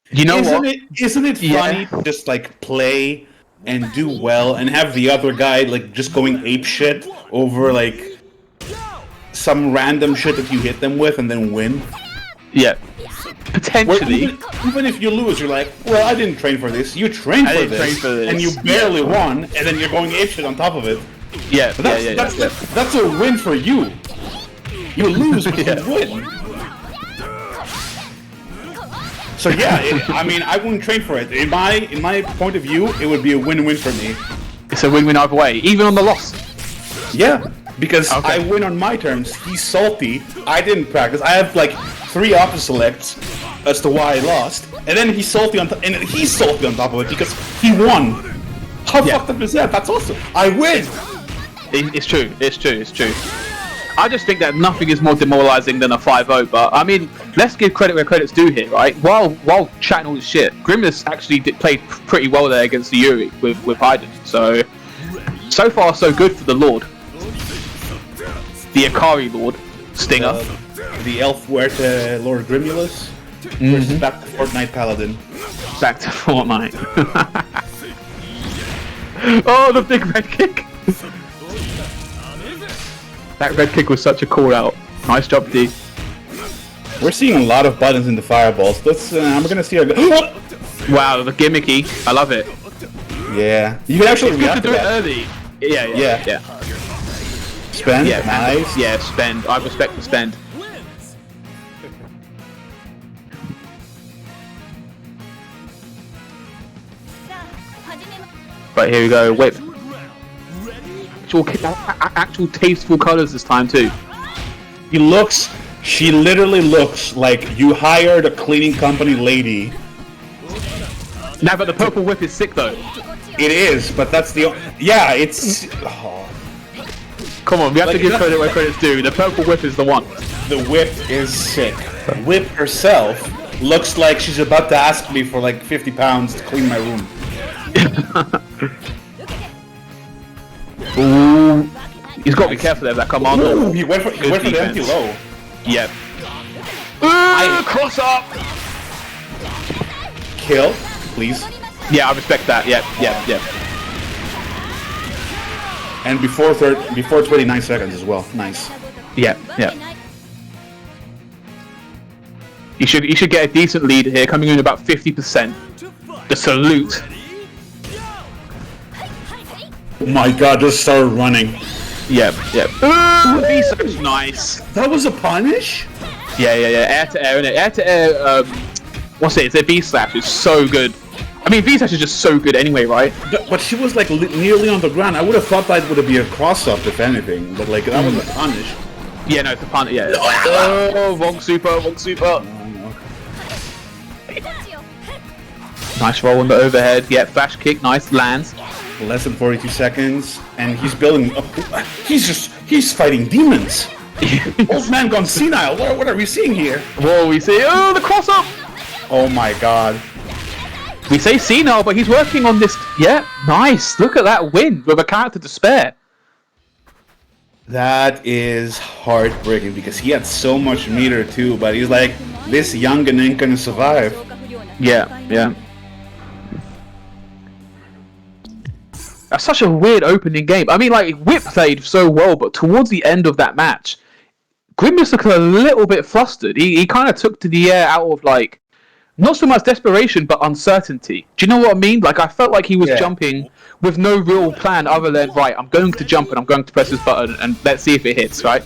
You know what? Isn't it funny to just like play and do well and have the other guy like just going ape shit over like some random shit that you hit them with and then win? Yeah, potentially. Even if you lose, you're like, well, I didn't train for this. You trained for this, and you barely won, and then you're going ape shit on top of it. That's a win for you. You lose, but you win. So I mean, I wouldn't train for it. In my point of view, it would be a win-win for me. It's a win-win either way, even on the loss. Yeah. Because Okay. I win on my terms. He's salty. I didn't practice. I have like 3 auto selects as to why I lost, and then he's salty on and he's salty on top of it because he won. How Yeah. fucked up is that? That's awesome. I win. It's true. It's true. It's true. I just think that nothing is more demoralizing than a 5-0. But I mean, let's give credit where credit's due here, right? While chatting all this shit, Grimulus actually played pretty well there against the Yuri with Paladin. So far so good for the Lord, the Akari Lord, Stinger. The elf Huerta Lord Grimulus versus back to Fortnite Paladin. Back to Fortnite. Oh, the big red kick! That red kick was such a call out. Nice job, D. We're seeing a lot of buttons in the fireballs. Let's. I'm gonna see. Wow, the gimmicky. I love it. Yeah, you can actually It's good to react to do it that. early. Yeah. Spend. Yeah, Nice. Yeah, spend. I respect the spend. But here we go. Whip. Actual tasteful colours this time too. She literally looks like you hired a cleaning company lady. Now, but the purple whip is sick though. It is, but that's the. Yeah, it's. Oh, Come on, we have to Like, give that- credit where credit's due. The purple whip is the one. the whip is sick. Whip herself looks like she's about to ask me for like 50 pounds to clean my room. Ooh. He's got to be careful there of that commander. Ooh, he went for the empty defense. low. Yep. Cross up! Kill, please. Yeah, I respect that. Yep. And before 29 seconds as well. Nice. Yeah. You should get a decent lead here, coming in about 50%. The salute. Oh my god, just started running. Yep. Ooh, V-Surge, nice. That was a punish? Yeah. Air to air, innit? Air to air, what's it? It's a V-Slash. It's so good. I mean, V-Slash is just so good anyway, right? But she was like nearly on the ground. I would have thought that would be a cross-up if anything. But like, that was a punish. Yeah, no, it's a pun. Yeah. Oh, wrong super. Nice roll on the overhead. Yeah, flash kick, nice, lands. Less than 42 seconds. And he's building... He's fighting demons. Old man gone senile. What are we seeing here? Whoa, we see. Oh, the cross up! Oh my god. We say senile, but he's working on this. Yeah, nice. Look at that win with a character to spare. That is heartbreaking because he had so much meter too, but he's like, this youngin' ain't gonna survive. Yeah. That's such a weird opening game. I mean, like, Whip played so well, but towards the end of that match, Grimulus looked a little bit flustered. He kind of took to the air out of, like, not so much desperation, but uncertainty. Do you know what I mean? Like, I felt like he was jumping with no real plan other than, right, I'm going to jump and I'm going to press this button and let's see if it hits, right?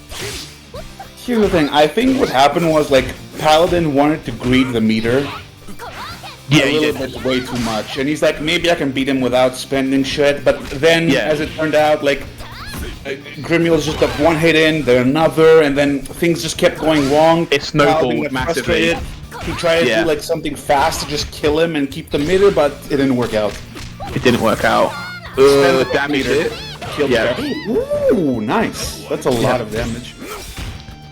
Here's the thing, I think what happened was, like, Paladin wanted to greed the meter Yeah, a he little did. bit way too much, and he's like, maybe I can beat him without spending shit, but then, as it turned out, like, Grimulus just got one hit in, then another, and then things just kept going wrong. It snowballed Paladin got massively. frustrated. He tried to do, like, something fast to just kill him and keep the meter, but it didn't work out. It didn't work out. Spend the Damage meter, it. killed the guy. Ooh, nice. That's a lot of damage.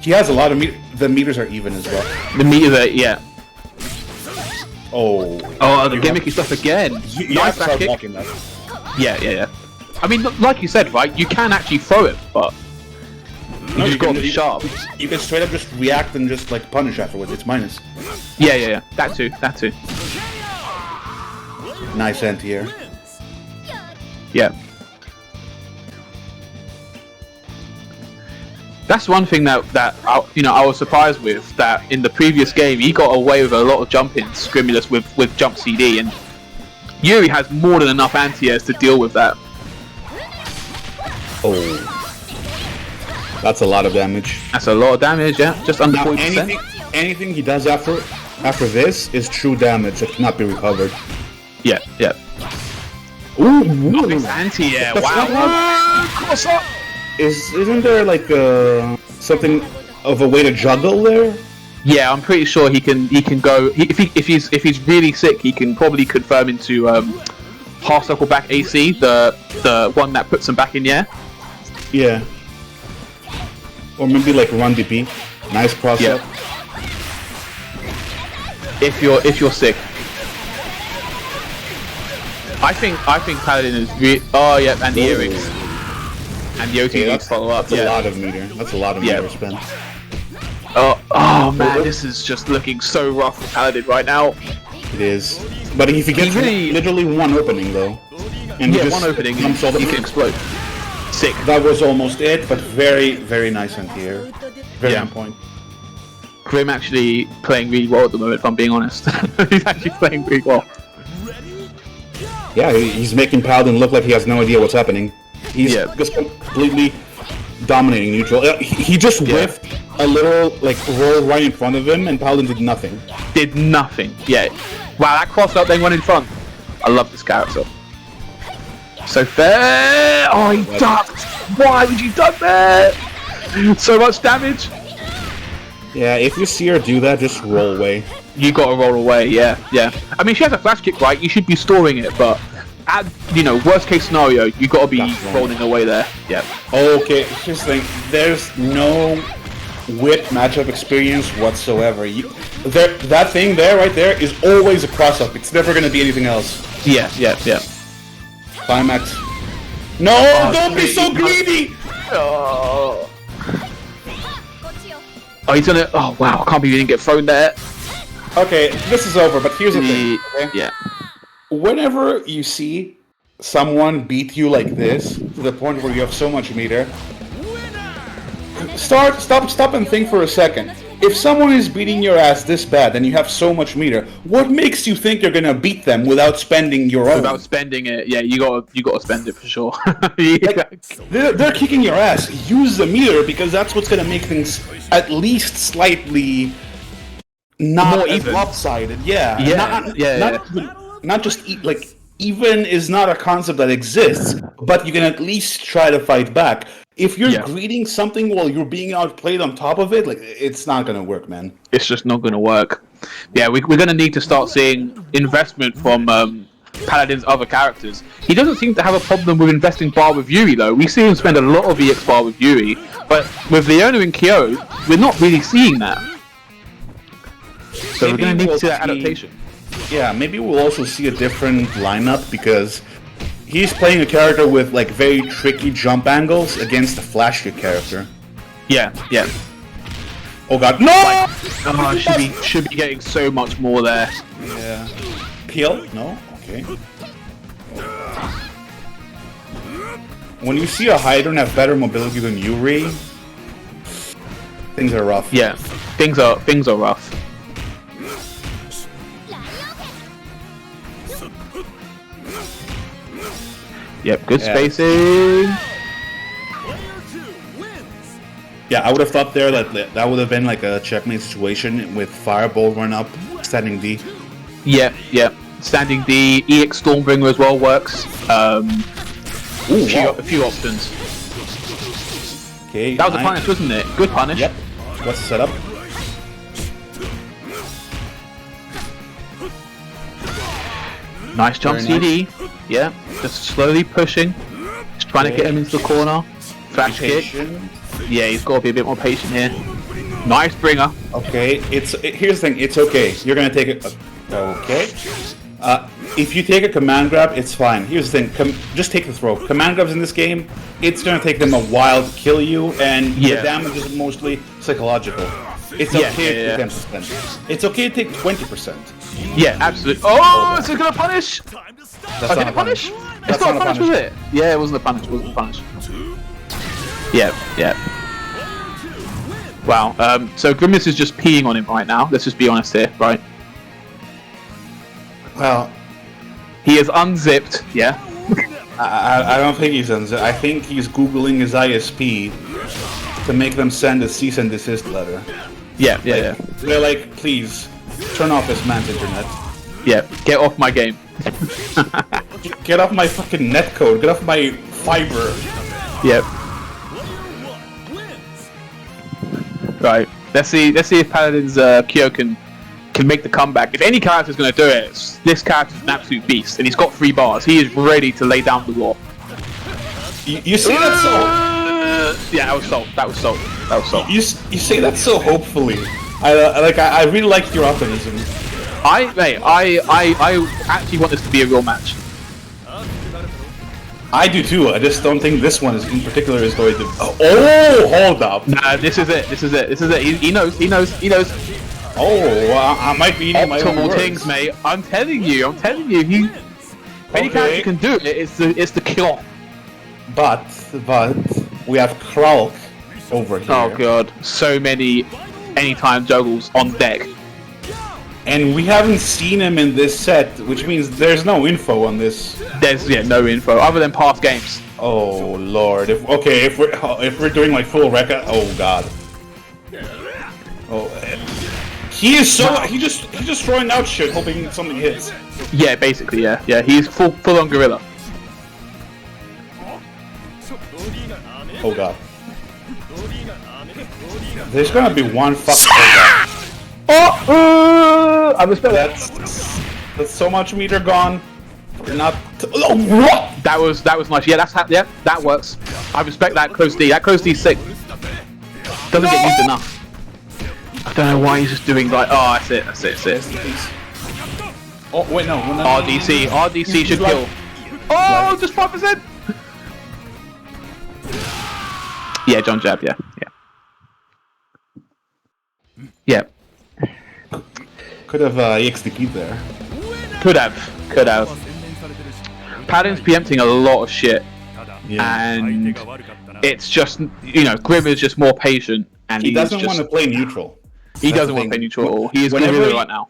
He has a lot of meter. The meters are even as well. The meter there, yeah. Oh, the gimmicky stuff again. you have to start kick. blocking that. Yeah. I mean, like you said, right? You can actually throw it, but you just got to be sharp. You can straight up just react and just like punish afterwards. It's minus. Yeah. That too. Nice anti-air. Yeah. That's one thing that I was surprised with, that in the previous game he got away with a lot of jump-ins, Grimulus with jump CD, and Yuri has more than enough anti-airs to deal with that. Oh, that's a lot of damage. That's a lot of damage, yeah. Just under 40%. Anything he does after this is true damage that cannot be recovered. Yeah. Ooh, Nice anti-air, wow. Cross up! Isn't there like something of a way to juggle there? Yeah, I'm pretty sure he can go. If he's really sick, he can probably confirm into half circle back AC, the one that puts him back in the air. Yeah. Or maybe like run DP. Nice cross up. If you're sick. I think Paladin is really. Oh yeah, and the earrings. And the OT needs to follow up. That's a lot of meter. That's a lot of meter spent. Oh man, this is just looking so rough for Paladin right now. It is. But if he gets literally one opening though. And one opening, he can explode. Sick. That was almost it, but very, very nice anti-air. Very on point. Grim actually playing really well at the moment, if I'm being honest. He's actually playing really well. Yeah, he's making Paladin look like he has no idea what's happening. He's just completely dominating neutral. He just whiffed a little like roll right in front of him, and Paladin did nothing. Did nothing. Yeah. Wow, that cross up then went in front. I love this character. So fair. Oh, he ducked. Why would you duck there? So much damage. Yeah, if you see her do that, just roll away. You gotta roll away. Yeah. I mean, she has a flash kick, right? You should be storing it, but at worst case scenario, you gotta be rolling away there. Yeah. Okay, here's the thing. There's no whip matchup experience whatsoever. That thing there, right there, is always a cross-up. It's never gonna be anything else. Yeah. Climax. No, don't be so greedy! Oh, he's gonna. Oh wow! I can't believe he didn't get thrown there. Okay, this is over. But here's the thing. Okay? Yeah. Whenever you see someone beat you like this to the point where you have so much meter, stop and think for a second. If someone is beating your ass this bad and you have so much meter, what makes you think you're gonna beat them without spending your own? Without spending it, yeah, you gotta spend it for sure. Like, they're kicking your ass. Use the meter because that's what's gonna make things at least slightly not more as even. Lopsided. Not just even is not a concept that exists, but you can at least try to fight back. If you're greeting something while you're being outplayed on top of it, like it's not gonna work, man. It's just not gonna work. Yeah, we're gonna need to start seeing investment from Paladin's other characters. He doesn't seem to have a problem with investing bar with Yuri though. We see him spend a lot of EX bar with Yuri, but with Leona and Kyo, we're not really seeing that. So we're gonna need to see that adaptation. Yeah, maybe we'll also see a different lineup because he's playing a character with like very tricky jump angles against a flash kick character. Yeah. Oh god, no! Should be getting so much more there. Yeah. Peel? No? Okay. When you see a Hydron have better mobility than Yuri, things are rough. Yeah, things are rough. Yep, good spacing. Yeah, I would have thought there that would have been like a checkmate situation with Fireball run up, standing D. Yeah. Standing D, EX Stormbringer as well works. A few options. Okay, that was a punish, wasn't it? Good punish. Yep. What's the setup? Nice jump CD. Yeah, just slowly pushing. Just trying to get him into the corner. Flash kick. Yeah, he's got to be a bit more patient here. Nice bringer. Okay, here's the thing. It's okay. You're gonna take it. Okay. If you take a command grab, it's fine. Here's the thing. Just take the throw. Command grabs in this game, it's gonna take them a while to kill you, and the damage is mostly psychological. It's okay to take 10%. It's okay to take 20%. Yeah, absolutely. Oh, is it gonna punish? That's not a punish. It's not a punish, was it? Yeah, it wasn't a punish. It wasn't a punish. Yeah. Wow. So Grimulus is just peeing on him right now. Let's just be honest here, right? Well, he is unzipped. Yeah. I don't think he's unzipped. I think he's googling his ISP to make them send a cease and desist letter. Yeah. They're like, please turn off this man's internet. Yeah. Get off my game. Get off my fucking netcode. Get off my fiber. Yep. Right. Let's see if Paladin's Kyo can make the comeback. If any character's going to do it, this character's an absolute beast, and he's got 3 bars. He is ready to lay down the law. You say that so. Yeah, that was salt. That was salt. That was salt. You say that so hopefully. I really like your optimism. I actually want this to be a real match. I do too. I just don't think this one in particular is going to. Oh, hold up! Nah, this is it. This is it. This is it. He knows. He knows. He knows. Oh, I might be eating my own Optimal words. things, mate. I'm telling you. I'm telling you. If any character can do it, it's the kill. But we have Qwark over here. Oh god, so many anytime juggles on deck. And we haven't seen him in this set, which means there's no info on this. There's no info other than past games. Oh lord! If we're doing like full record, oh god. Oh, he is so he's just throwing out shit, hoping something hits. Yeah, basically, yeah. He's full on gorilla. Oh god. There's gonna be one fucking. I respect that. That's so much meter gone. Not. Oh, what? That was nice. Yeah, that works. I respect that close D. That close D's sick. Doesn't get used enough. I don't know why he's just doing like. Oh, that's it. Oh wait, no. RDC should kill. Oh, just 5%. Yeah, John Jab. Yeah. Could have EX'd the key there. Could have. Paladin's preempting a lot of shit, and it's just Grim is just more patient, and he doesn't want to play neutral. He doesn't want to play neutral at all. He is gorilla right now.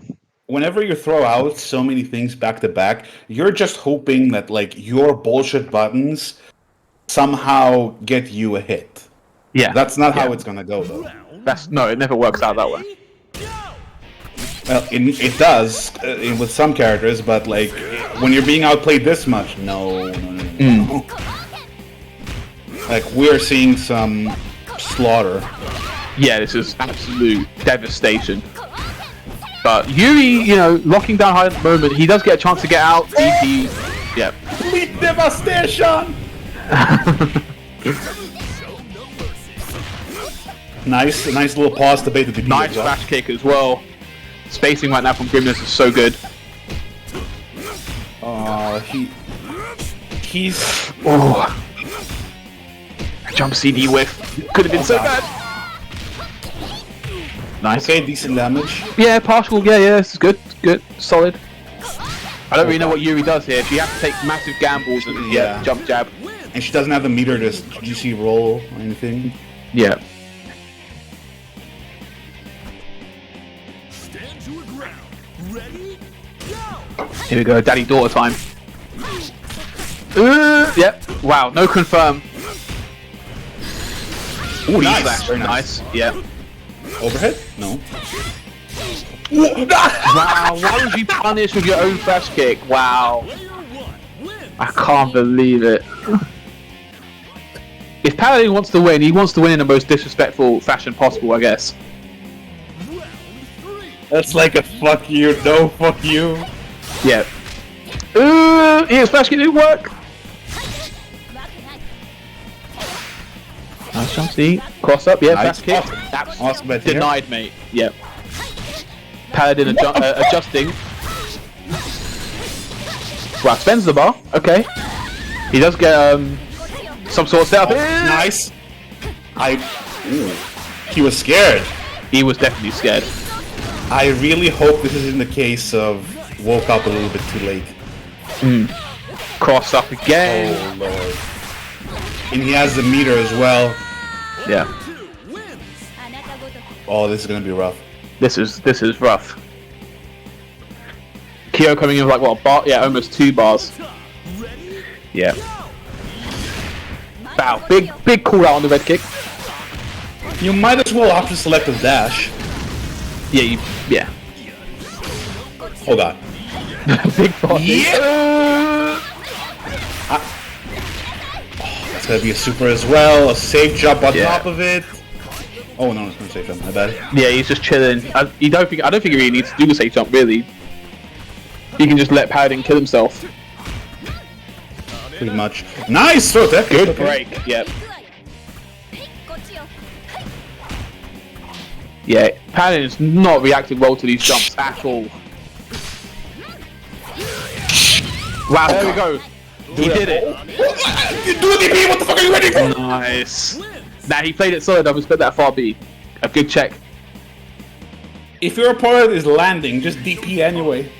Whenever you throw out so many things back to back, you're just hoping that like your bullshit buttons somehow get you a hit. Yeah, that's not how it's gonna go though. It never works out that way. Well, it does with some characters, but like when you're being outplayed this much, no. Like we're seeing some slaughter. Yeah, this is absolute devastation. But Yuri, locking down high at the moment, he does get a chance to get out. Yeah. Complete devastation. Nice little pause to bait the DP. Nice flash kick as well. Spacing right now from Grimulus is so good. He's jump CD whiff. Could have been so bad. Nice. Okay, decent damage. Yeah, partial. Yeah, this is good. Solid. I don't really know what Yuri does here. She has to take massive gambles and jump jab. And she doesn't have the meter to GC roll or anything. Yeah. Here we go, daddy-daughter time. Yep. Wow, no confirm. Ooh, nice. Very nice. Yeah. Overhead? No. Wow, why would you punish with your own flash kick? Wow. I can't believe it. If Paladin wants to win, he wants to win in the most disrespectful fashion possible, I guess. That's like a fuck you, no fuck you. Yeah. Here's flash kick, didn't work. Nice jump, see? Cross up, yeah, nice. flash kick. Awesome. Denied, mate. Yep. Paladin adjusting. Wow, spends the bar. Okay. He does get some sort of setup. Nice. He was scared. He was definitely scared. I really hope this isn't the case of woke up a little bit too late. Cross up again. Oh lord. And he has the meter as well. Yeah. Oh, this is gonna be rough. This is rough. Kyo coming in with like what, a bar? Yeah, almost 2 bars. Yeah. Wow, big call out on the red kick. You might as well opt to selective dash. Yeah. Hold on. Big bar. Yeah. That's gonna be a super as well. A safe jump on top of it. Oh no, it's gonna safe jump. My bad. Yeah, he's just chilling. I don't think he really needs to do the safe jump. Really, he can just let Paladin kill himself. Pretty much. Nice throw tech. Good break. Yep. Yeah, Paladin is not reacting well to these jumps at all. Wow, there we go. He did it. Do the DP. What the fuck are you waiting for? Nice. Nah, he played it solid. I respect that far B. A good check. If your opponent is landing, just DP anyway.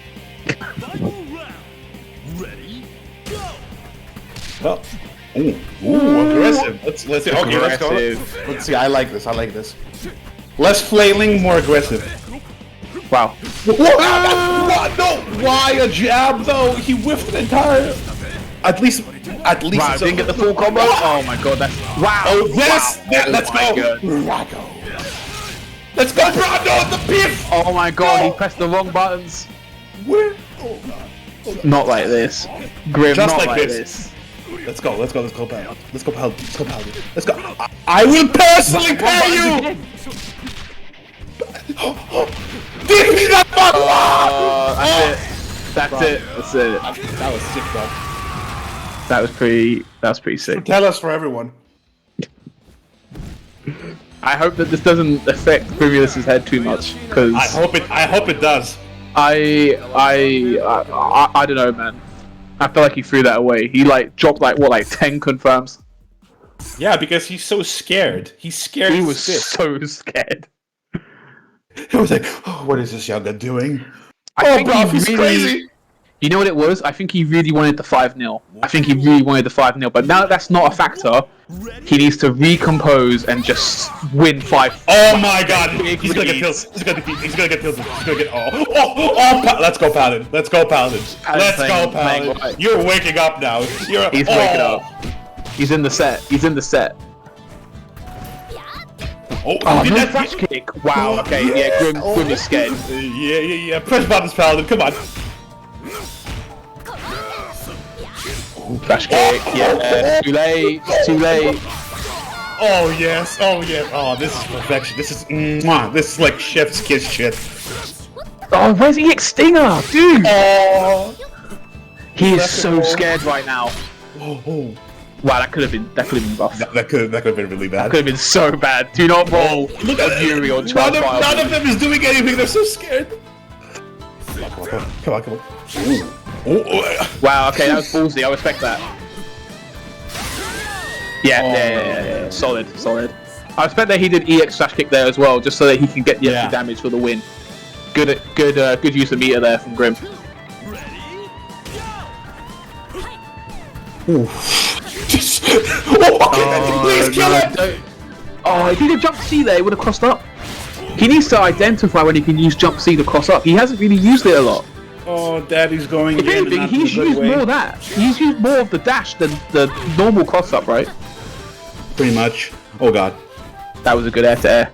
Ready, go! Oh. Ooh, aggressive. Let's see. Okay, let's go. Aggressive. Let's see. I like this. I like this. Less flailing, more aggressive. Wow. What? No. Why a jab though? He whiffed the entire. At least. Wow, didn't get the full combo. Oh my god, that's wow. Oh yes. Wow. Let's my go. God. Let's go, Brando. The piff. Oh my god, he pressed the wrong buttons. Where? Oh god. Not like this. Grim, Just not like like this. this. Let's go, Paladin. Let's go, Paladin. Let's go. I will personally pay you! DP that fuck! That's it. That was sick, bro. That was pretty sick. Tell us for everyone. I hope that this doesn't affect Grimulus's head too much, because I hope it does. I don't know, man. I feel like he threw that away. He like dropped like 10 confirms. Yeah, because he's so scared. He's scared. He was so scared. He was like, oh, "What is this yoga doing?" I think bro, he he's really, crazy. You know what it was? I think he really wanted the 5-0. I think he really wanted the 5-0. But now that that's not a factor, he needs to recompose and just win 5. Oh my god, he's gonna get killed. He's gonna get killed. Let's go, Paladin. Let's go, Paladin. Playing You're waking up now. He's waking up. He's in the set. Oh, Oh, did no that flash kick. Wow, okay, yeah, Grim is scared. Yeah. Press buttons, Paladin. Come on. Flash kick, yeah. Too late. Oh yes. Oh, this is perfection. This is This is like chef's kiss shit. Oh, where's the Stinger? Dude! Oh. He is so scared right now. Oh. Wow, that could have been rough. That could have been really bad. That could have been so bad. Do not roll a Yuri on None of them is doing anything. They're so scared. Come on. Wow, okay, that was ballsy. I respect that. Yeah. Solid. I respect that he did EX slash kick there as well, just so that he can get the extra damage for the win. Good use of meter there from Grim. Please kill him! Oh, if he did jump C there, it would have crossed up. He needs to identify when he can use jump C to cross up. He hasn't really used it a lot. Oh, Daddy's going. If anything, he's used more of that. He's used more of the dash than the normal cross up, right? Pretty much. Oh god. That was a good air to air.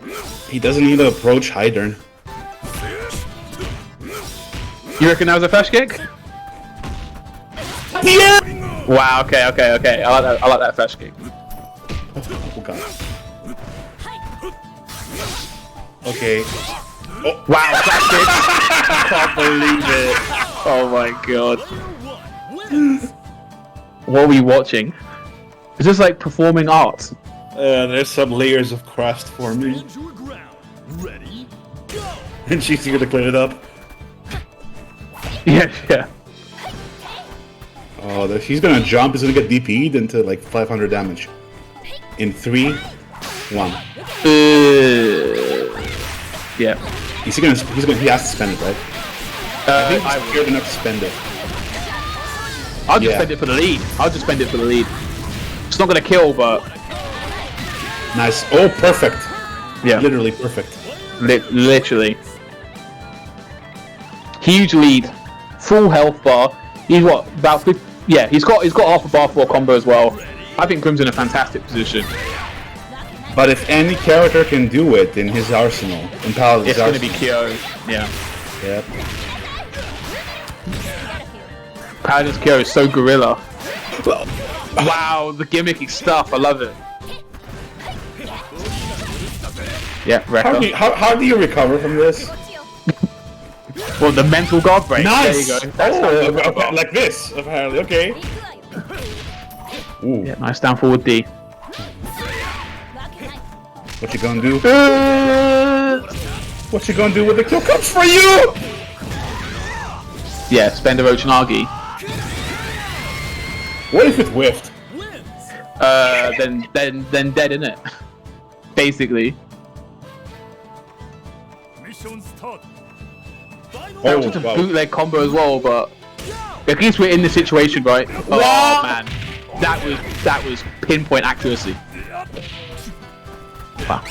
He doesn't need to approach Hydern. You reckon that was a flash kick? Yeah! Wow, okay. I like that flash kick. Oh god. Okay. Oh. Wow, flash kick! I can't believe it. Oh my god. What are we watching? Is this like performing art? There's some layers of crust for me. Ready, go! And she's here to clean it up. Yeah. Oh, he's gonna jump. He's gonna get DP'd into like 500 damage. In 3, 1. Yeah. He has to spend it, right? I think he's scared enough to spend it. I'll just spend it for the lead. It's not gonna kill, but Nice. Oh, perfect. yeah, Literally perfect. literally. Huge lead, full health bar. He's what, about 50? Yeah, he's got half a bar for a combo as well. I think Grim's in a fantastic position. But if any character can do it in his arsenal, in Paladin's It's going to arsenal, be Kyo. Yeah. Yep. Paladin's Kyo is so gorilla. Wow, the gimmicky stuff. I love it. Yeah, Wrecker. How do you recover from this? Well, the mental guard break. Nice! There you go. That's how you recover. Like this, apparently. Okay. Ooh. Yeah, nice down forward D. What you gonna do? What you gonna do when the kill comes for you? Yeah, spend a Rochinagi. What if it whiffed? Then dead, innit? Basically. Mission start. That was such a bootleg combo as well, but at least we're in the situation, right? Oh man, that was pinpoint accuracy. Wow.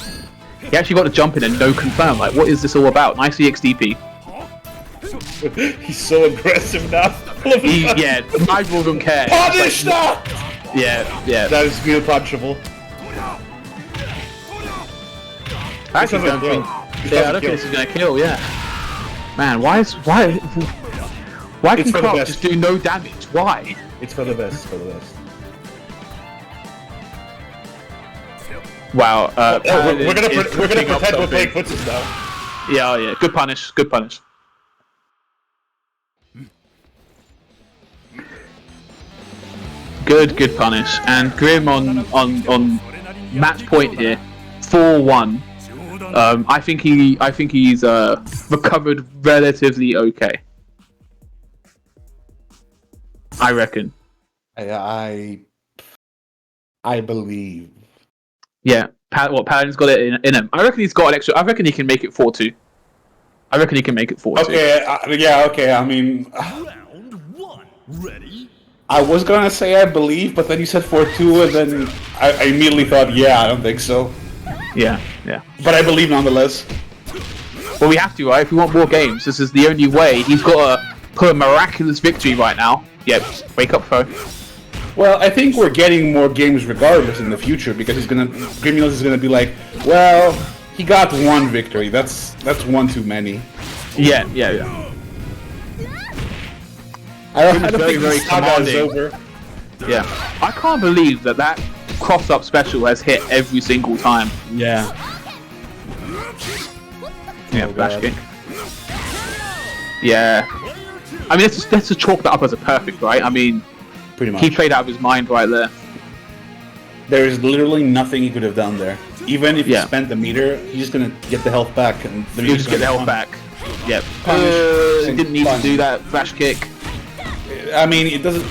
He actually got to jump in and no confirm. Like, what is this all about? Nice EXDP. He's so aggressive now. Yeah, MadWolf don't care. Punish that! Yeah. That is real punchable. I actually don't think. Yeah, I don't think this is gonna kill. Yeah. Man, why can Qwark just do no damage? Why? It's for the best. It's for the best. Wow. We're gonna pretend we're playing footsies now. Yeah. Good punish. Good punish. Good punish. And Grim on match point here, 4-1. I think he's recovered relatively okay. I reckon. I believe. Yeah, Paladin's got it in him. I reckon he's got an extra. I reckon he can make it 4-2. I reckon he can make it 4-2. Okay, okay. I mean, Round one. Ready? I was gonna say I believe, but then you said 4-2, and then I immediately thought, yeah, I don't think so. Yeah. But I believe nonetheless. Well, we have to, right? If we want more games, this is the only way. He's got to put a miraculous victory right now. Yep, wake up, foe. Well, I think we're getting more games regardless in the future because Grimulus is gonna be like, well, he got one victory. That's one too many. Yeah. I don't very, think very the saga is commanding. over. Yeah. I can't believe that cross-up special has hit every single time. Yeah. Yeah, Oh, flash God. kick. Yeah. I mean, let's just chalk that up as a perfect, right? I mean, Pretty much. he played out of his mind right there. There is literally nothing he could have done there. Even if he Yeah. spent the meter, he's just gonna get the health back, and the He'll just get the health back. Yep. Punish. He didn't need to do that flash kick. I mean, it doesn't.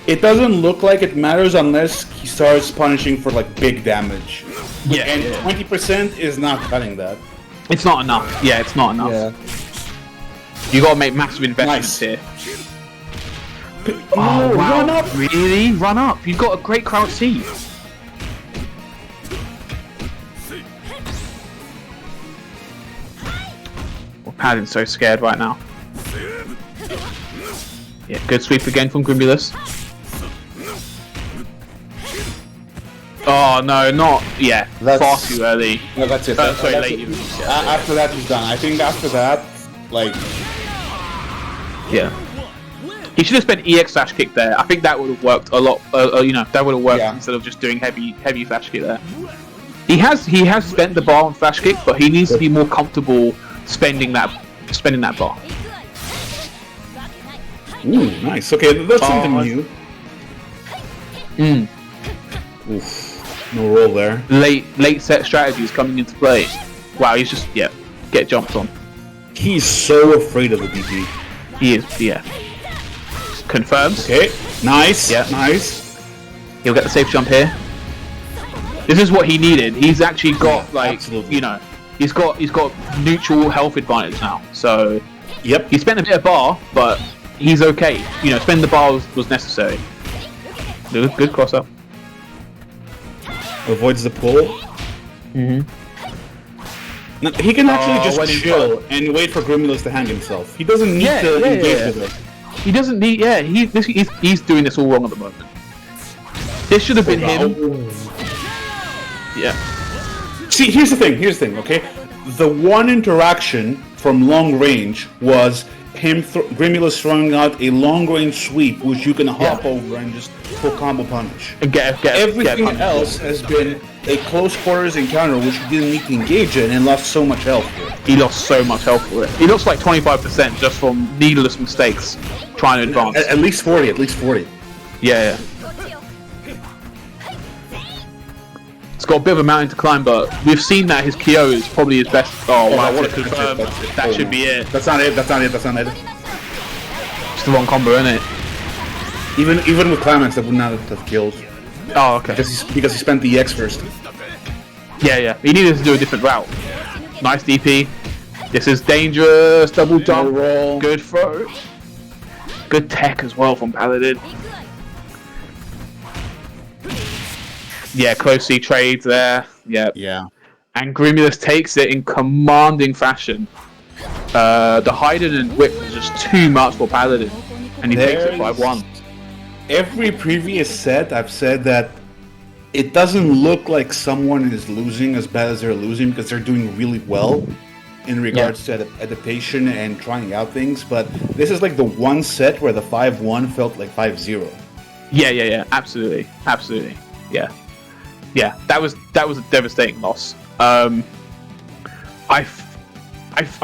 It doesn't look like it matters unless he starts punishing for like big damage. Yeah. And 20% is not cutting that. It's not enough. Yeah, it's not enough. Yeah. You gotta make massive investments Nice. here. Oh, wow. Run up! Really? Run up! You've got a great crouch C. Well, Paladin's so scared right now. Yeah, good sweep again from Grimulus. Oh no, not yeah. That's- Far too early. No, that's it. Sorry, That's late. it. You. After that, he's done. I think after that, like, Yeah. He should have spent EX flash kick there. I think that would have worked a lot. That would have worked Yeah. instead of just doing heavy flash kick there. He has spent the bar on flash kick, but he needs to be more comfortable spending that bar. ooh, nice. Okay, that's something new. Mm. Oof, no roll there. Late set strategies coming into play. Wow, he's just get jumped on. He's so afraid of the DP. He is confirms. Okay, nice. Yeah. Nice. He'll get the safe jump here. This is what he needed. He's actually got absolutely. he's got neutral health advantage now. So Yep. he spent a bit of bar, but he's okay. Spend the bar was necessary. Good cross up. Avoids the pull. Mm-hmm. Now, he can actually when just he's chill and wait for Grimulus to hang himself. He doesn't need to engage with it. He doesn't need. Yeah, he's doing this all wrong at the moment. This should have been him. Yeah. See, here's the thing. Okay, the one interaction from long range was Grimulus throwing out a long-range sweep, which you can hop over and just full combo punish. And Everything else has been a close quarters encounter, which you didn't need to engage in and lost so much health for it. He lost so much health for it. He lost like 25% just from needless mistakes trying to advance. At least 40, at least 40. Yeah. It's got a bit of a mountain to climb, but we've seen that his KO is probably his best. Oh wow, what a confirm. That should be it. That's not it. It's the wrong combo, isn't it? Even with climax, that would not have killed. Oh, okay. Because he spent the EX first. Yeah. He needed to do a different route. Nice DP. This is dangerous. Double jump. Roll. Good throw. Good tech as well from Paladin. Yeah, close C trades there. Yeah. And Grimulus takes it in commanding fashion. The hiding and whip was just too much for Paladin, and he takes it 5-1. Every previous set, I've said that it doesn't look like someone is losing as bad as they're losing because they're doing really well in regards to adaptation and trying out things. But this is like the one set where the 5-1 felt like 5-0. Yeah. Absolutely. Yeah. That was a devastating loss. I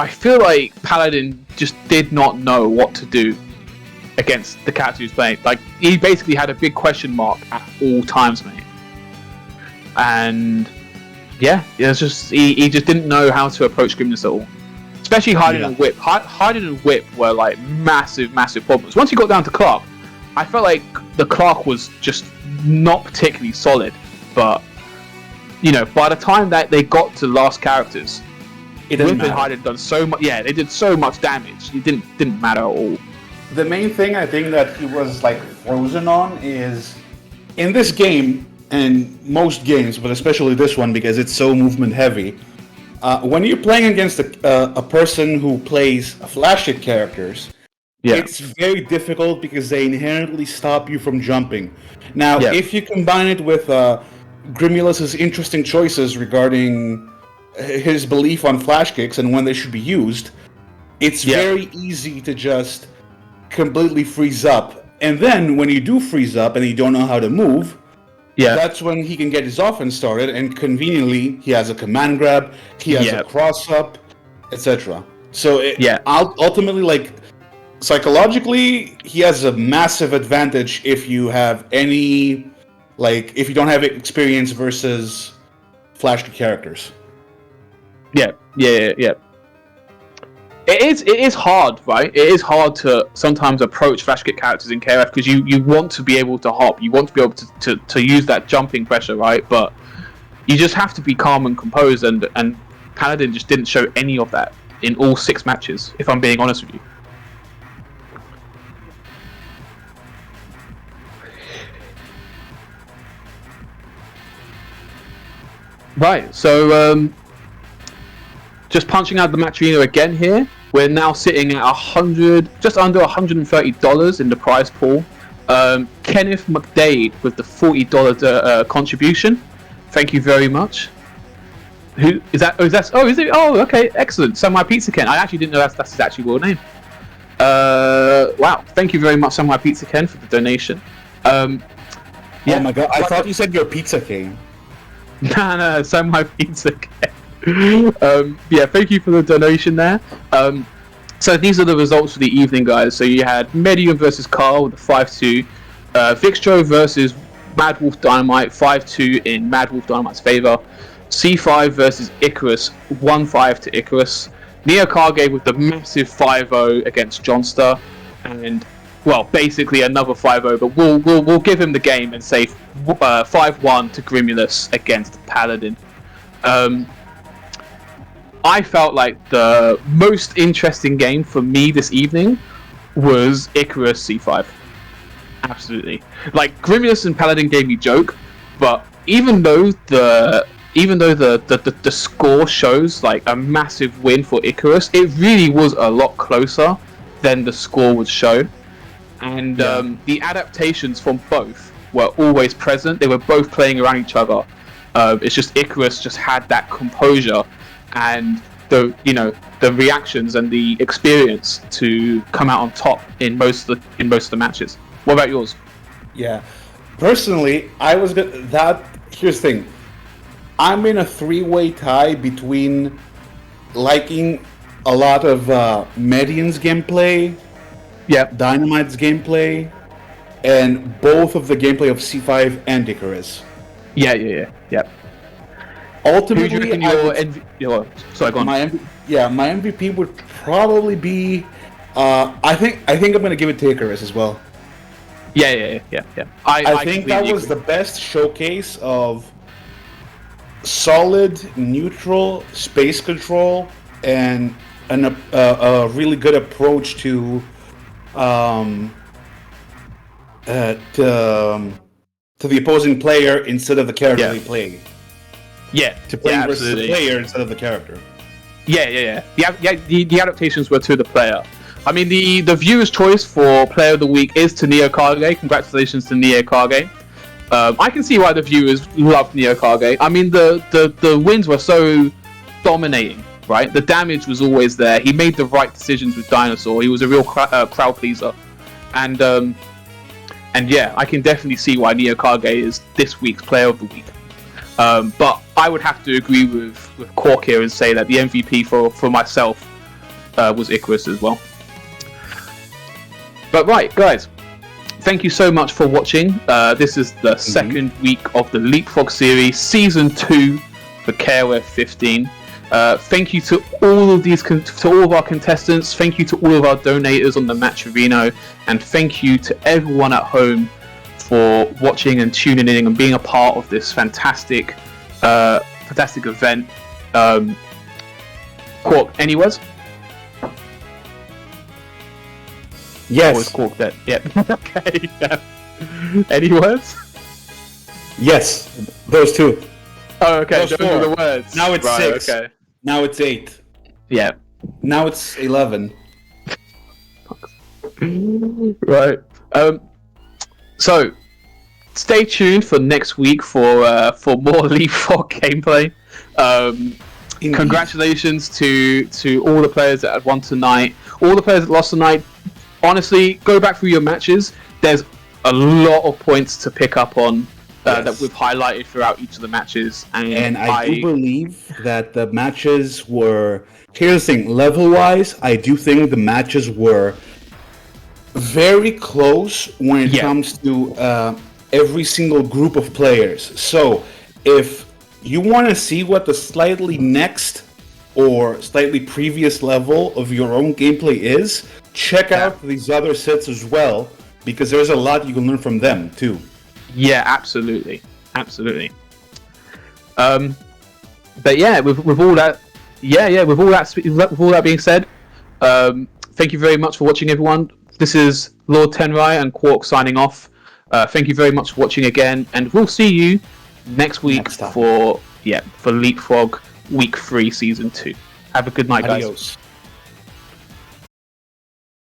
feel like Paladin just did not know what to do against the character who's playing. Like, he basically had a big question mark at all times, mate. And it's just he just didn't know how to approach Grimulus at all. Especially Hiding and Whip. Hiding and Whip were like massive problems. Once you got down to Qwark, I felt like the Qwark was just not particularly solid. But by the time that they got to last characters, it didn't matter. Whip and Hiding done so much. Yeah, they did so much damage. It didn't matter at all. The main thing I think that he was like frozen on is in this game and most games, but especially this one because it's so movement heavy. When you're playing against a person who plays flash hit characters, it's very difficult because they inherently stop you from jumping. Now, if you combine it with Grimulus's interesting choices regarding his belief on flash kicks and when they should be used, it's very easy to just completely freeze up. And then when you do freeze up and you don't know how to move, that's when he can get his offense started, and conveniently he has a command grab, he has a cross up, etc. So ultimately, like, psychologically, he has a massive advantage if you have if you don't have experience versus flash characters. Yeah. It is hard, right? It is hard to sometimes approach flash kick characters in KOF because you want to be able to hop, you want to be able to use that jumping pressure, right? But you just have to be calm and composed, and Paladin just didn't show any of that in all 6 matches, if I'm being honest with you. Right, so just punching out the match arena again here. We're now sitting at just under $130 in the prize pool. Kenneth McDade with the $40 contribution. Thank you very much. Who is that? Is it? Oh, okay, excellent. Samurai Pizza Ken. I actually didn't know that's his actual real name. Wow, thank you very much, Samurai Pizza Ken, for the donation. Oh my god, I thought you said you're Pizza King. No, Samurai Pizza Ken. Thank you for the donation there. So these are the results for the evening, guys. So you had Medion versus Kyle with a 5-2, Vixtro versus MadWolfDynamite 5-2 in MadWolfDynamite's favor, C5 versus Icarus 1-5 to Icarus, Kage with the massive 5-0 against Jonster, and basically another 5-0, but we'll give him the game and say 5-1 to Grimulus against Paladin. I felt like the most interesting game for me this evening was Icarus C5. Absolutely. Like, Grimulus and Paladin gave me joke, but even though the score shows like a massive win for Icarus, it really was a lot closer than the score would show. And the adaptations from both were always present. They were both playing around each other. It's just Icarus just had that composure, and the reactions and the experience to come out on top in most of the matches. What about yours? Yeah. Personally, here's the thing. I'm in a three-way tie between liking a lot of Medion's gameplay, Dynamite's gameplay, and both of the gameplay of C5 and Icarus. Yeah. Ultimately, Who do you reckon sorry, go on. my MVP would probably be. I think I'm going to give it to Icarus as well. Yeah. I think that was the best showcase of solid, neutral space control and a really good approach to the opposing player instead of the character they play. Yeah, to play versus the player instead of the character. Yeah. The adaptations were to the player. I mean, the viewer's choice for Player of the Week is to Neo Kage. Congratulations to Neo Kage. I can see why the viewers loved Neo Kage. I mean, the wins were so dominating, right? The damage was always there. He made the right decisions with Dinosaur. He was a real crowd pleaser. And yeah, I can definitely see why Neo Kage is this week's Player of the Week. But I would have to agree with Qwark here and say that the MVP for myself was Icarus as well. But right, guys, thank you so much for watching. This is the second week of the Leapfrog series, Season 2 for KOF 15. Thank you to all of our contestants. Thank you to all of our donators on the Matcherino, and thank you to everyone at home for watching and tuning in and being a part of this fantastic event. Qwark, any words? Yes. Or is Qwark dead? Yep. Okay. Yeah. Any words? Yes, those two. Oh, okay. Those Those are the words. Now it's 6. Okay. Now it's 8. Yeah. Now it's 11. Right. So, stay tuned for next week for more Leapfrog gameplay. Congratulations to all the players that had won tonight. All the players that lost tonight. Honestly, go back through your matches. There's a lot of points to pick up on that we've highlighted throughout each of the matches. And I do believe that the matches were... Here's the thing, level-wise, I do think the matches were very close when it comes to every single group of players. So, if you want to see what the slightly next or slightly previous level of your own gameplay is, check out these other sets as well, because there's a lot you can learn from them too. Yeah, absolutely. But yeah, with all that being said, thank you very much for watching, everyone. This is Lord Tenrai and Qwark signing off. Thank you very much for watching again, and we'll see you next week for Leapfrog Week 3 Season 2. Have a good night, guys. Adios.